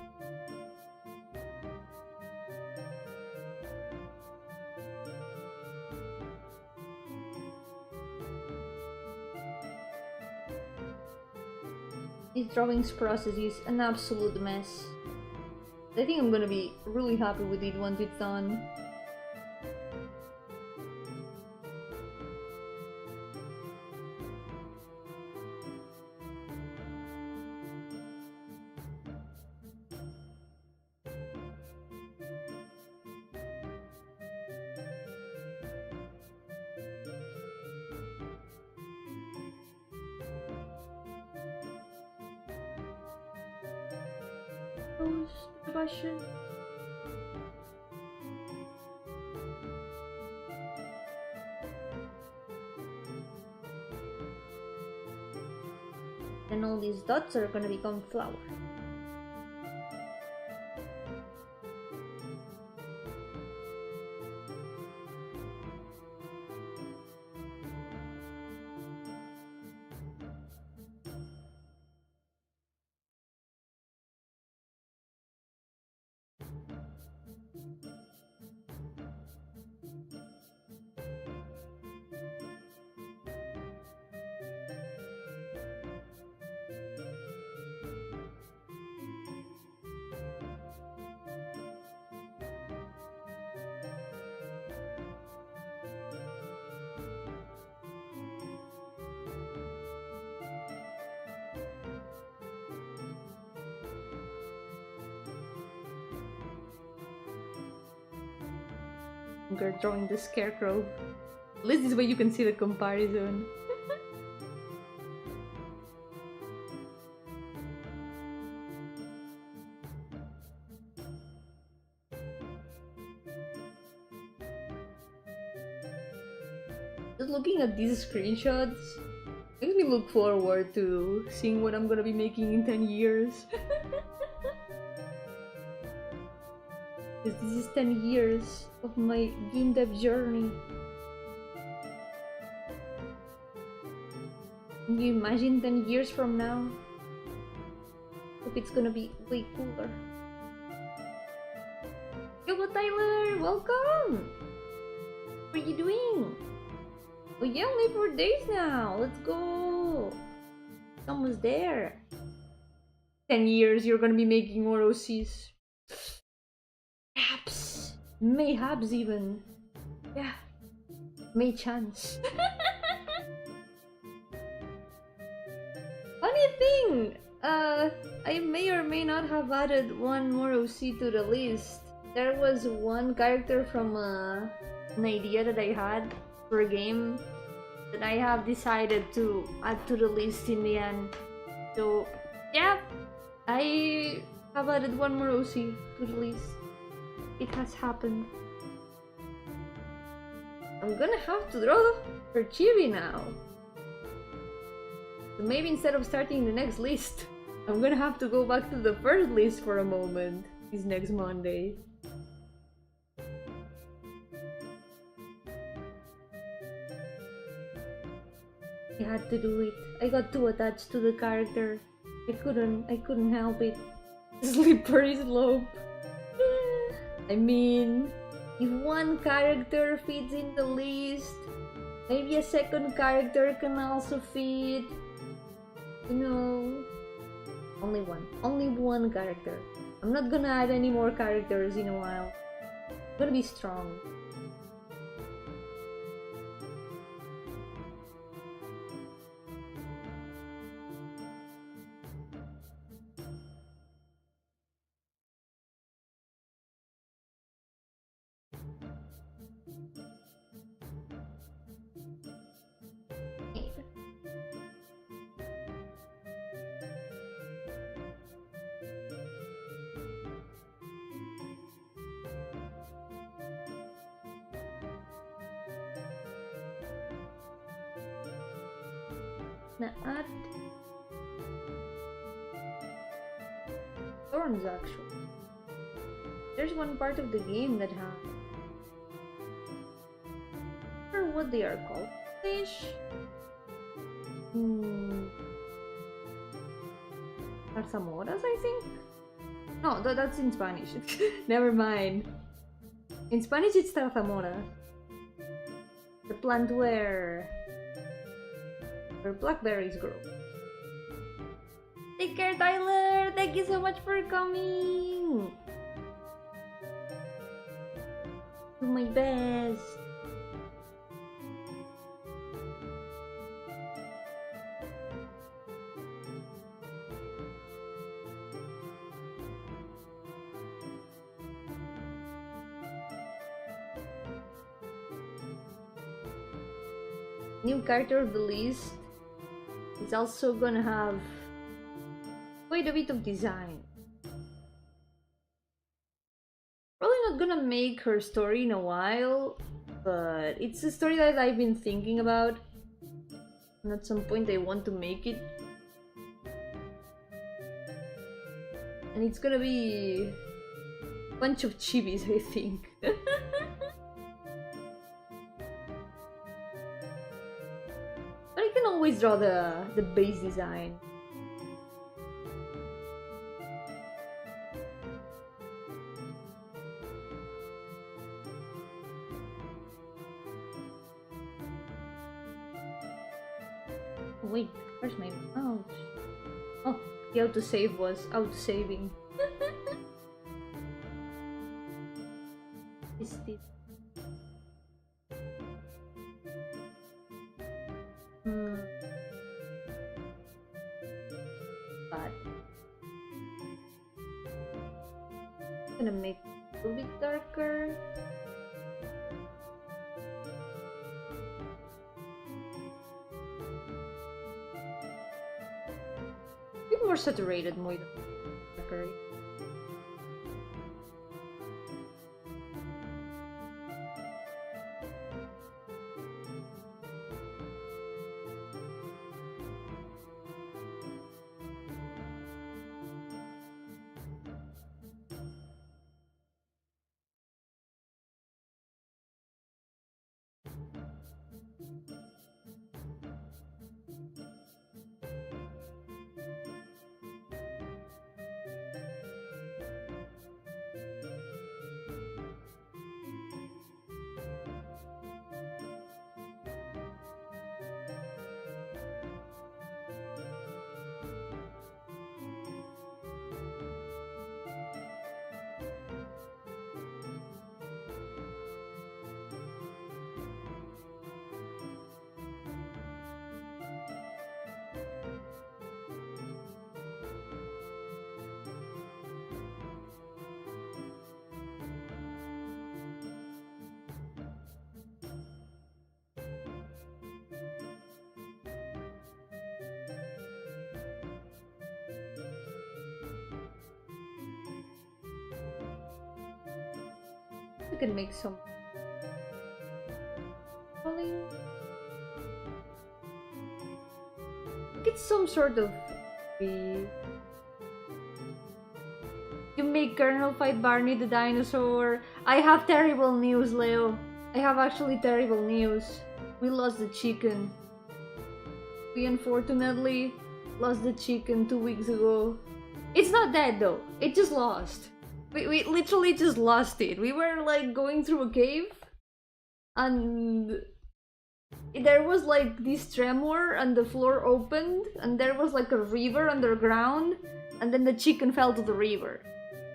This drawings process is an absolute mess. I think I'm gonna be really happy with it once it's done. Question. Then all these dots are gonna become flowers. longer drawing the scarecrow. At least this way you can see the comparison. Just looking at these screenshots makes me look forward to seeing what I'm gonna be making in 10 years. Because this is 10 years of my game dev journey. Can you imagine 10 years from now? Hope it's gonna be way cooler. Yo, Tyler! Welcome! What are you doing? Oh yeah, only 4 days now! Let's go! It's almost there. 10 years you're gonna be making more OCs. Perhaps. Mayhaps even. Yeah. May chance. Funny thing! I may or may not have added one more OC to the list. There was one character from an idea that I had for a game that I have decided to add to the list in the end. So, yeah, I have added one more OC to the list. It has happened. I'm gonna have to draw for Chibi now. So maybe instead of starting the next list, I'm gonna have to go back to the first list for a moment. This next Monday. I had to do it. I got too attached to the character. I couldn't help it. Slippery slope. I mean, if one character fits in the list, maybe a second character can also fit. You know, only one character. I'm not gonna add any more characters in a while. I'm gonna be strong. Now add thorns actually. There's one part of the game that has, I don't know what they are called. Fish? Zarzamoras, I think? No, that's in Spanish. Never mind. In Spanish it's zarzamora. The plant where blackberries grow. Take care, Tyler! Thank you so much for coming! Do my best. New character of the list. It's also gonna have quite a bit of design. Probably not gonna make her story in a while, but it's a story that I've been thinking about, and at some point I want to make it. And it's gonna be a bunch of chibis, I think. I can always draw the base design. Wait, where's my mouse? Oh, the autosave was auto-saving. Is this? But I'm gonna make it a little bit darker. bit more saturated, muy darker. We can make some it's some sort of you make Colonel fight Barney the dinosaur. I have terrible news, Leo. I have actually terrible news. We lost the chicken. We unfortunately lost the chicken 2 weeks ago. It's not dead though, it just lost. We literally just lost it. We were like going through a cave and there was like this tremor and the floor opened and there was like a river underground and then the chicken fell to the river.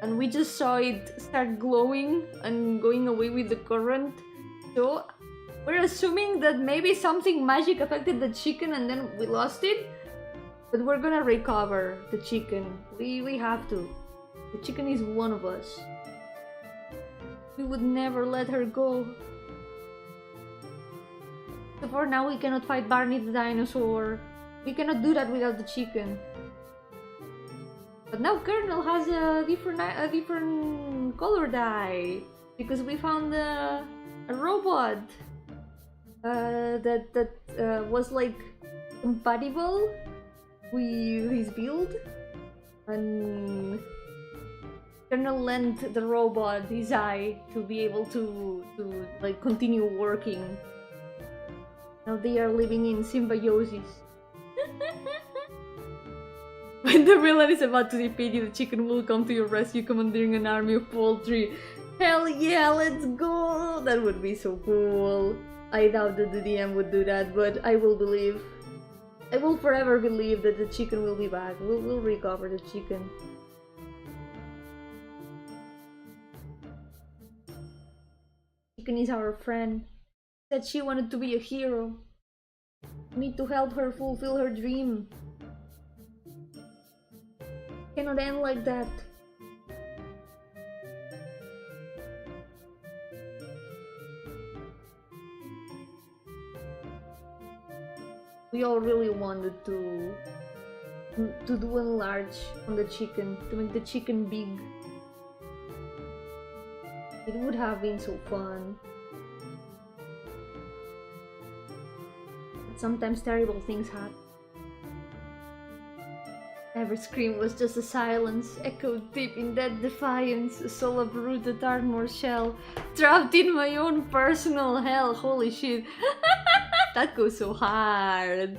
And we just saw it start glowing and going away with the current. So we're assuming that maybe something magic affected the chicken and then we lost it. But we're gonna recover the chicken. We have to. The chicken is one of us. We would never let her go. So for now we cannot fight Barney the dinosaur. We cannot do that without the chicken. But now Colonel has a different color dye. Because we found a robot that was like compatible with his build. And Colonel lent the robot his eye to be able to like continue working. Now they are living in symbiosis. When the villain is about to defeat you, the chicken will come to your rescue, commanding an army of poultry. Hell yeah, let's go! That would be so cool. I doubt that the DM would do that, but I will believe. I will forever believe that the chicken will be back. We'll recover the chicken. Chicken is our friend. Said she wanted to be a hero. We need to help her fulfill her dream. Cannot end like that. We all really wanted to do enlarge on the chicken, to make the chicken big. It would have been so fun. But sometimes terrible things happen. Every scream was just a silence, echoed deep in that defiance, a soul uprooted armor shell, trapped in my own personal hell. Holy shit. That goes so hard.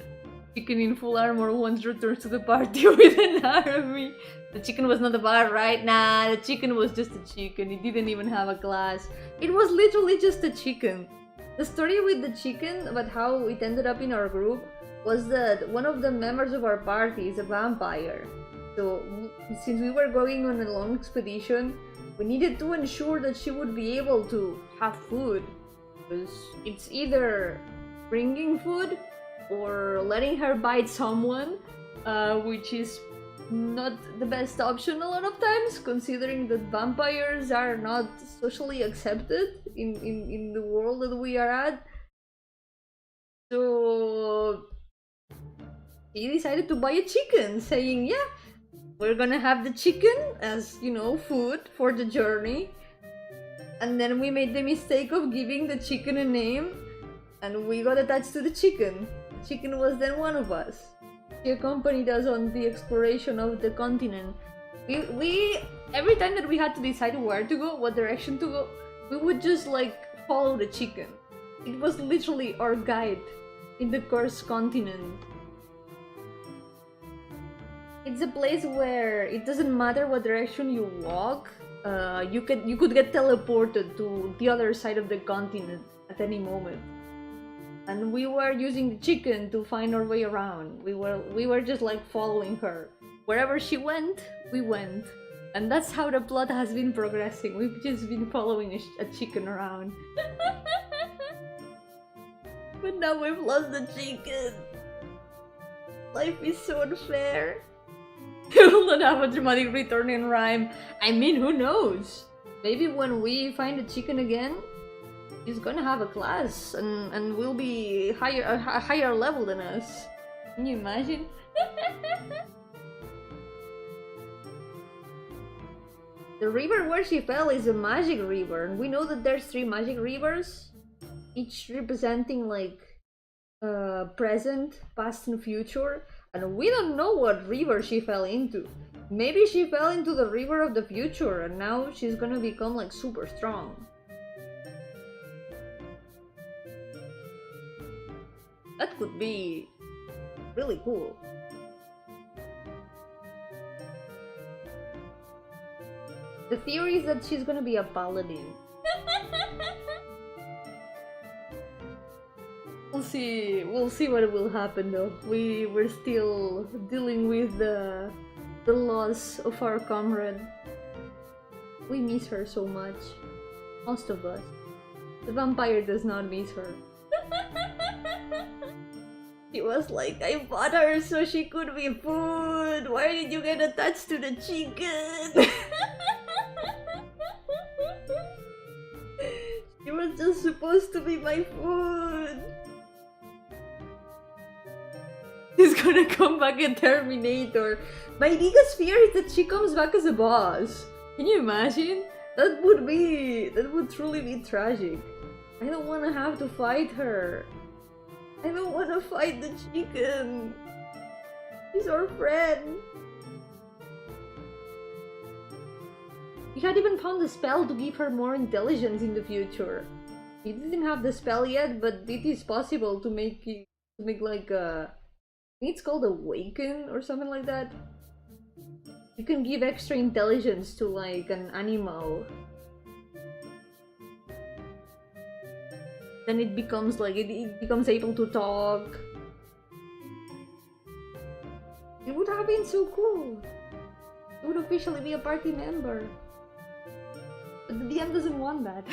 Chicken in full armor once returns to the party with an army. The chicken was not a bar, right? Nah, the chicken was just a chicken. It didn't even have a glass. It was literally just a chicken. The story with the chicken, about how it ended up in our group, was that one of the members of our party is a vampire. So, since we were going on a long expedition, we needed to ensure that she would be able to have food. Because it's either bringing food or letting her bite someone, which is not the best option a lot of times, considering that vampires are not socially accepted in the world that we are at. So he decided to buy a chicken, saying, yeah, we're gonna have the chicken as, you know, food for the journey. And then we made the mistake of giving the chicken a name, and we got attached to the chicken. The chicken was then one of us. She accompanied us on the exploration of the continent. We every time that we had to decide where to go, what direction to go, we would just like follow the chicken. It was literally our guide in the cursed continent. It's a place where it doesn't matter what direction you walk. You could get teleported to the other side of the continent at any moment. And we were using the chicken to find our way around. We were just like following her. Wherever she went, we went. And that's how the plot has been progressing. We've just been following a chicken around. But now we've lost the chicken. Life is so unfair. We'll not have a dramatic return in rhyme. I mean, who knows? Maybe when we find the chicken again, he's gonna have a class and will be a higher level than us. Can you imagine? The river where she fell is a magic river, and we know that there's 3 magic rivers, each representing like present, past, and future. And we don't know what river she fell into. Maybe she fell into the river of the future and now she's gonna become like super strong. That could be really cool. The theory is that she's gonna be a paladin. We'll see what will happen though. We're still dealing with the loss of our comrade. We miss her so much. Most of us. The vampire does not miss her. She was like, I bought her so she could be food. Why did you get attached to the chicken? She was just supposed to be my food. He's gonna come back in Terminator. My biggest fear is that she comes back as a boss. Can you imagine? That would truly be tragic. I don't wanna have to fight her. I don't wanna fight the chicken. She's our friend. We had even found a spell to give her more intelligence in the future. We didn't have the spell yet, but it is possible to make like a... I think it's called Awaken or something like that. You can give extra intelligence to like an animal. Then it becomes like it becomes able to talk. It would have been so cool. It would officially be a party member. But the DM doesn't want that.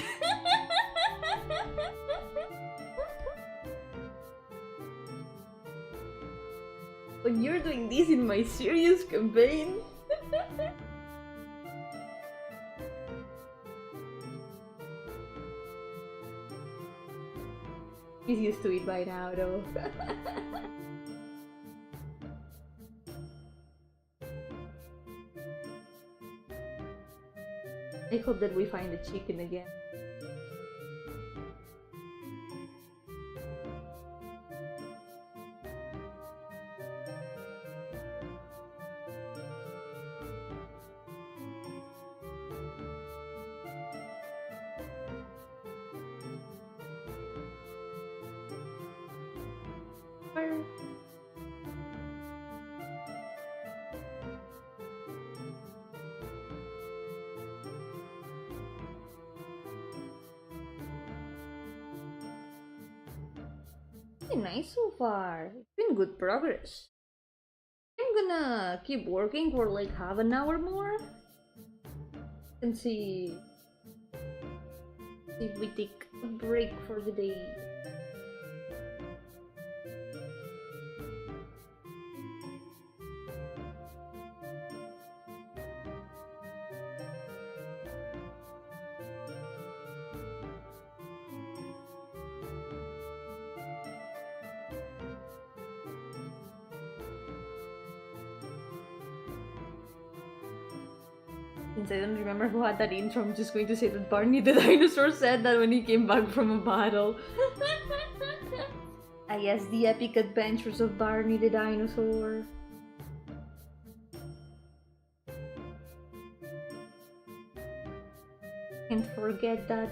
But you're doing this in my serious campaign? He's used to it by now, though. I hope that we find the chicken again. Nice so far. It's been good progress. I'm gonna keep working for like half an hour more and see if we take a break for the day. Since I don't remember who had that intro, I'm just going to say that Barney the dinosaur said that when he came back from a battle. Ah yes, the epic adventures of Barney the dinosaur. Can't forget that.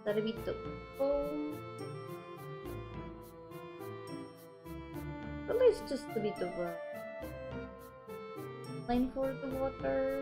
That a bit of foam. At least just a bit of a line for the water.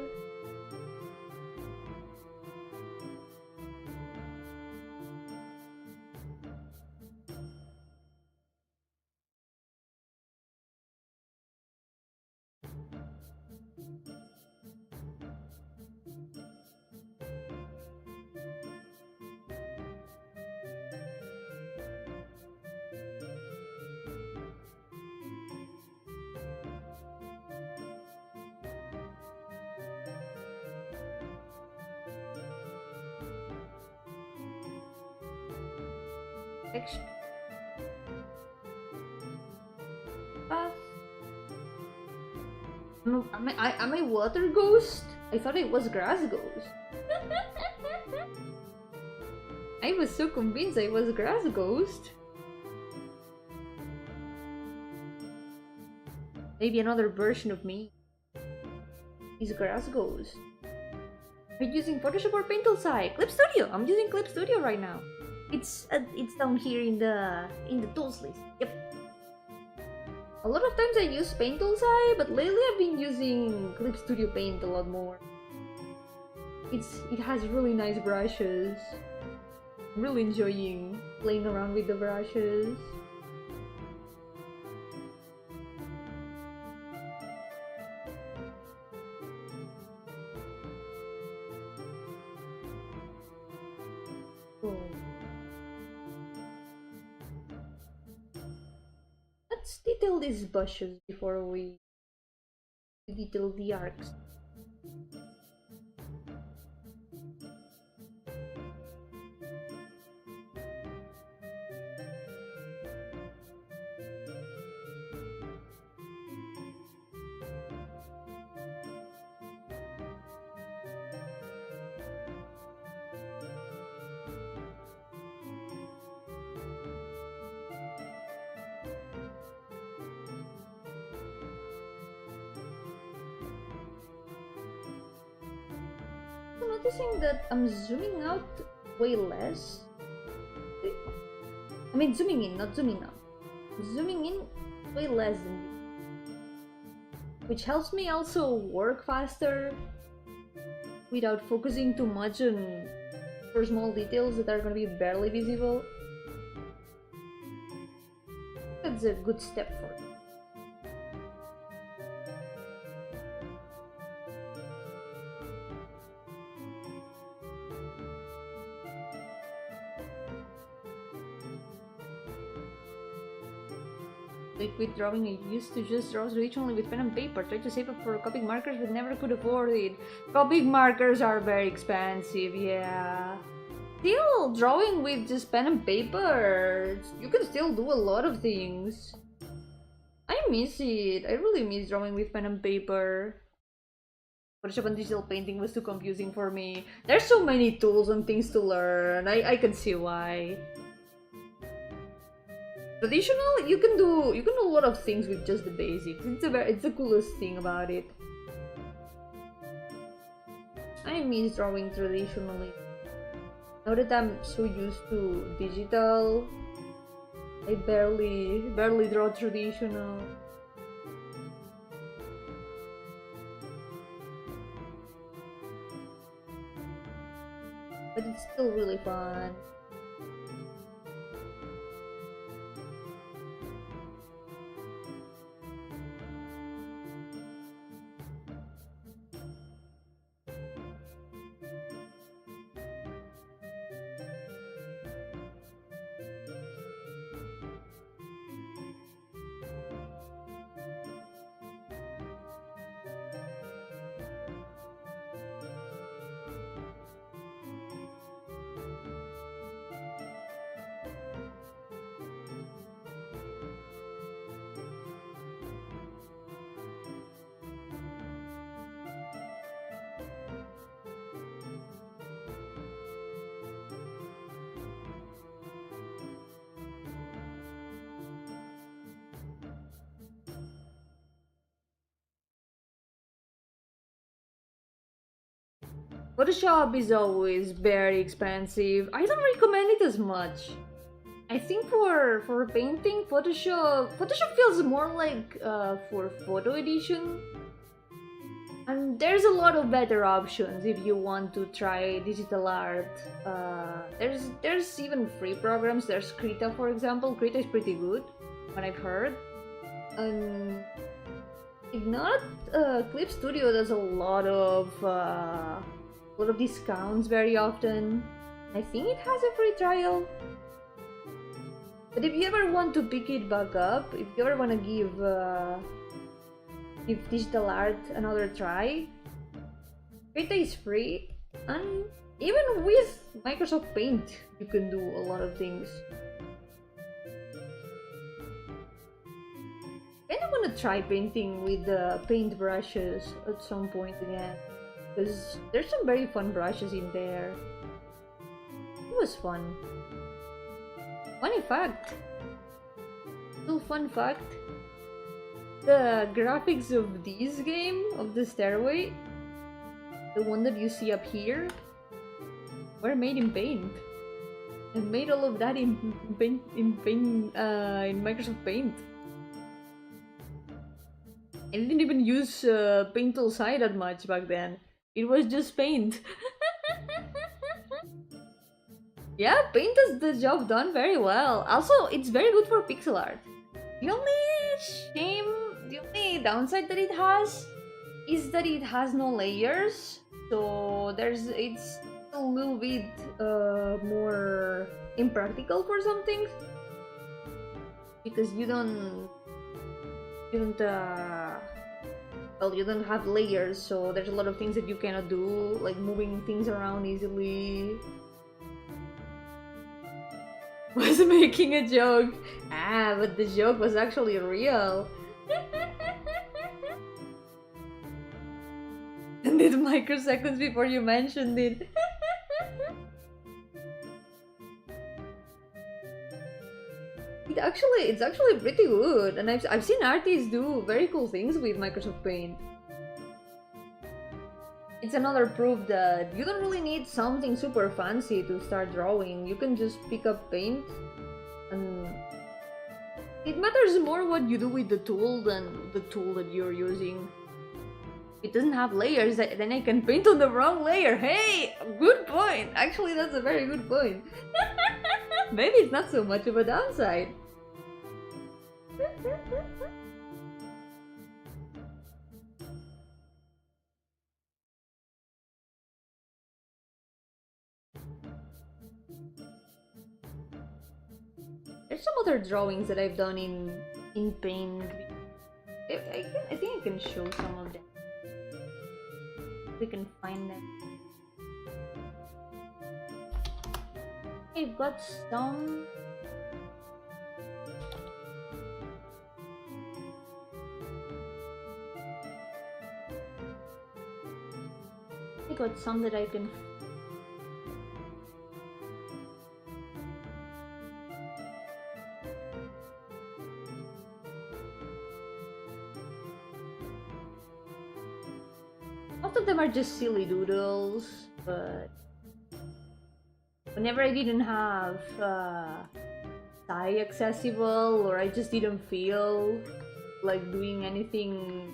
Extra fast. Am I water ghost? I thought it was grass ghost. I was so convinced I was grass ghost. Maybe another version of me is grass ghost. Are you using Photoshop or Paint Tool side? Clip Studio. I'm using Clip Studio right now. It's down here in the tools list. Yep. A lot of times I use Paint Tool side, but lately I've been using Clip Studio Paint a lot more. It has really nice brushes. I'm really enjoying playing around with the brushes. Let's detail these bushes before we detail the arcs. Noticing that I'm zooming out way less. I mean zooming in, not zooming out. Zooming in way less than you. Which helps me also work faster without focusing too much on for small details that are gonna be barely visible. That's a good step for me. With drawing, I used to just draw traditionally with pen and paper, try to save up for Copic markers but never could afford it. Copic markers are very expensive, yeah. Still, drawing with just pen and paper, you can still do a lot of things. I miss it. I really miss drawing with pen and paper. Photoshop and digital painting was too confusing for me. There's so many tools and things to learn. I can see why. Traditional, you can do a lot of things with just the basics. It's the coolest thing about it. I miss drawing traditionally. Now that I'm so used to digital, I barely draw traditional. But it's still really fun. Photoshop is always very expensive. I don't recommend it as much. I think for painting, Photoshop feels more like for photo edition. And there's a lot of better options if you want to try digital art. There's even free programs. There's Krita, for example. Krita is pretty good, what I've heard. If not, Clip Studio does a lot of discounts very often. I think it has a free trial. But if you ever want to pick it back up, if you ever want to give digital art another try, Krita is free, and even with Microsoft Paint, you can do a lot of things. I kinda wanna try painting with the paint brushes at some point again, because there's some very fun brushes in there. It was fun. Funny fact. Little fun fact. The graphics of this game, of the stairway, the one that you see up here, were made in Paint. I made all of that in Microsoft Paint. I didn't even use Paint Toolside that much back then. It was just Paint. Yeah, Paint does the job done very well. Also, it's very good for pixel art. The only downside that it has is that it has no layers. So it's a little bit more impractical for some things, because you don't have layers, so there's a lot of things that you cannot do, like moving things around easily. Was making a joke. But the joke was actually real. And did microseconds before you mentioned it. It's actually pretty good, and I've seen artists do very cool things with Microsoft Paint. It's another proof that you don't really need something super fancy to start drawing. You can just pick up paint, and it matters more what you do with the tool than the tool that you're using. It doesn't have layers, then I can paint on the wrong layer. Hey, good point. Actually, that's a very good point. Maybe it's not so much of a downside. There's some other drawings that I've done in Paint. I think I can show some of them. We can find them. I've got some. I got some that I can. Most of them are just silly doodles, but whenever I didn't have Thai accessible, or I just didn't feel like doing anything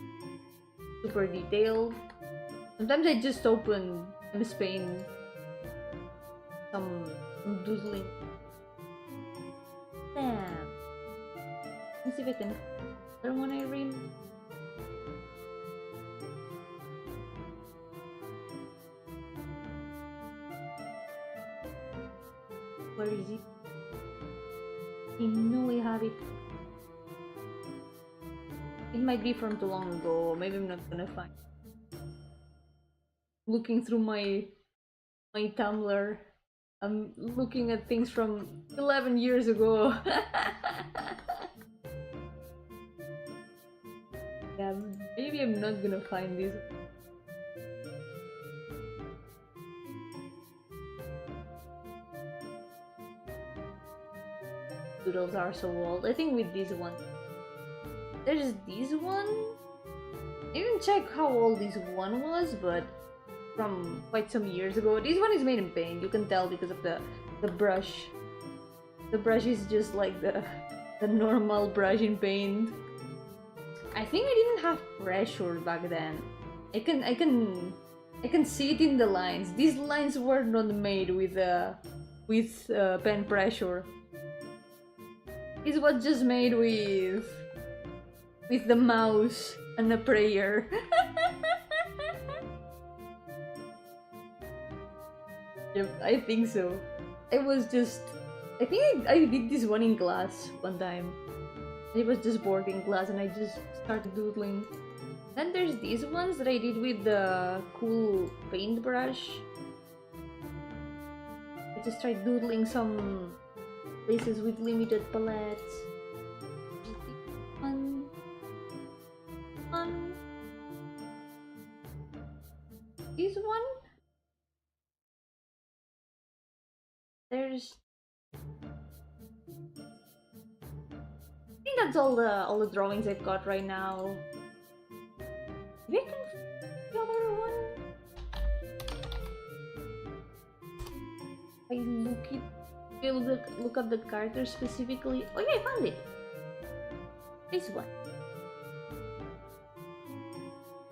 super detailed, sometimes I just open MS Paint, some doodling. Damn. Let's see if I can. Other one I read. Where is it? I know I have it. It might be from too long ago. Maybe I'm not gonna find it. Looking through my Tumblr, I'm looking at things from 11 years ago. Yeah, maybe I'm not gonna find this. Doodles are so old. I think with this one. There's this one. I didn't check how old this one was, but from quite some years ago. This one is made in paint. You can tell because of the brush. The brush is just like the normal brush in paint. I think I didn't have pressure back then. I can see it in the lines. These lines were not made with pen pressure. This was just made with the mouse and a prayer. Yep, I think so. It was just... I think I did this one in class one time. It was just bored in class and I just started doodling. Then there's these ones that I did with the cool paintbrush. I just tried doodling some places with limited palettes. Fun. Fun. This one? There's... I think that's all the drawings I've got right now. Maybe I can find the other one. I look up the character specifically. Oh yeah, I found it. This one.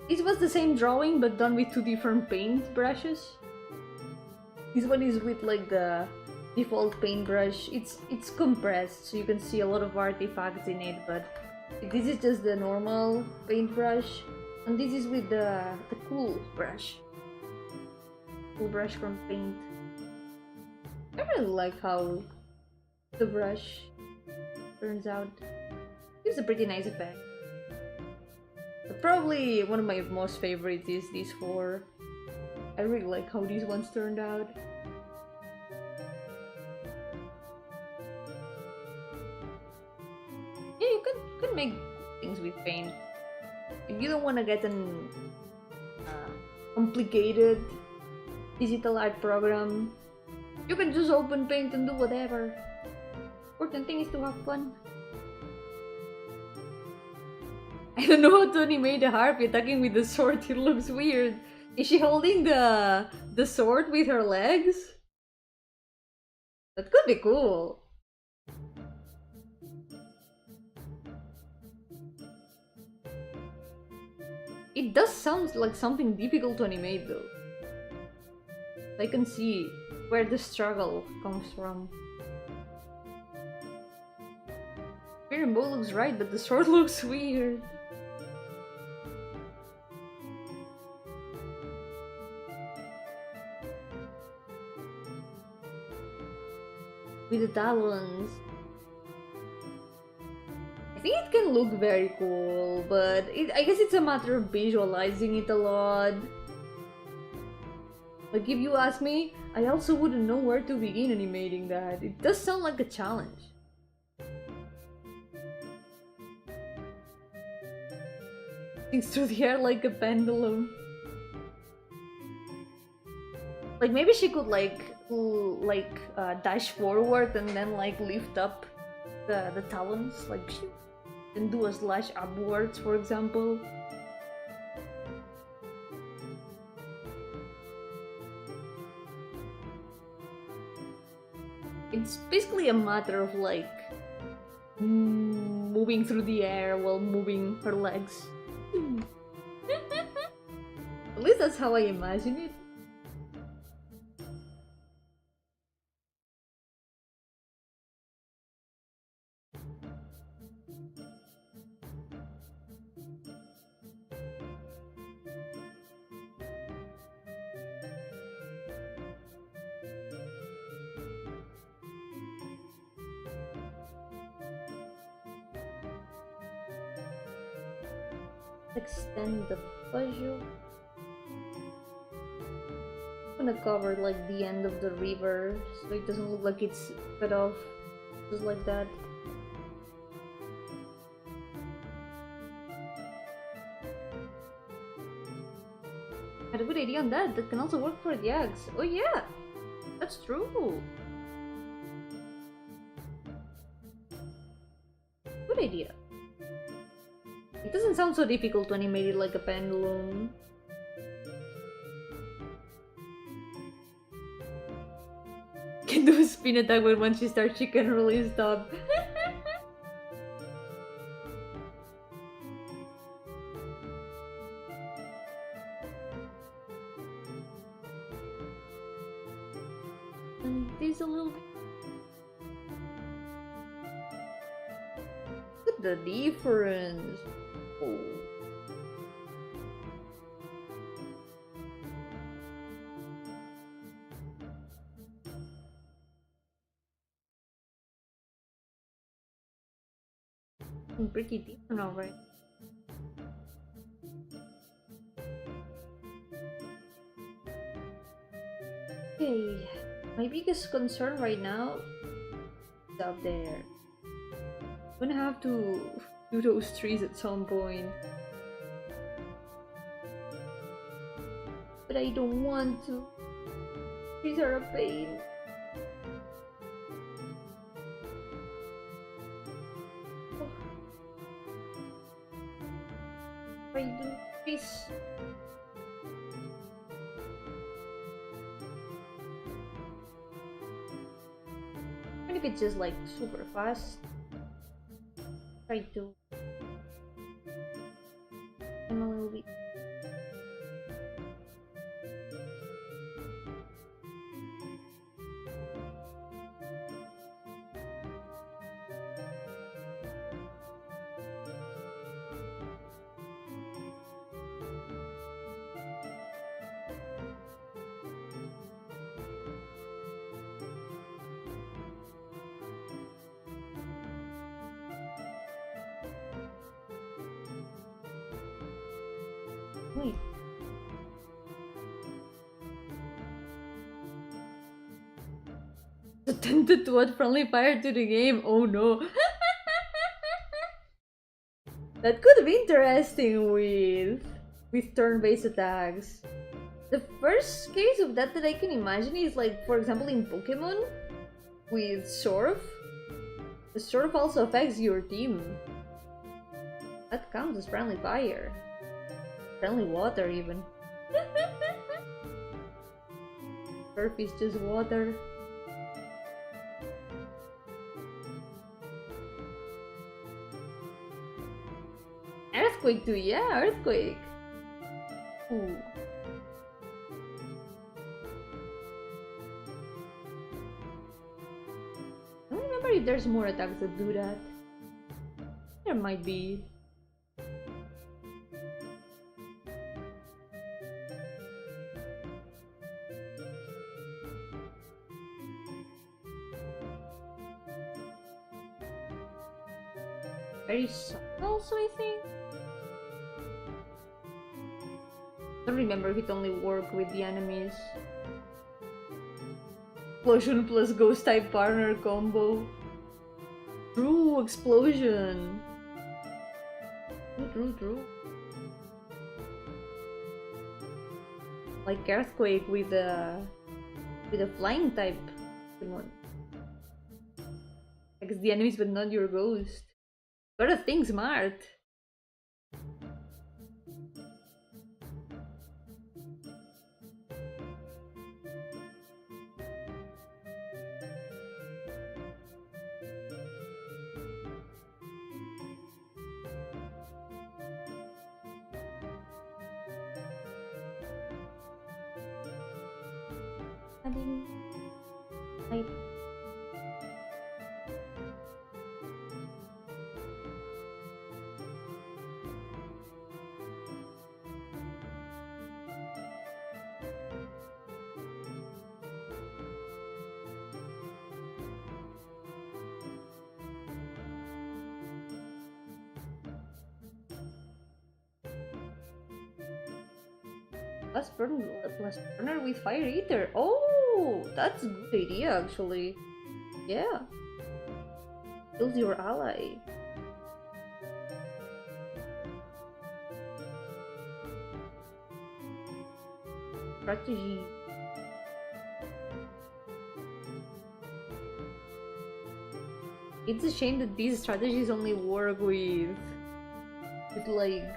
This was the same drawing but done with two different paint brushes. This one is with like the default paintbrush. It's compressed so you can see a lot of artifacts in it, but this is just the normal paintbrush, and this is with the cool brush from paint. I really like how the brush turns out. Gives a pretty nice effect. But probably one of my most favorites is these four. I really like how these ones turned out. Yeah, you can make things with paint. If you don't want to get an complicated digital art program, you can just open paint and do whatever. Important thing is to have fun. I don't know how to animate the harpy attacking with the sword. It looks weird. Is she holding the sword with her legs? That could be cool. It does sound like something difficult to animate though. I can see where the struggle comes from. Rainbow looks right, but the sword looks weird. With the talons. I think it can look very cool, but I guess it's a matter of visualizing it a lot. Like if you ask me, I also wouldn't know where to begin animating that. It does sound like a challenge. Things through the air like a pendulum. Like maybe she could dash forward and then like lift up the talons, like and do a slash upwards, for example. It's basically a matter of like moving through the air while moving her legs. At least that's how I imagine it. Extend the puzzle. I'm gonna cover like the end of the river so it doesn't look like it's cut off just like that. Had a good idea on that. That can also work for the eggs. Oh yeah, that's true. Good idea. It doesn't sound so difficult to animate it like a pendulum. spin attack, but once she starts, she can't really stop. And this a little bit. Look at the difference. Oh. Pretty deep now, right? Okay, my biggest concern right now is up there. I'm gonna have to do those trees at some point. But I don't want to. Trees are a pain. I do this. And if it's just like super fast, try to. I'm a little bit. Wait. Attempted to add friendly fire to the game. Oh no. That could be interesting with turn-based attacks. The first case of that I can imagine is like, for example, in Pokemon with Surf. The Surf also affects your team. That counts as friendly fire. Friendly water, even. Surf is just water. Earthquake too, yeah, earthquake. Ooh. I don't remember if there's more attacks that do that. There might be. Very soft also, I think. I don't remember if it only worked with the enemies. Explosion plus ghost type partner combo. True, explosion. True. Like earthquake with a flying type Pokemon. Like the enemies but not your ghost. Gotta think smart. Adding light. Plus burner with fire eater. Oh, that's a good idea actually. Yeah. Kills your ally. Strategy. It's a shame that these strategies only work with like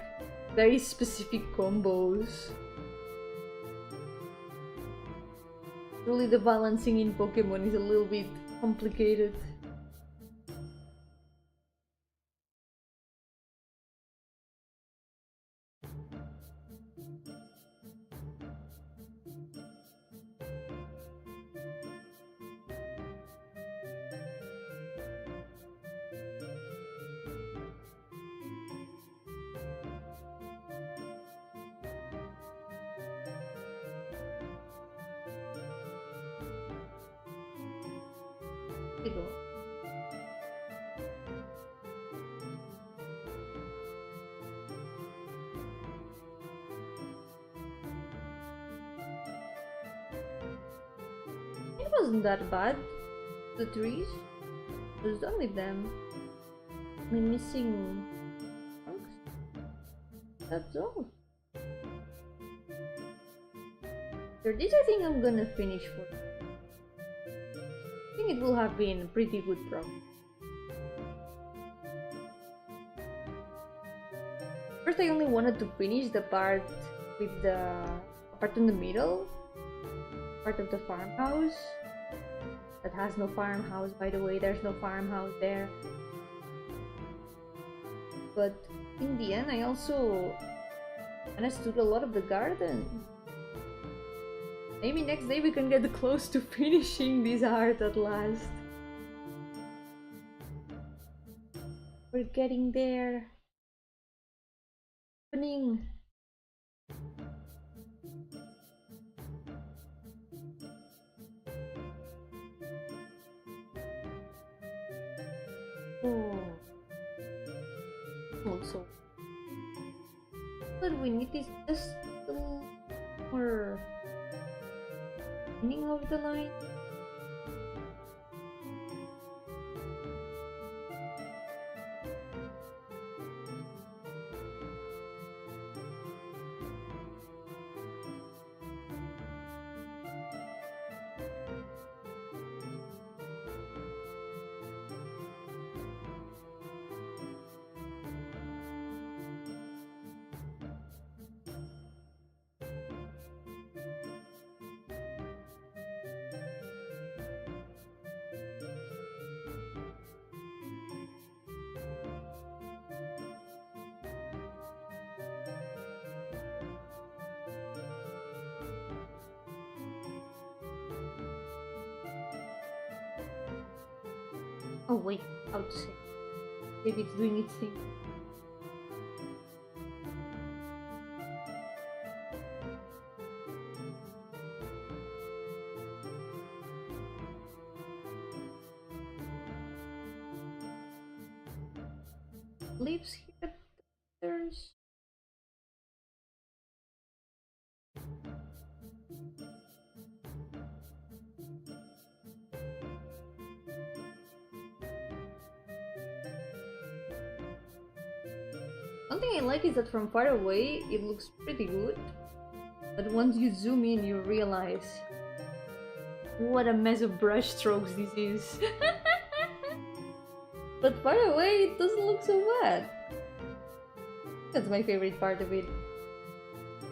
very specific combos. Really, the balancing in Pokemon is a little bit complicated. Go. It wasn't that bad. The trees. I was done with them. I'm missing trunks. That's all. So this I think I'm gonna finish for. I think it will have been pretty good progress. First I only wanted to finish the part with the part in the middle, part of the farmhouse. That has no farmhouse, by the way, there's no farmhouse there. But in the end I also understood a lot of the garden. Maybe next day we can get close to finishing this art at last. We're getting there. Opening. Oh. Also. What we need is just a little more ending of the line. Oh wait, how to say? Maybe it's doing its thing. Leaves here. There's. One thing I like is that from far away it looks pretty good, but once you zoom in you realize what a mess of brush strokes this is. But far away it doesn't look so bad. That's my favorite part of it.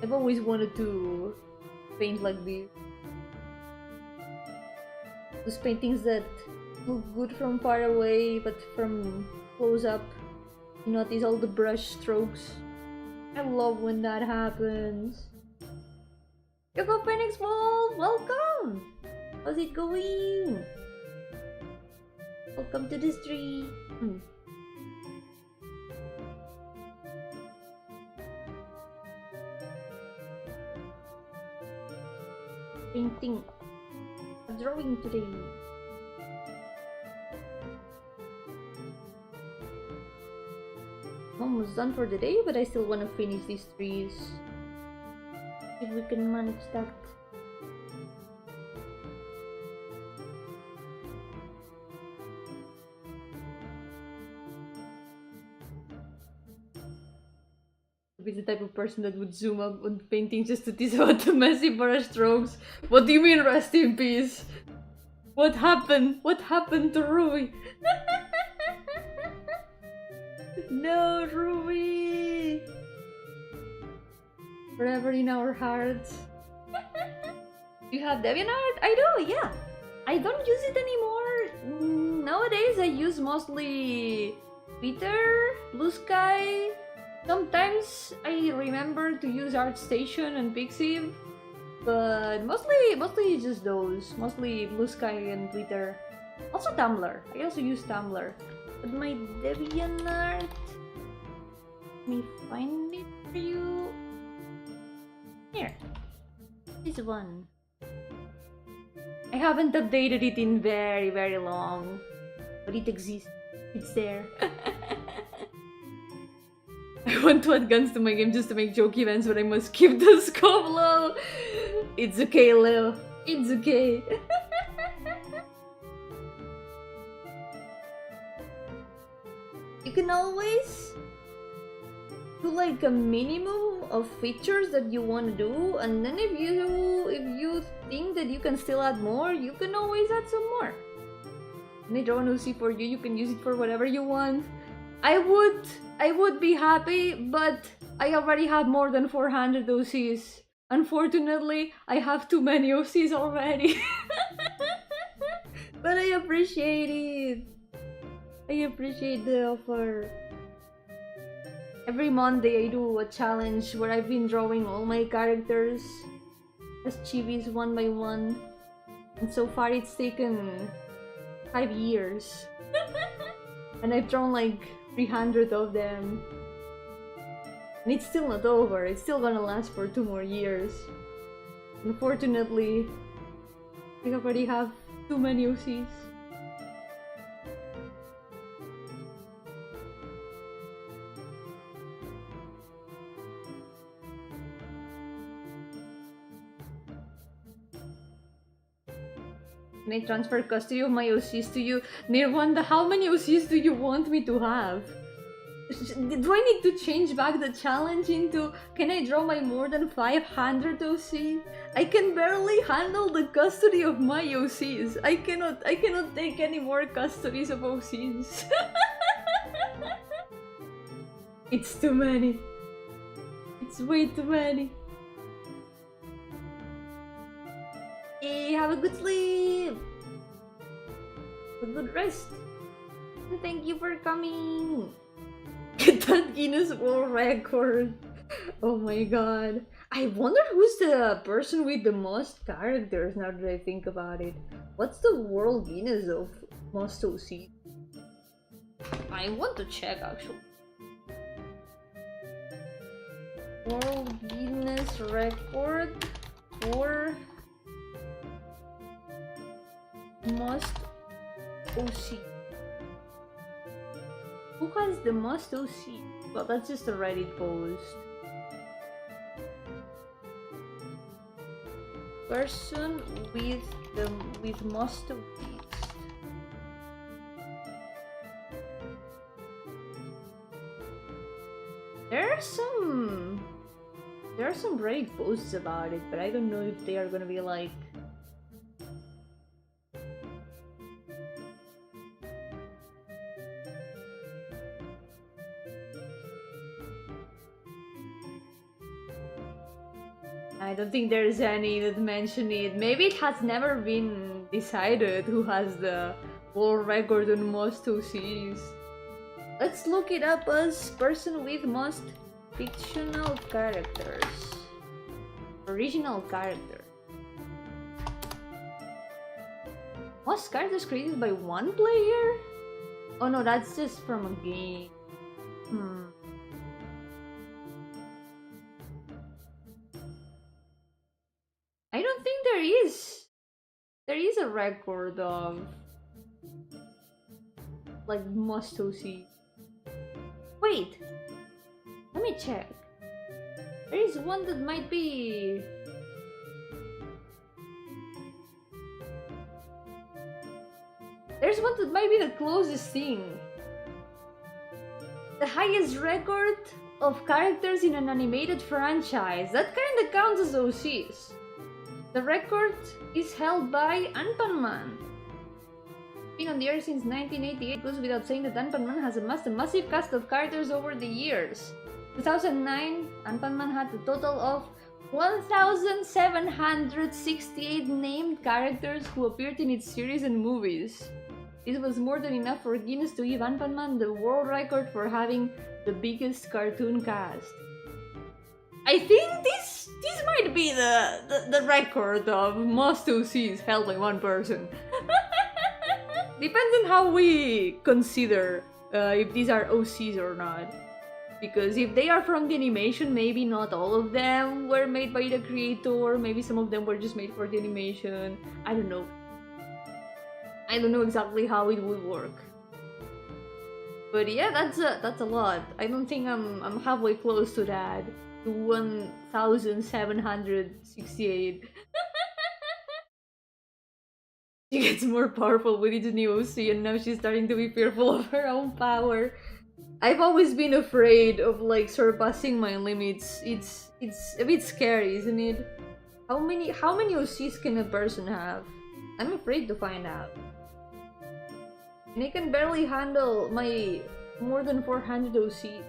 I've always wanted to paint like this. Those paintings that look good from far away, but from close up you notice all the brush strokes. I love when that happens. Yoko Phoenix Wolf, welcome! How's it going? Welcome to the stream. Painting. Drawing today. Almost done for the day, but I still want to finish these trees. If we can manage that. Be the type of person that would zoom up on painting just to tease about the messy brush strokes. What do you mean, rest in peace? What happened? What happened to Ruby? No, Ruby! Forever in our hearts. You have DeviantArt? I do, yeah. I don't use it anymore. nowadays I use mostly Twitter, Blue Sky. Sometimes I remember to use ArtStation and Pixiv, but mostly just those. Mostly Blue Sky and Twitter. Also Tumblr. I also use Tumblr. But my DeviantArt, let me find it for you. Here, this one. I haven't updated it in very long, but it exists. It's there. I want to add guns to my game just to make joke events, but I must keep the scope low. It's okay, Leo. It's okay. You can always do like a minimum of features that you want to do, and then if you think that you can still add more, you can always add some more. And I draw an OC for you. You can use it for whatever you want. I would be happy, but I already have more than 400 OCs. Unfortunately, I have too many OCs already. But I appreciate it. I appreciate the offer. Every Monday I do a challenge where I've been drawing all my characters as chibis one by one. And so far it's taken 5 years. And I've drawn like 300 of them. And it's still not over. It's still gonna last for 2 more years. Unfortunately, I already have too many OCs. Can I transfer custody of my OCs to you? Nirwanda, how many OCs do you want me to have? Do I need to change back the challenge into can I draw my more than 500 OCs? I can barely handle the custody of my OCs. I cannot take any more custodies of OCs. It's too many. It's way too many. Hey, have a good sleep. A good rest. And thank you for coming. Get that Guinness World Record. Oh my god. I wonder who's the person with the most characters now that I think about it. What's the World Guinness of most OC? I want to check actually. World Guinness Record for most OC. Who has the most OC? Well, that's just a Reddit post. Person with most OCs. There are some Reddit posts about it, but I don't know if they are gonna be like I don't think there's any that mention it. Maybe it has never been decided who has the world record on most OCs. Let's look it up as person with most fictional characters. Original character. Most characters created by one player? Oh no, that's just from a game. I don't think there is. There is a record of like most OC. Wait, let me check. There is one that might be. There's one that might be the closest thing. The highest record of characters in an animated franchise. That kinda counts as OCs. The record is held by Anpanman. Been on the air since 1988, goes without saying that Anpanman has amassed a massive cast of characters over the years. 2009, Anpanman had a total of 1,768 named characters who appeared in its series and movies. This was more than enough for Guinness to give Ant-Man the world record for having the biggest cartoon cast. I think this might be the record of most OCs held by one person. Depends on how we consider if these are OCs or not. Because if they are from the animation, maybe not all of them were made by the creator, maybe some of them were just made for the animation. I don't know. I don't know exactly how it would work. But yeah, that's a lot. I don't think I'm halfway close to that. To 1,768. She gets more powerful with each new OC, and now she's starting to be fearful of her own power. I've always been afraid of like surpassing my limits. It's a bit scary, isn't it? How many OCs can a person have? I'm afraid to find out. And I can barely handle my more than 400 OC.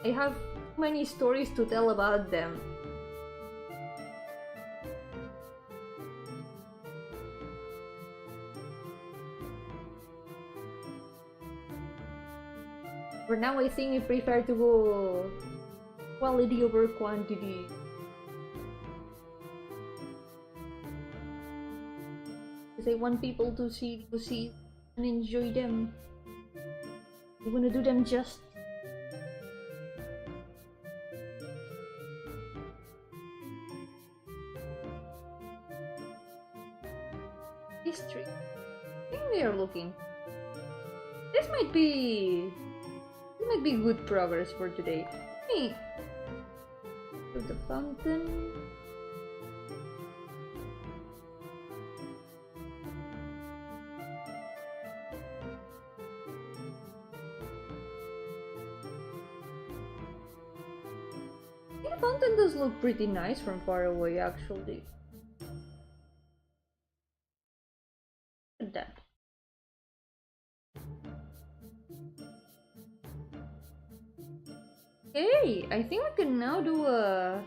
I have too many stories to tell about them. For now, I think I prefer to go quality over quantity. Because I want people to see and enjoy them. I want to do them just. History. I think they are looking. This might be good progress for today. Hey, to the fountain. The fountain does look pretty nice from far away, actually. Look at that. Okay, I think we can now do a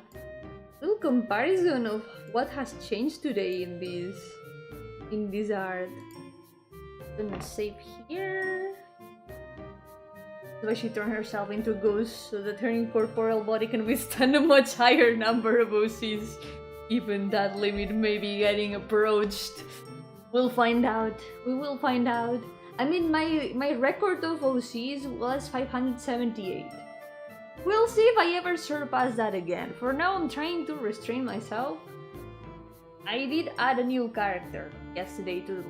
little comparison of what has changed today in this art. I'm gonna save here. So she turned herself into a ghost so that her incorporeal body can withstand a much higher number of OCs. Even that limit may be getting approached. We'll find out. We will find out. I mean, my record of OCs was 578. We'll see if I ever surpass that again. For now, I'm trying to restrain myself. I did add a new character yesterday to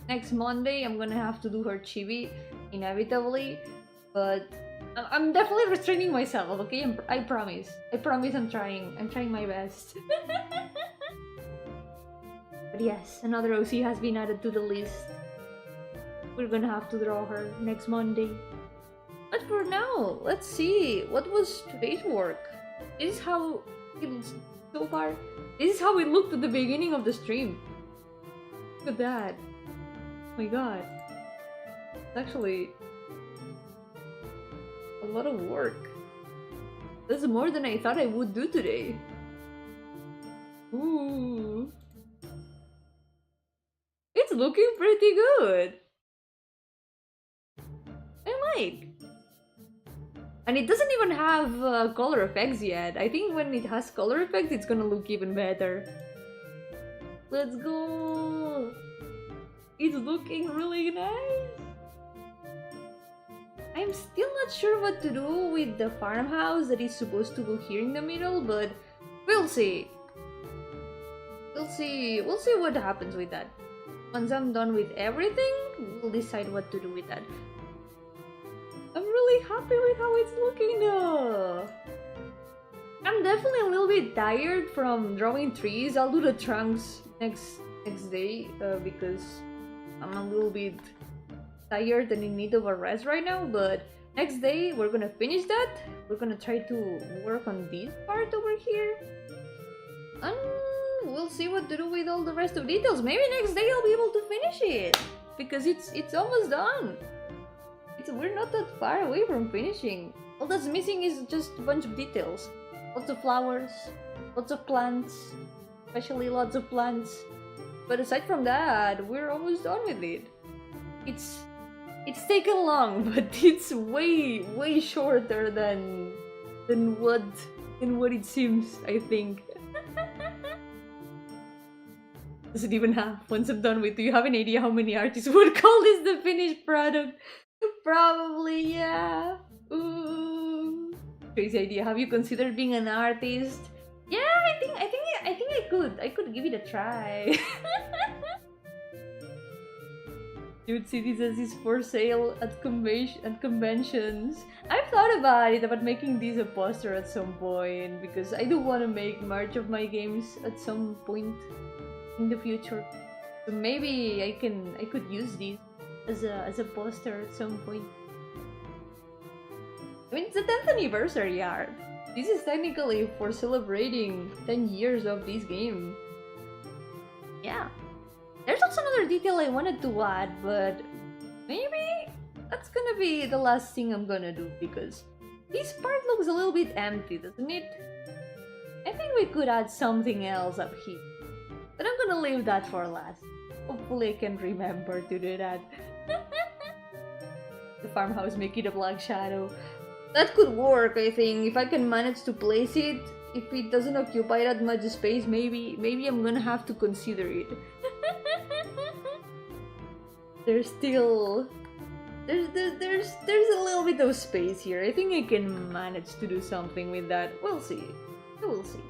next Monday. I'm gonna have to do her chibi, inevitably. But I'm definitely restraining myself, okay? I promise. I promise I'm trying. I'm trying my best. But yes, another OC has been added to the list. We're gonna have to draw her next Monday. But for now, let's see, what was today's work? This is how it looks so far. This is how it looked at the beginning of the stream. Look at that. Oh my god. It's actually a lot of work. This is more than I thought I would do today. Ooh. It's looking pretty good. I like. And it doesn't even have color effects yet. I think when it has color effects, it's gonna look even better. Let's go! It's looking really nice! I'm still not sure what to do with the farmhouse that is supposed to go here in the middle, but we'll see. We'll see what happens with that. Once I'm done with everything, we'll decide what to do with that. I'm really happy with how it's looking though. I'm definitely a little bit tired from drawing trees. I'll do the trunks next day because I'm a little bit tired and in need of a rest right now. But next day we're gonna finish that. We're gonna try to work on this part over here. And we'll see what to do with all the rest of details. Maybe next day I'll be able to finish it because it's almost done. We're not that far away from finishing. All that's missing is just a bunch of details. Lots of flowers, lots of plants, especially lots of plants. But aside from that, we're almost done with it. it's taken long, but it's way shorter than what it seems, I think. Doesn't even have. Once I'm done with, do you have an idea how many artists would call this the finished product? Probably, yeah. Ooh. Crazy idea. Have you considered being an artist? Yeah, I think I could give it a try. Dude, see this as is for sale at conventions. I've thought about it, about making this a poster at some point, because I do want to make merch of my games at some point in the future. So maybe I could use this as a poster at some point. I mean, it's the 10th anniversary art. This is technically for celebrating 10 years of this game. Yeah. There's also another detail I wanted to add, but maybe that's gonna be the last thing I'm gonna do, because this part looks a little bit empty, doesn't it? I think we could add something else up here, but I'm gonna leave that for last. Hopefully I can remember to do that. The farmhouse, make it a black shadow. That could work, I think, if I can manage to place it. If it doesn't occupy that much space, maybe I'm gonna have to consider it. There's still... There's a little bit of space here. I think I can manage to do something with that. We'll see. We'll see.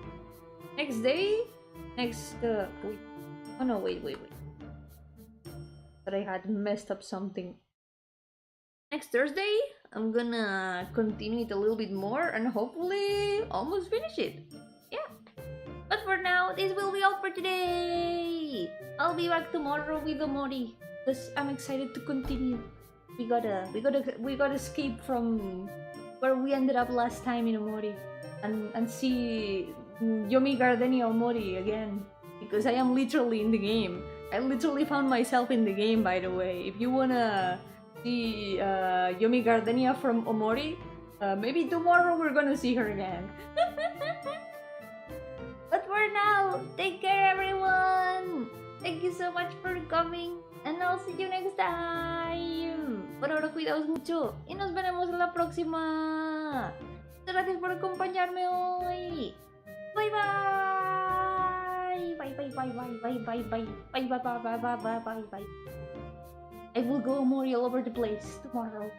Next day? Next... wait. Oh no, wait. But I had messed up something. Next Thursday, I'm gonna continue it a little bit more and hopefully almost finish it. Yeah. But for now, this will be all for today. I'll be back tomorrow with Omori, because I'm excited to continue. We gotta escape from where we ended up last time in Omori and see Yomi Gardenia Omori again, because I am literally in the game. I literally found myself in the game, by the way. If you wanna see Yomi Gardenia from Omori, maybe tomorrow we're gonna see her again. But for now, take care everyone! Thank you so much for coming, and I'll see you next time. Por ahora, cuidaos mucho y nos veremos en la próxima. Gracias por acompañarme hoy. Bye bye. Bye bye bye bye bye bye bye bye bye bye bye bye bye bye bye. I will go more all over the place tomorrow.